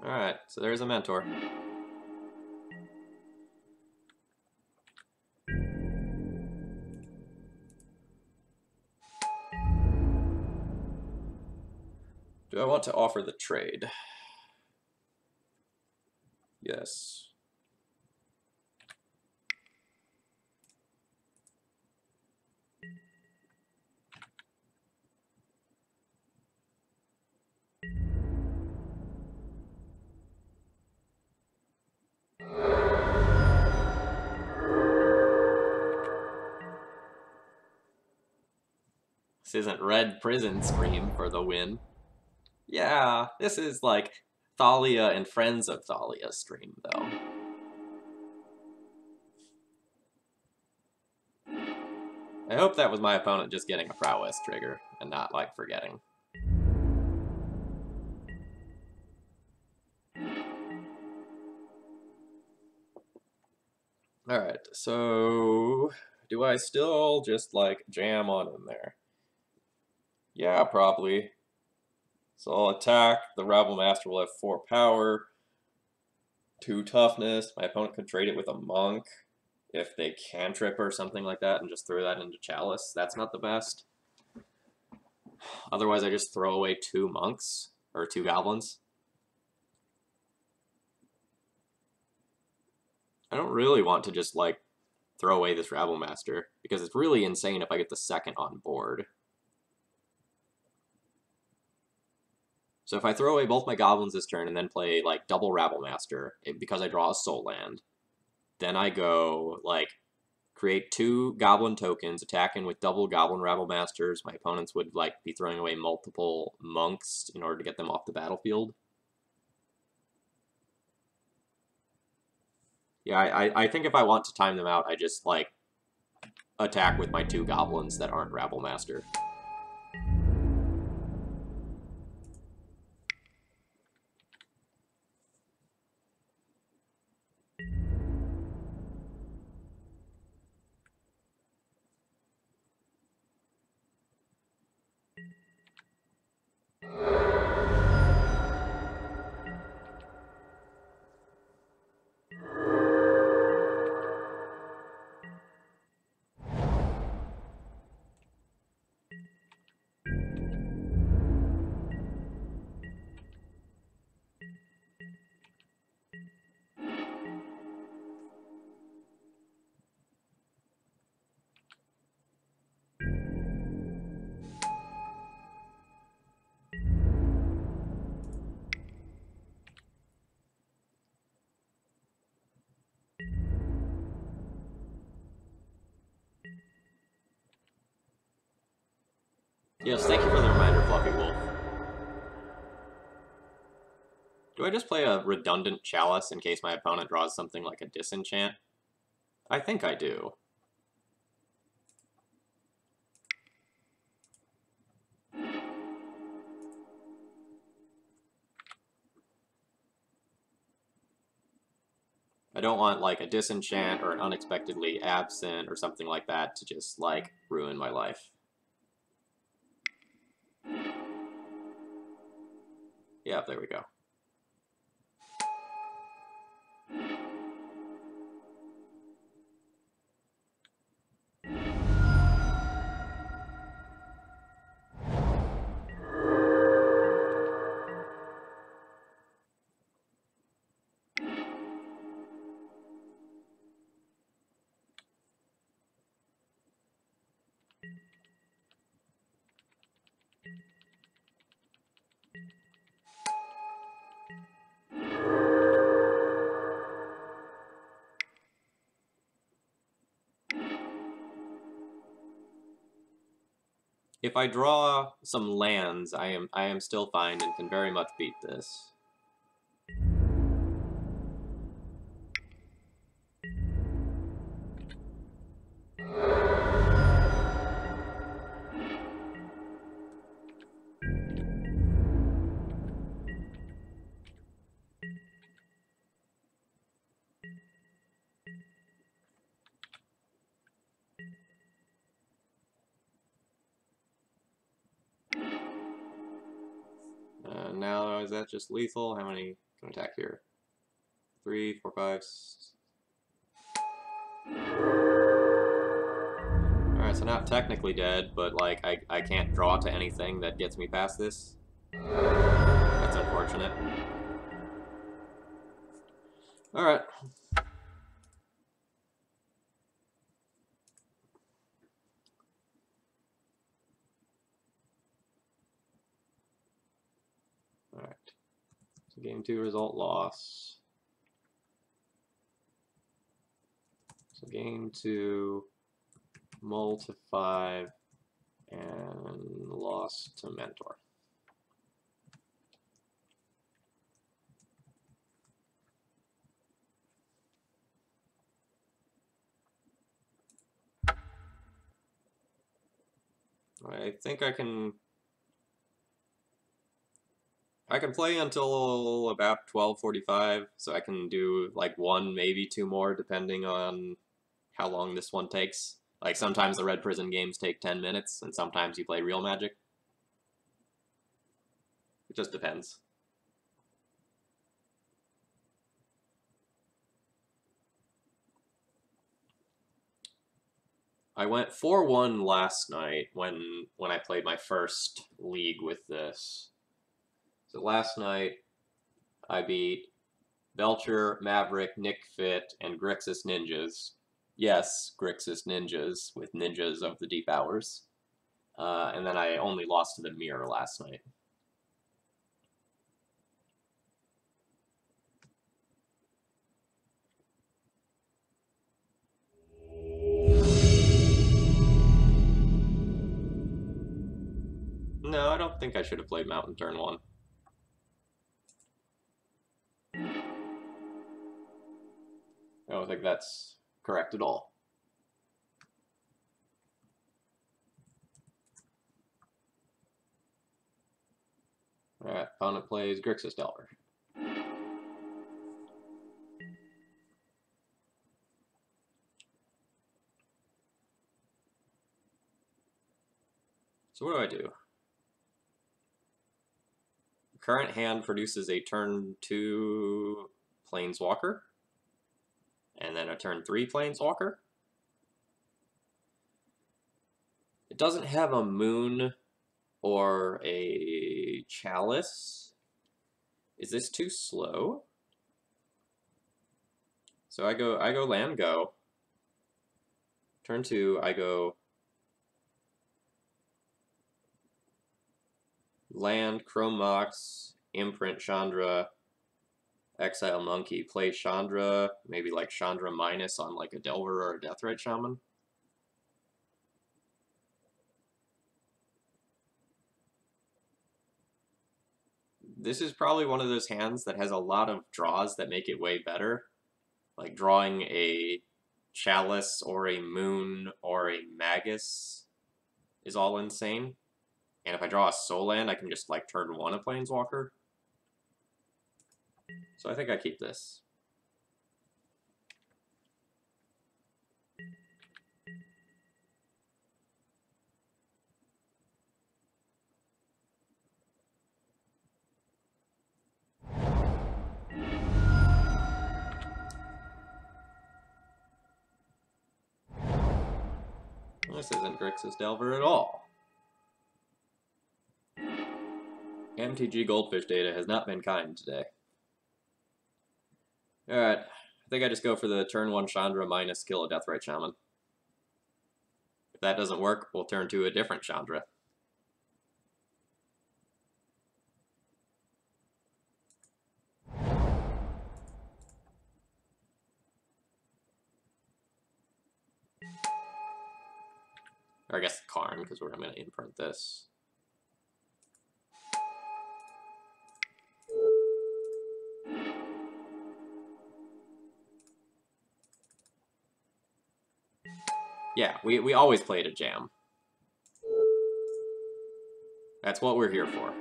Alright, so there's a mentor. Do I want to offer the trade? Yes. This isn't Red Prison Scream for the win. Yeah, this is like Thalia and Friends of Thalia stream, though. I hope that was my opponent just getting a prowess trigger and not, like, forgetting. Alright, so... do I still just, like, jam on in there? Yeah, probably. So I'll attack, the Rabble Master will have 4 power, 2 toughness, my opponent could trade it with a monk if they cantrip or something like that and just throw that into Chalice. That's not the best. Otherwise I just throw away 2 monks, or 2 goblins. I don't really want to just, like, throw away this Rabble Master, because it's really insane if I get the second on board. So if I throw away both my goblins this turn and then play, like, double Rabble Master, because I draw a soul land, then I go, like, create 2 goblin tokens, attacking with double goblin Rabble Masters. My opponents would, like, be throwing away multiple monks in order to get them off the battlefield. Yeah, I think if I want to time them out, I just, like, attack with my 2 goblins that aren't Rabble Master. Yes, thank you for the reminder, Fluffy Wolf. Do I just play a redundant Chalice in case my opponent draws something like a Disenchant? I think I do. I don't want, like, a Disenchant or an Unexpectedly Absent or something like that to just, like, ruin my life. Yeah, there we go. If I draw some lands, I am still fine and can very much beat this. Now, is that just lethal? How many can attack here? 3, 4, 5. Alright, so not technically dead, but like I can't draw to anything that gets me past this. That's unfortunate. Alright. Alright. So game 2 result loss. So game 2, mull to 5, and loss to mentor. I think I can play until about 12:45, so I can do like 1, maybe 2 more, depending on how long this one takes. Like sometimes the Red Prison games take 10 minutes, and sometimes you play real Magic. It just depends. I went 4-1 last night when I played my first league with this. So last night I beat Belcher, Maverick, Nick Fit, and Grixis Ninjas. Yes, Grixis Ninjas with Ninjas of the Deep Hours. And then I only lost to the Mirror last night. No, I don't think I should have played Mountain turn 1. I don't think that's correct at all. Alright, opponent plays Grixis Delver. So what do? Current hand produces a turn 2 Planeswalker, and then a turn 3 Planeswalker. It doesn't have a Moon or a Chalice. Is this too slow? So I go land go. Turn 2, I go land, Chrome Mox, Imprint Chandra, Exile Monkey, play Chandra, maybe like Chandra minus on like a Delver or a Deathrite Shaman. This is probably one of those hands that has a lot of draws that make it way better. Like drawing a Chalice or a Moon or a Magus is all insane. And if I draw a Soul Land, I can just like turn 1 a Planeswalker. So I think I keep this. This isn't Grixis Delver at all. MTG Goldfish data has not been kind today. Alright, I think I just go for the turn 1 Chandra minus kill a Deathrite Shaman. that doesn't work, we'll turn to a different Chandra. Or I guess Karn, because I'm going to imprint this. Yeah, we always played a jam. That's what we're here for.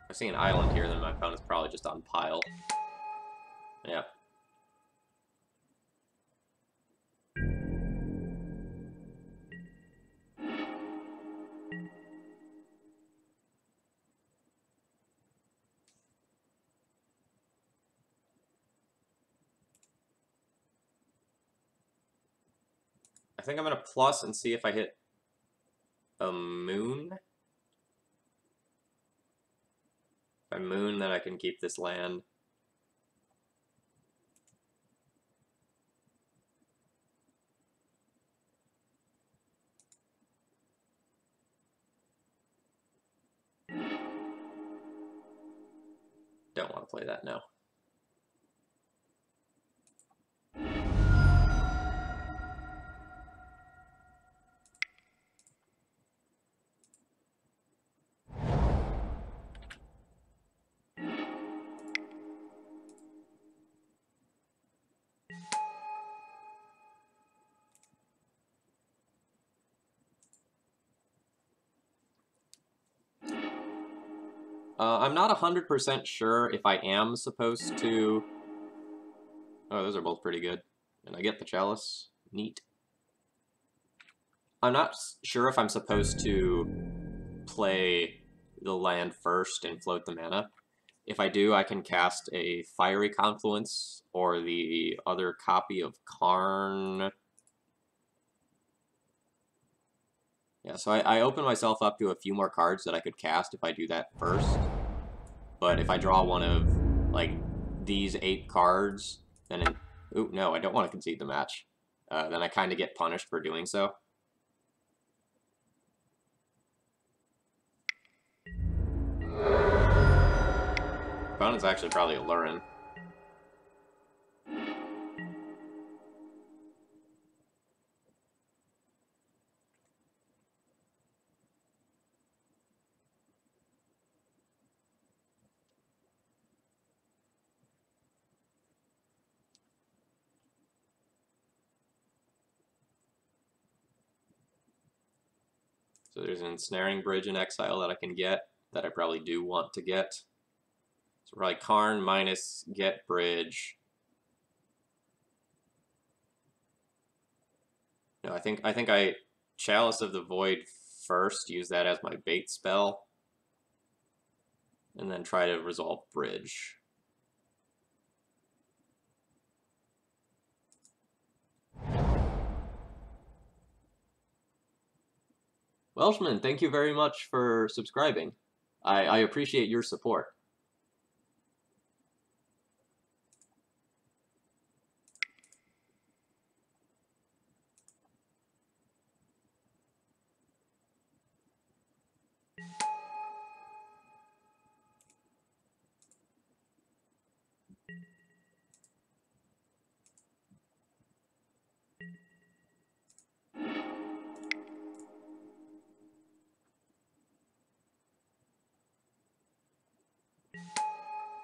I see an island here, then my opponent's probably just on pile. Yeah. I think I'm going to plus and see if I hit a moon. If I moon, then I can keep this land. Don't want to play that now. I'm not 100% sure if I am supposed to... Oh, those are both pretty good. And I get the chalice. Neat. I'm not sure if I'm supposed to play the land first and float the mana. If I do, I can cast a Fiery Confluence or the other copy of Karn. Yeah, so I open myself up to a few more cards that I could cast if I do that first. But if I draw one of, like, these 8 cards, then it... Ooh, no, I don't want to concede the match. Then I kind of get punished for doing so. Opponent's actually probably a Lurin. So there's an Ensnaring Bridge in Exile that I can get, that I probably do want to get. So probably Karn minus get Bridge. No, I think I Chalice of the Void first, use that as my bait spell, and then try to resolve Bridge. Welshman, thank you very much for subscribing. I appreciate your support.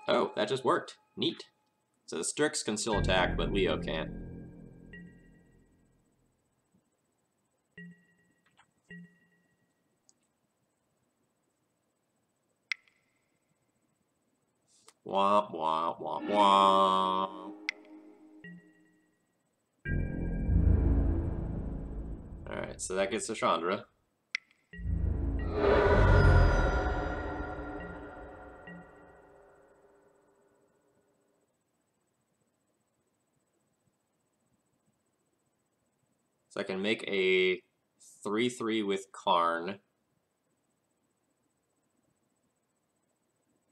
Oh, that just worked. Neat. So the Strix can still attack, but Leo can't. Womp, womp, womp, womp. Alright, so that gets to Chandra. So I can make a 3/3 with Karn.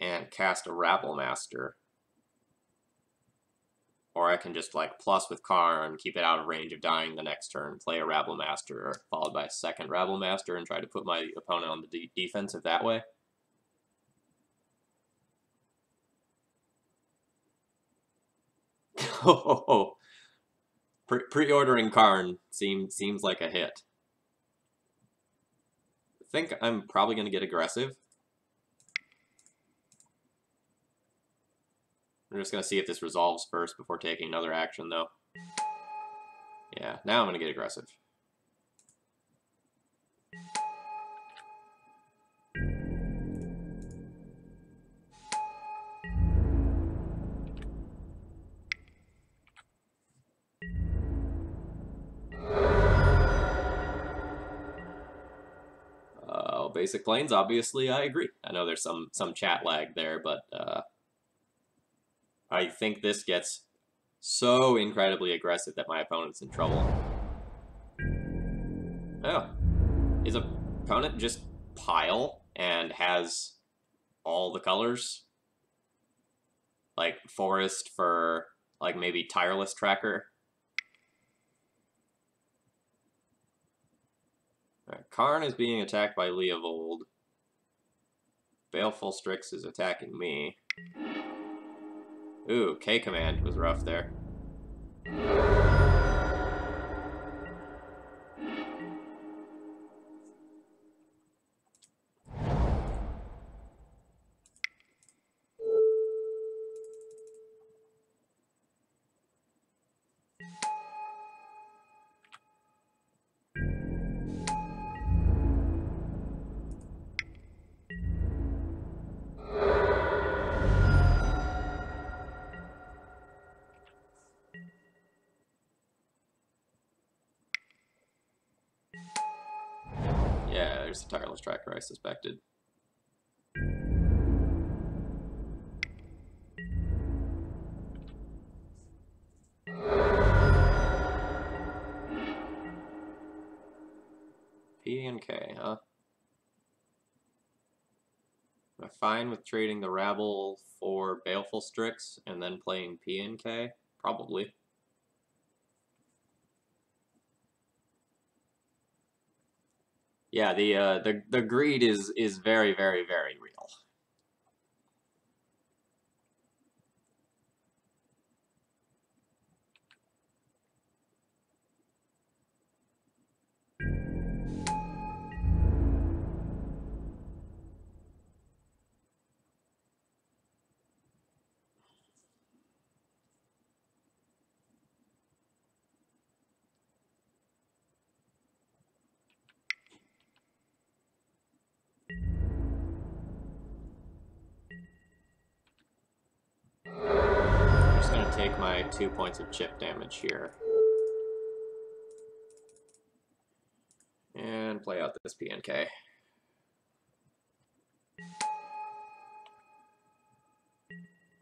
and cast a Rabble Master. Or I can just, like, plus with Karn, keep it out of range of dying the next turn, play a Rabble Master, followed by a second Rabble Master, and try to put my opponent on the defensive that way. Oh, pre-ordering Karn seems like a hit. I think I'm probably going to get aggressive. I'm just going to see if this resolves first before taking another action, though. Yeah, now I'm going to get aggressive. Basic Plains, obviously, I agree. I know there's some chat lag there, but I think this gets so incredibly aggressive that my opponent's in trouble. Oh. His opponent just pile and has all the colors? Like Forest for, like, maybe Tireless Tracker? Karn is being attacked by Leovold. Baleful Strix is attacking me. Ooh, K-Command was rough there. Yeah, there's the Tireless Tracker I suspected. P and K, huh? Am I fine with trading the Rabble for Baleful Strix and then playing P and K? Probably. Yeah, the greed is very, very, very real. I'm just gonna take my 2 points of chip damage here. And play out this PNK.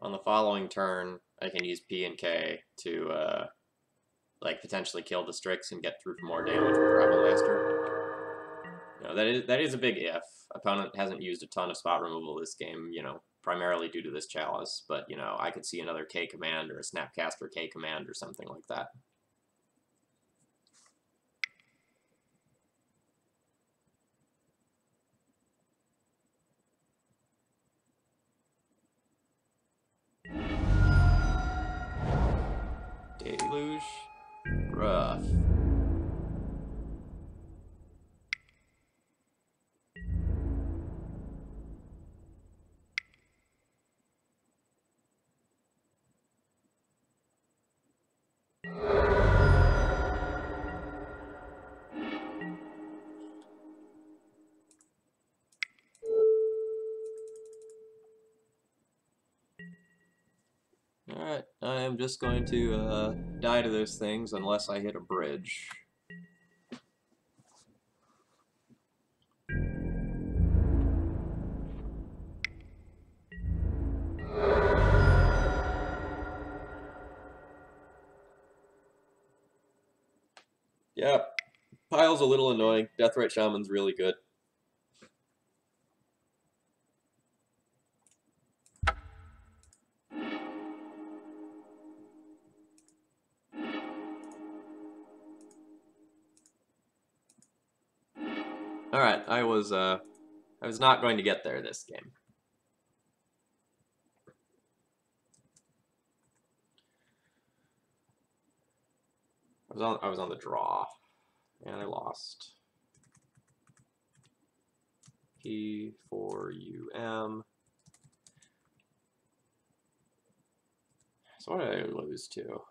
On the following turn, I can use P and K to, like, potentially kill the Strix and get through for more damage with Rabble Master. You know, that is a big if. Opponent hasn't used a ton of spot removal this game, you know, primarily due to this Chalice, but, you know, I could see another K-Command or a Snapcaster K-Command or something like that. Deluge? Rough. Alright, I am just going to die to those things unless I hit a bridge. Yep, Pile's a little annoying. Deathrite Shaman's really good. All right, I was not going to get there this game. I was on the draw, and I lost. P4UM. So what did I lose to?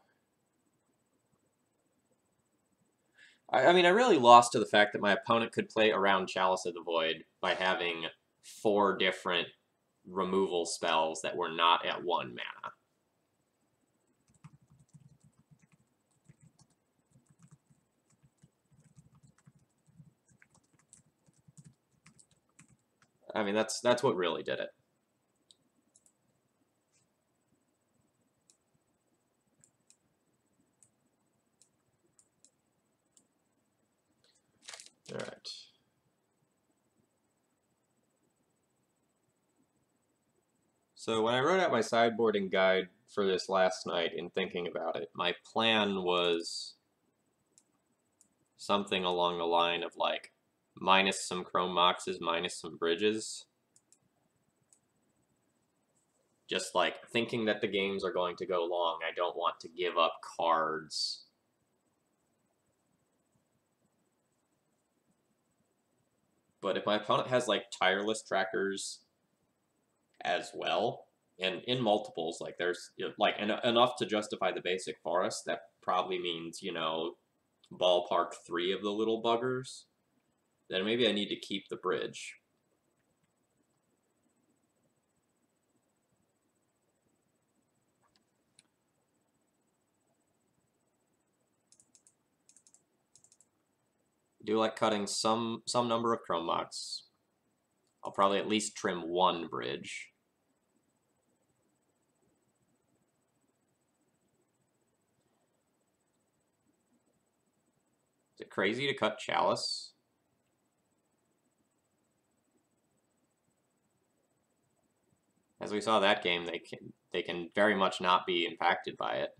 I mean, I really lost to the fact that my opponent could play around Chalice of the Void by having 4 different removal spells that were not at 1 mana. I mean, that's what really did it. All right. So when I wrote out my sideboarding guide for this last night in thinking about it, my plan was something along the line of like minus some Chrome Moxes, minus some Bridges. Just like thinking that the games are going to go long, I don't want to give up cards. But if my opponent has like tireless trackers as well, and in multiples, like there's like enough to justify the basic forest, that probably means, you know, ballpark 3 of the little buggers, then maybe I need to keep the bridge. I do like cutting some number of Chrome Mox. I'll probably at least trim 1 bridge. Is it crazy to cut Chalice? As we saw that game, they can very much not be impacted by it.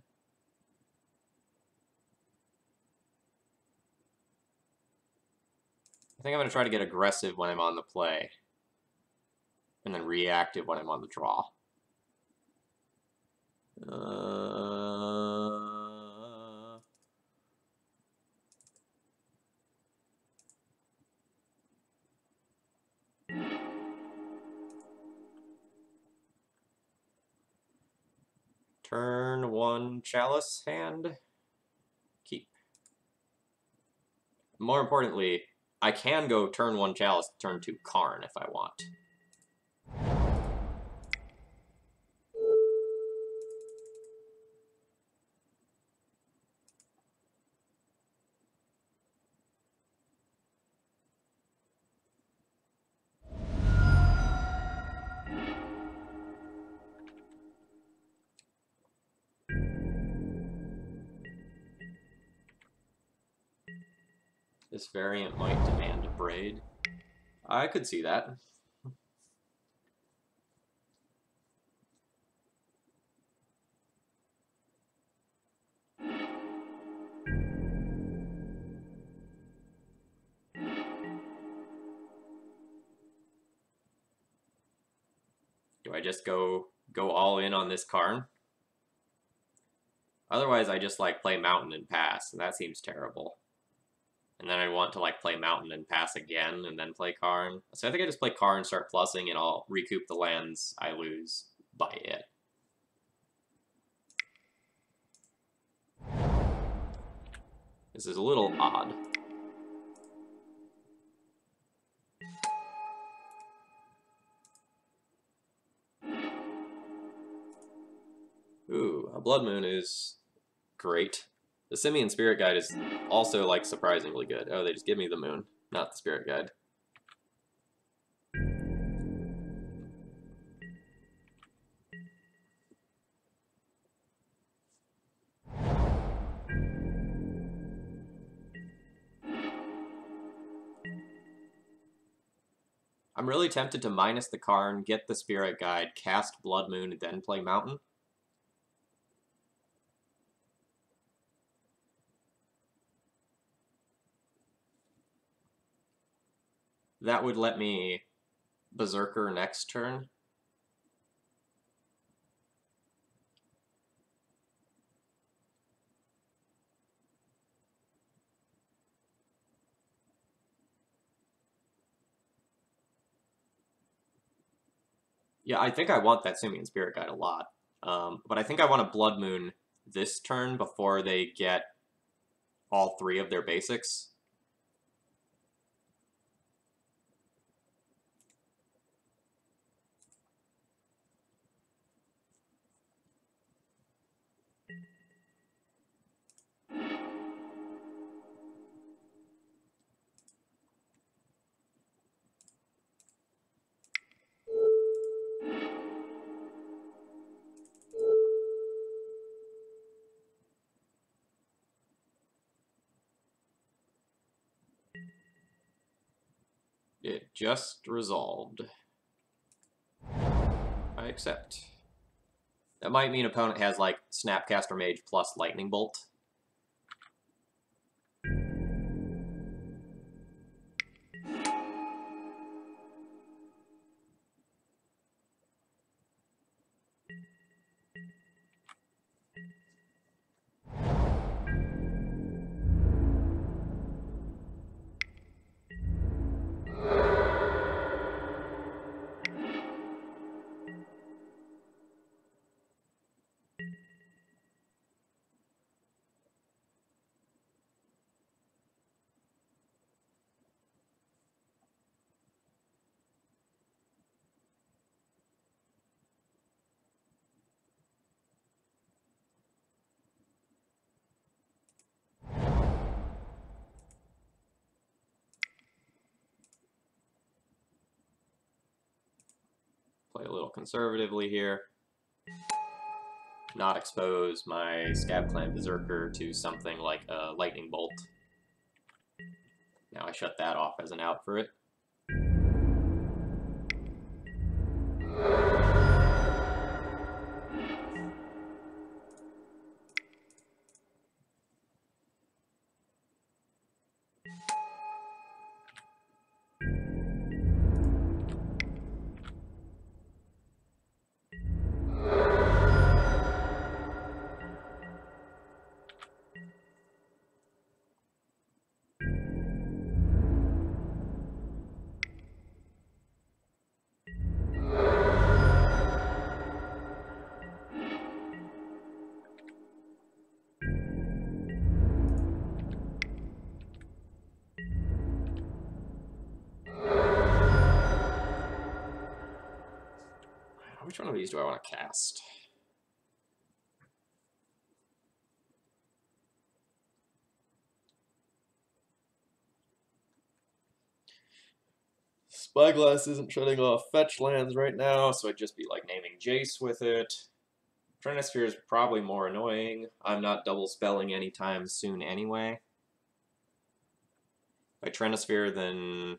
I think I'm going to try to get aggressive when I'm on the play, and then reactive when I'm on the draw. Turn 1 Chalice hand. Keep. More importantly, I can go turn 1 Chalice, turn 2 Karn if I want. This variant might demand a braid. I could see that. Do I just go all in on this Karn? Otherwise, I just like play Mountain and pass, and that seems terrible. And then I want to like play Mountain and pass again, and then play Karn. So I think I just play Karn, start plussing, and I'll recoup the lands I lose by it. This is a little odd. Ooh, a Blood Moon is great. The Simian Spirit Guide is also, like, surprisingly good. Oh, they just give me the moon, not the Spirit Guide. I'm really tempted to minus the Karn, get the Spirit Guide, cast Blood Moon, and then play Mountain. That would let me Berserker next turn. Yeah, I think I want that Simian Spirit Guide a lot. But I think I want to Blood Moon this turn before they get all 3 of their basics. It just resolved. I accept. That might mean opponent has like Snapcaster Mage plus Lightning Bolt. Play a little conservatively here. Not expose my Scab Clan Berserker to something like a Lightning Bolt. Now I shut that off as an out for it. Which one of these do I want to cast? Spyglass isn't shutting off fetch lands right now, so I'd just be like naming Jace with it. Trinisphere is probably more annoying. I'm not double spelling anytime soon anyway. By Trinisphere, then...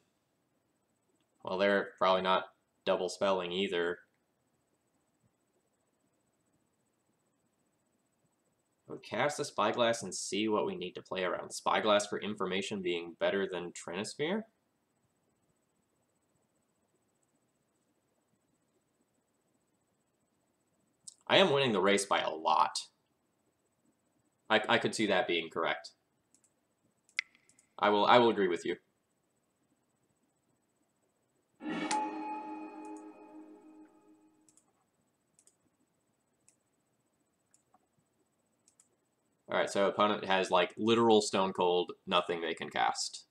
well, they're probably not double spelling either. I would cast the Spyglass and see what we need to play around. Spyglass for information being better than Trinisphere? I am winning the race by a lot. I could see that being correct. I will agree with you. Alright, so opponent has like literal Stone Cold, nothing they can cast.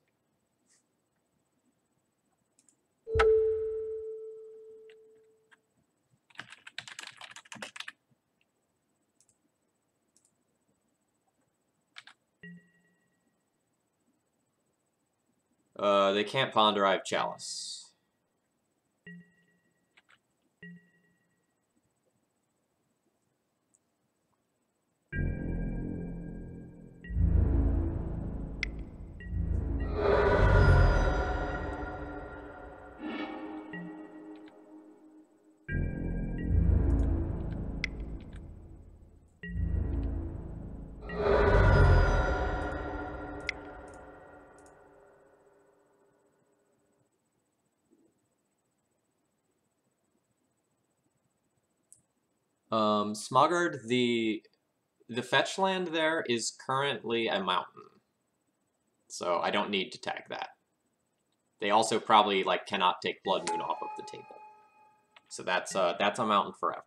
They can't Ponder, I have Chalice. Smoggard, the fetch land there is currently a mountain, so I don't need to tag that. They also probably like cannot take Blood Moon off of the table, so that's a mountain forever.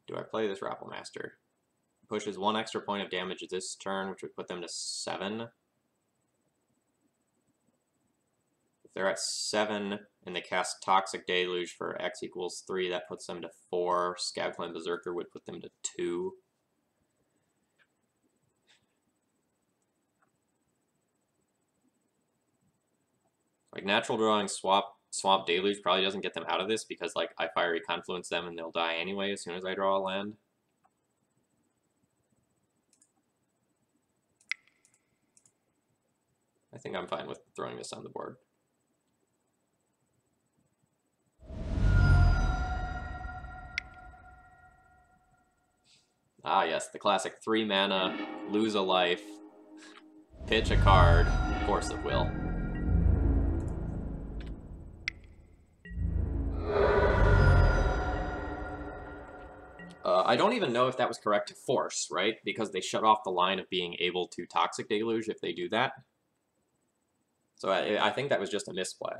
Do I play this Rabblemaster? Pushes 1 extra point of damage this turn, which would put them to 7. If they're at 7 and they cast Toxic Deluge for X equals 3, that puts them to 4. Scabclan Berserker would put them to 2. Like, natural drawing Swamp Deluge probably doesn't get them out of this because, like, I Fiery Confluence them and they'll die anyway as soon as I draw a land. I think I'm fine with throwing this on the board. Ah, yes, the classic 3 mana, lose a life, pitch a card, Force of Will. I don't even know if that was correct to force, right? Because they shut off the line of being able to Toxic Deluge if they do that. So I think that was just a misplay.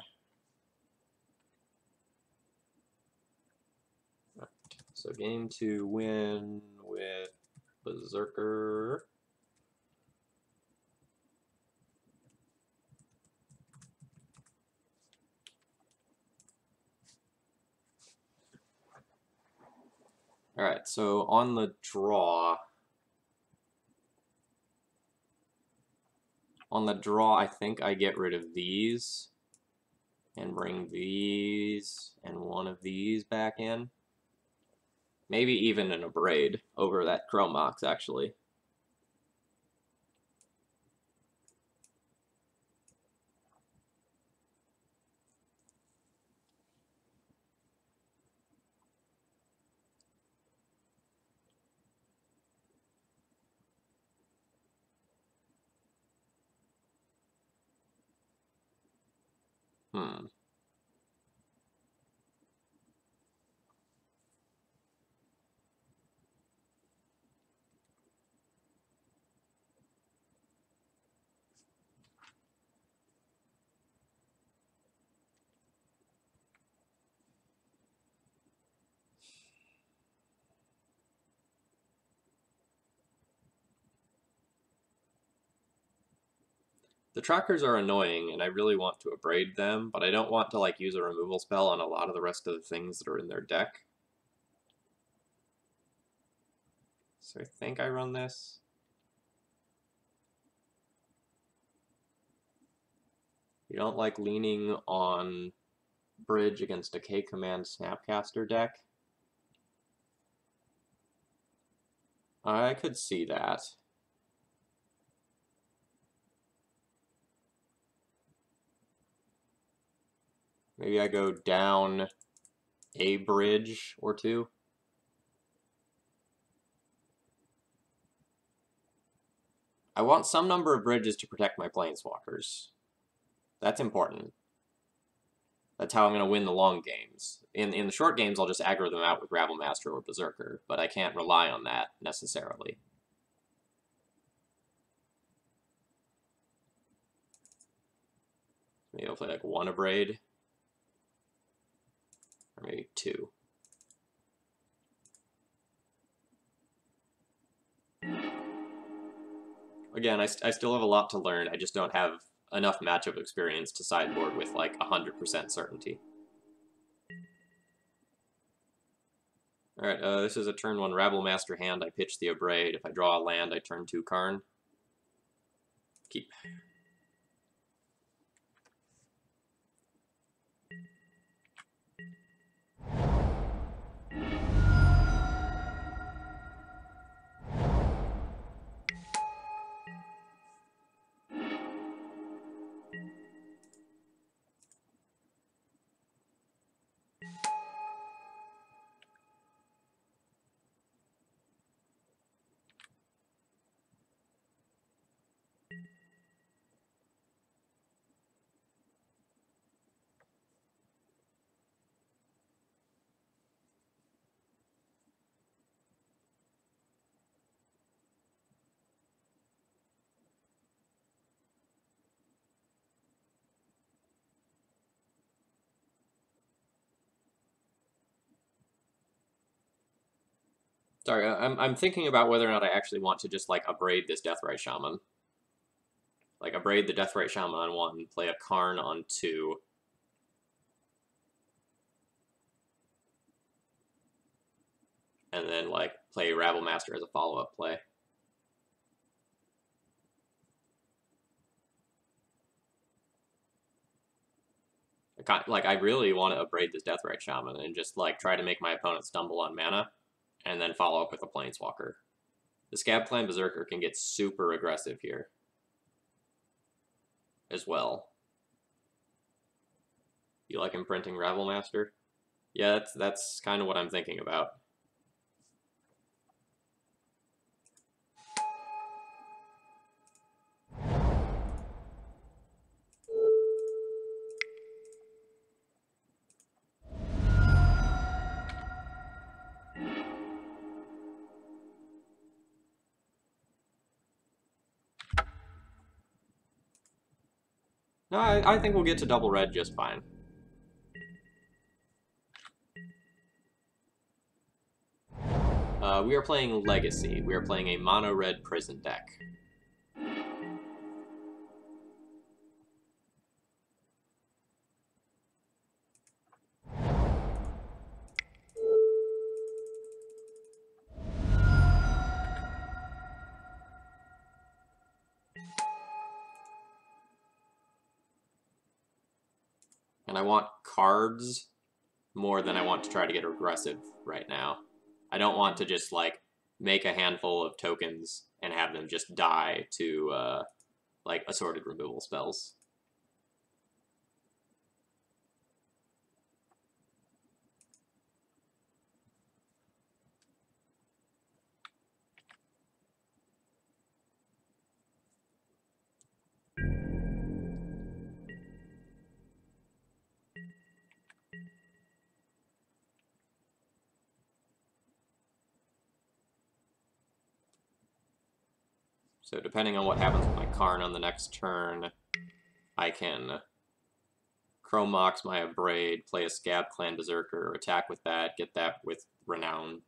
So game to win with Berserker. Alright, so on the draw... I think I get rid of these and bring these and one of these back in. Maybe even an Abrade over that Chromox, actually. The trackers are annoying, and I really want to Abrade them, but I don't want to like use a removal spell on a lot of the rest of the things that are in their deck. So I think I run this. You don't like leaning on Bridge against a K-Command Snapcaster deck? I could see that. Maybe I go down a bridge or two. I want some number of bridges to protect my Planeswalkers. That's important. That's how I'm going to win the long games. In the short games, I'll just aggro them out with Rabblemaster or Berserker, but I can't rely on that necessarily. Maybe I'll play like 1 Abrade. Or maybe 2. Again, I still have a lot to learn. I just don't have enough matchup experience to sideboard with like 100% certainty. Alright, this is a turn 1 Rabblemaster hand. I pitch the Abrade. If I draw a land, I turn 2 Karn. Keep. Sorry, I'm thinking about whether or not I actually want to just, like, abrade this Deathrite Shaman. Like, abrade the Deathrite Shaman on 1, play a Karn on 2. And then, like, play Rabble Master as a follow-up play. I really want to abrade this Deathrite Shaman and just, like, try to make my opponent stumble on mana, and then follow up with a Planeswalker. The Scab Clan Berserker can get super aggressive here as well. You like imprinting Rabble Master? Yeah, that's kind of what I'm thinking about. No, I think we'll get to double red just fine. We are playing Legacy. We are playing a mono-red prison deck. And I want cards more than I want to try to get aggressive right now. I don't want to just, like, make a handful of tokens and have them just die to, like, assorted removal spells. So depending on what happens with my Karn on the next turn, I can Chrome Mox my Abrade, play a Scab Clan Berserker, attack with that, get that with Renown.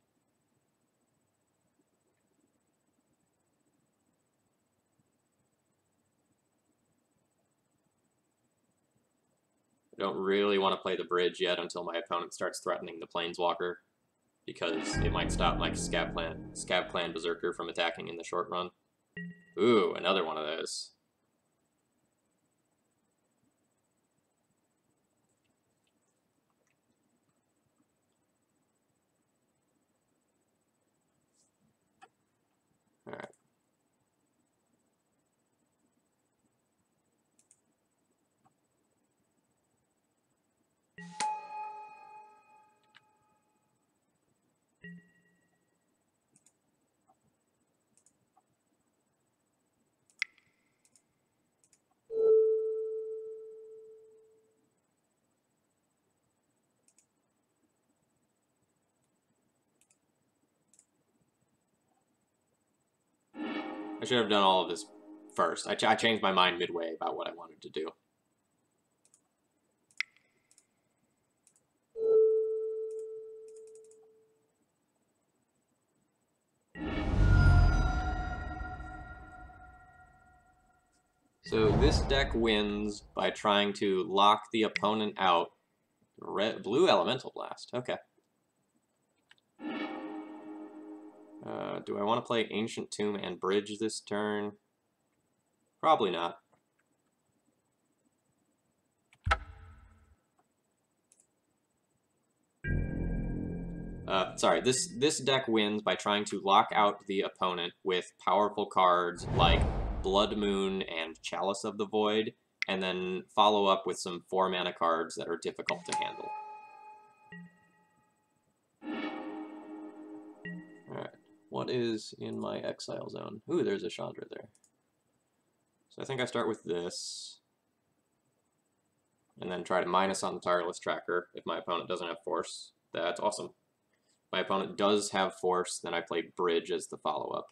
I don't really want to play the bridge yet until my opponent starts threatening the Planeswalker, because it might stop my Scab Clan Berserker from attacking in the short run. Ooh, another one of those. Alright. I should have done all of this first. I changed my mind midway about what I wanted to do. So this deck wins by trying to lock the opponent out. Blue Elemental Blast. Okay. Do I want to play Ancient Tomb and Bridge this turn? Probably not. Sorry, this deck wins by trying to lock out the opponent with powerful cards like Blood Moon and Chalice of the Void, and then follow up with some 4-mana cards that are difficult to handle. Alright, what is in my exile zone? Ooh, there's a Chandra there. So I think I start with this, and then try to minus on the Tireless Tracker if my opponent doesn't have Force. That's awesome. If my opponent does have Force, then I play Bridge as the follow-up.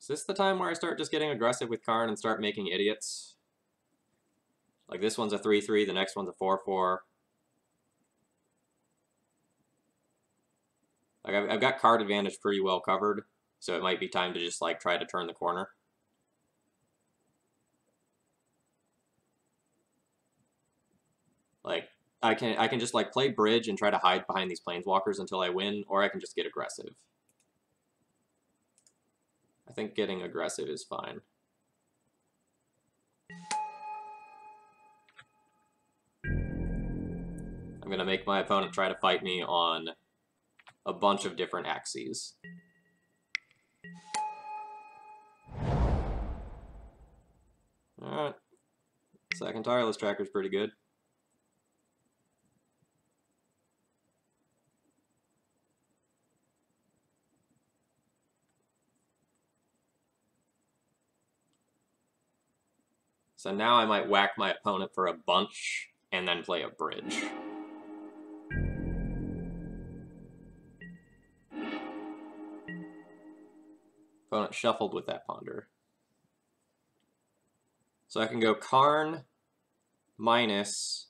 this the time where I start just getting aggressive with Karn and start making idiots? Like this one's a 3-3, the next one's a 4-4. Like I've got card advantage pretty well covered, so it might be time to just like try to turn the corner. Like I can just like play bridge and try to hide behind these planeswalkers until I win, or I can just get aggressive. I think getting aggressive is fine. I'm gonna make my opponent try to fight me on a bunch of different axes. Alright. Second tireless tracker's pretty good. So now I might whack my opponent for a bunch and then play a bridge. Opponent shuffled with that ponder. So I can go Karn minus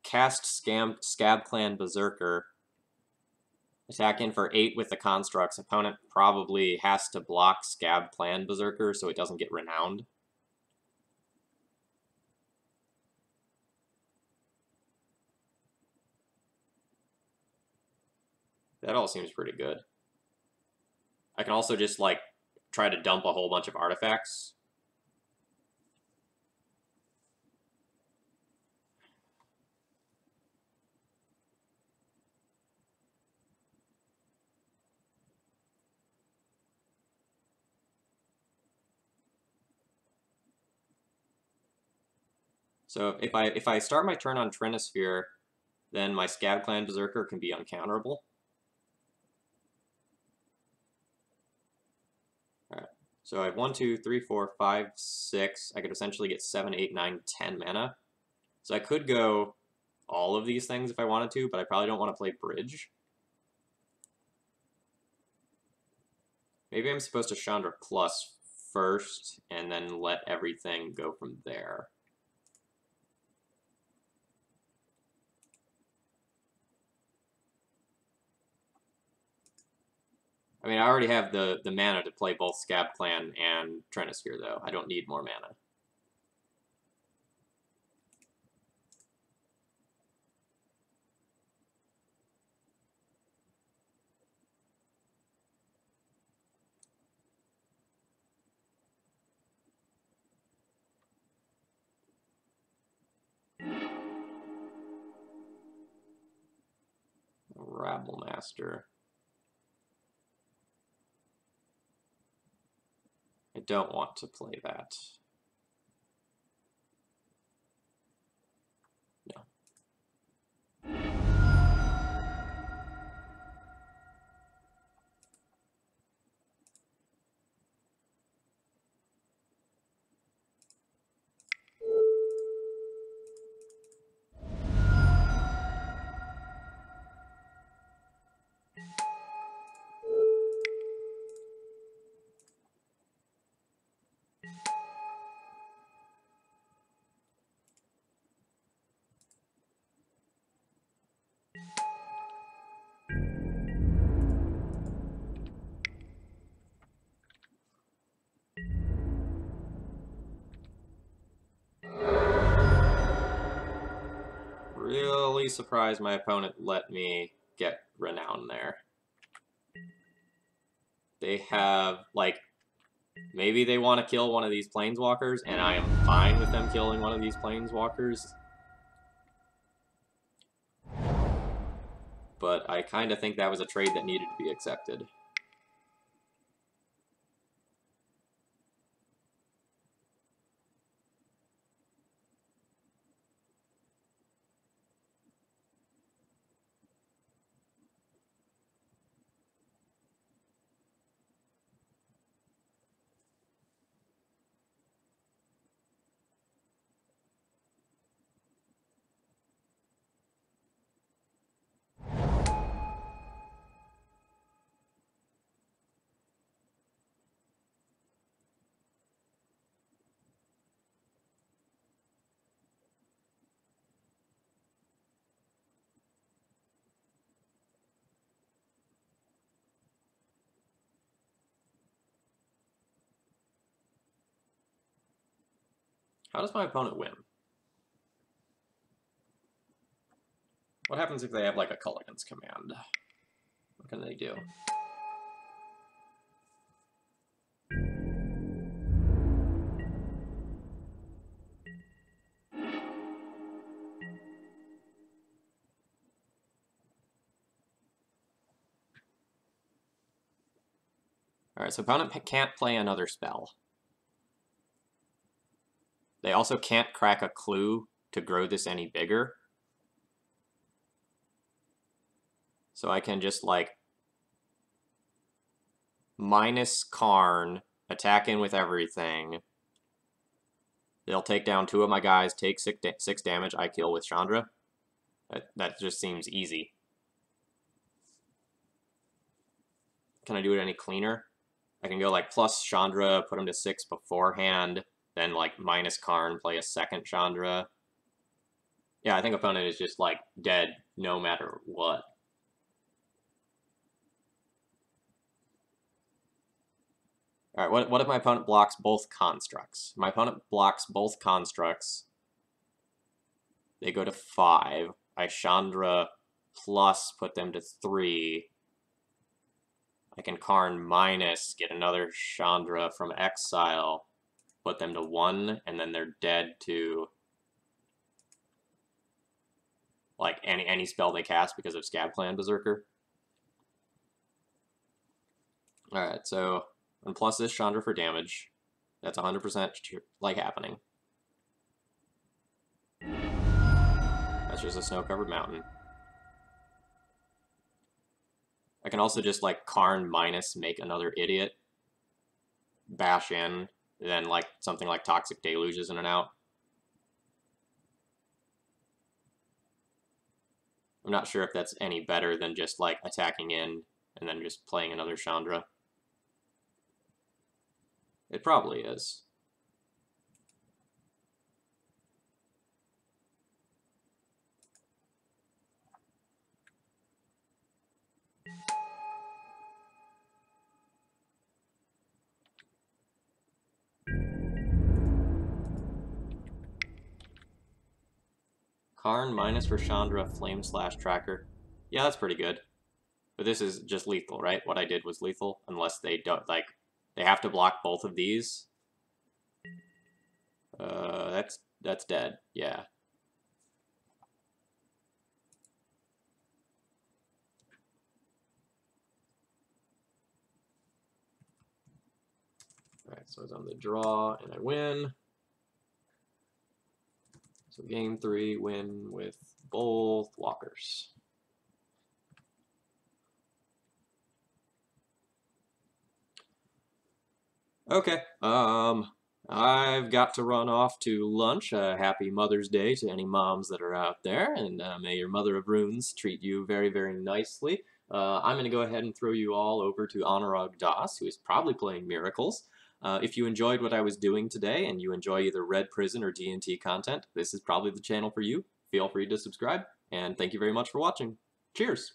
cast Scab Clan Berserker. Attack in for 8 with the constructs. Opponent probably has to block Scab Clan Berserker so it doesn't get renowned. That all seems pretty good. I can also just, like, try to dump a whole bunch of artifacts. So if I start my turn on Trinisphere, then my Scab Clan Berserker can be uncounterable. Alright, so I have 1, 2, 3, 4, 5, 6. I could essentially get 7, 8, 9, 10 mana. So I could go all of these things if I wanted to, but I probably don't want to play Bridge. Maybe I'm supposed to Chandra Plus first, and then let everything go from there. I mean, I already have the mana to play both Scab Clan and Trinisphere, though. I don't need more mana. Rabble Master. I don't want to play that. No. Really surprised my opponent let me get Renown there. They have, like, maybe they want to kill one of these Planeswalkers, and I am fine with them killing one of these Planeswalkers. But I kind of think that was a trade that needed to be accepted. How does my opponent win? What happens if they have, like, a Culligan's Command? What can they do? Alright, so opponent can't play another spell. They also can't crack a clue to grow this any bigger. So I can just, like, minus Karn, attack in with everything. They'll take down 2 of my guys, take 6 damage, I kill with Chandra. That just seems easy. Can I do it any cleaner? I can go, like, plus Chandra, put him to 6 beforehand, then, like, minus Karn, play a second Chandra. Yeah, I think opponent is just, like, dead no matter what. Alright, what if my opponent blocks both constructs? My opponent blocks both constructs. They go to 5. I Chandra plus put them to 3. I can Karn minus, get another Chandra from exile, put them to 1, and then they're dead to, like, any spell they cast because of Scab Clan Berserker. Alright, so, and plus this Chandra for damage. That's 100% like happening. That's just a snow-covered mountain. I can also just, like, Karn minus, make another idiot, bash in, then, like, something like Toxic Deluge is in and out. I'm not sure if that's any better than just, like, attacking in and then just playing another Chandra. It probably is. Karn minus for Chandra, Flame Slash Tracker. Yeah, that's pretty good. But this is just lethal, right? What I did was lethal, unless they don't, like, they have to block both of these. That's dead, yeah. Alright, so it's on the draw, and I win. So game 3, win with both walkers. Okay, I've got to run off to lunch. Happy Mother's Day to any moms that are out there, and may your Mother of Runes treat you very, very nicely. I'm going to go ahead and throw you all over to Anurag Das, who is probably playing Miracles. If you enjoyed what I was doing today, and you enjoy either Red Prison or D&T content, this is probably the channel for you. Feel free to subscribe, and thank you very much for watching. Cheers!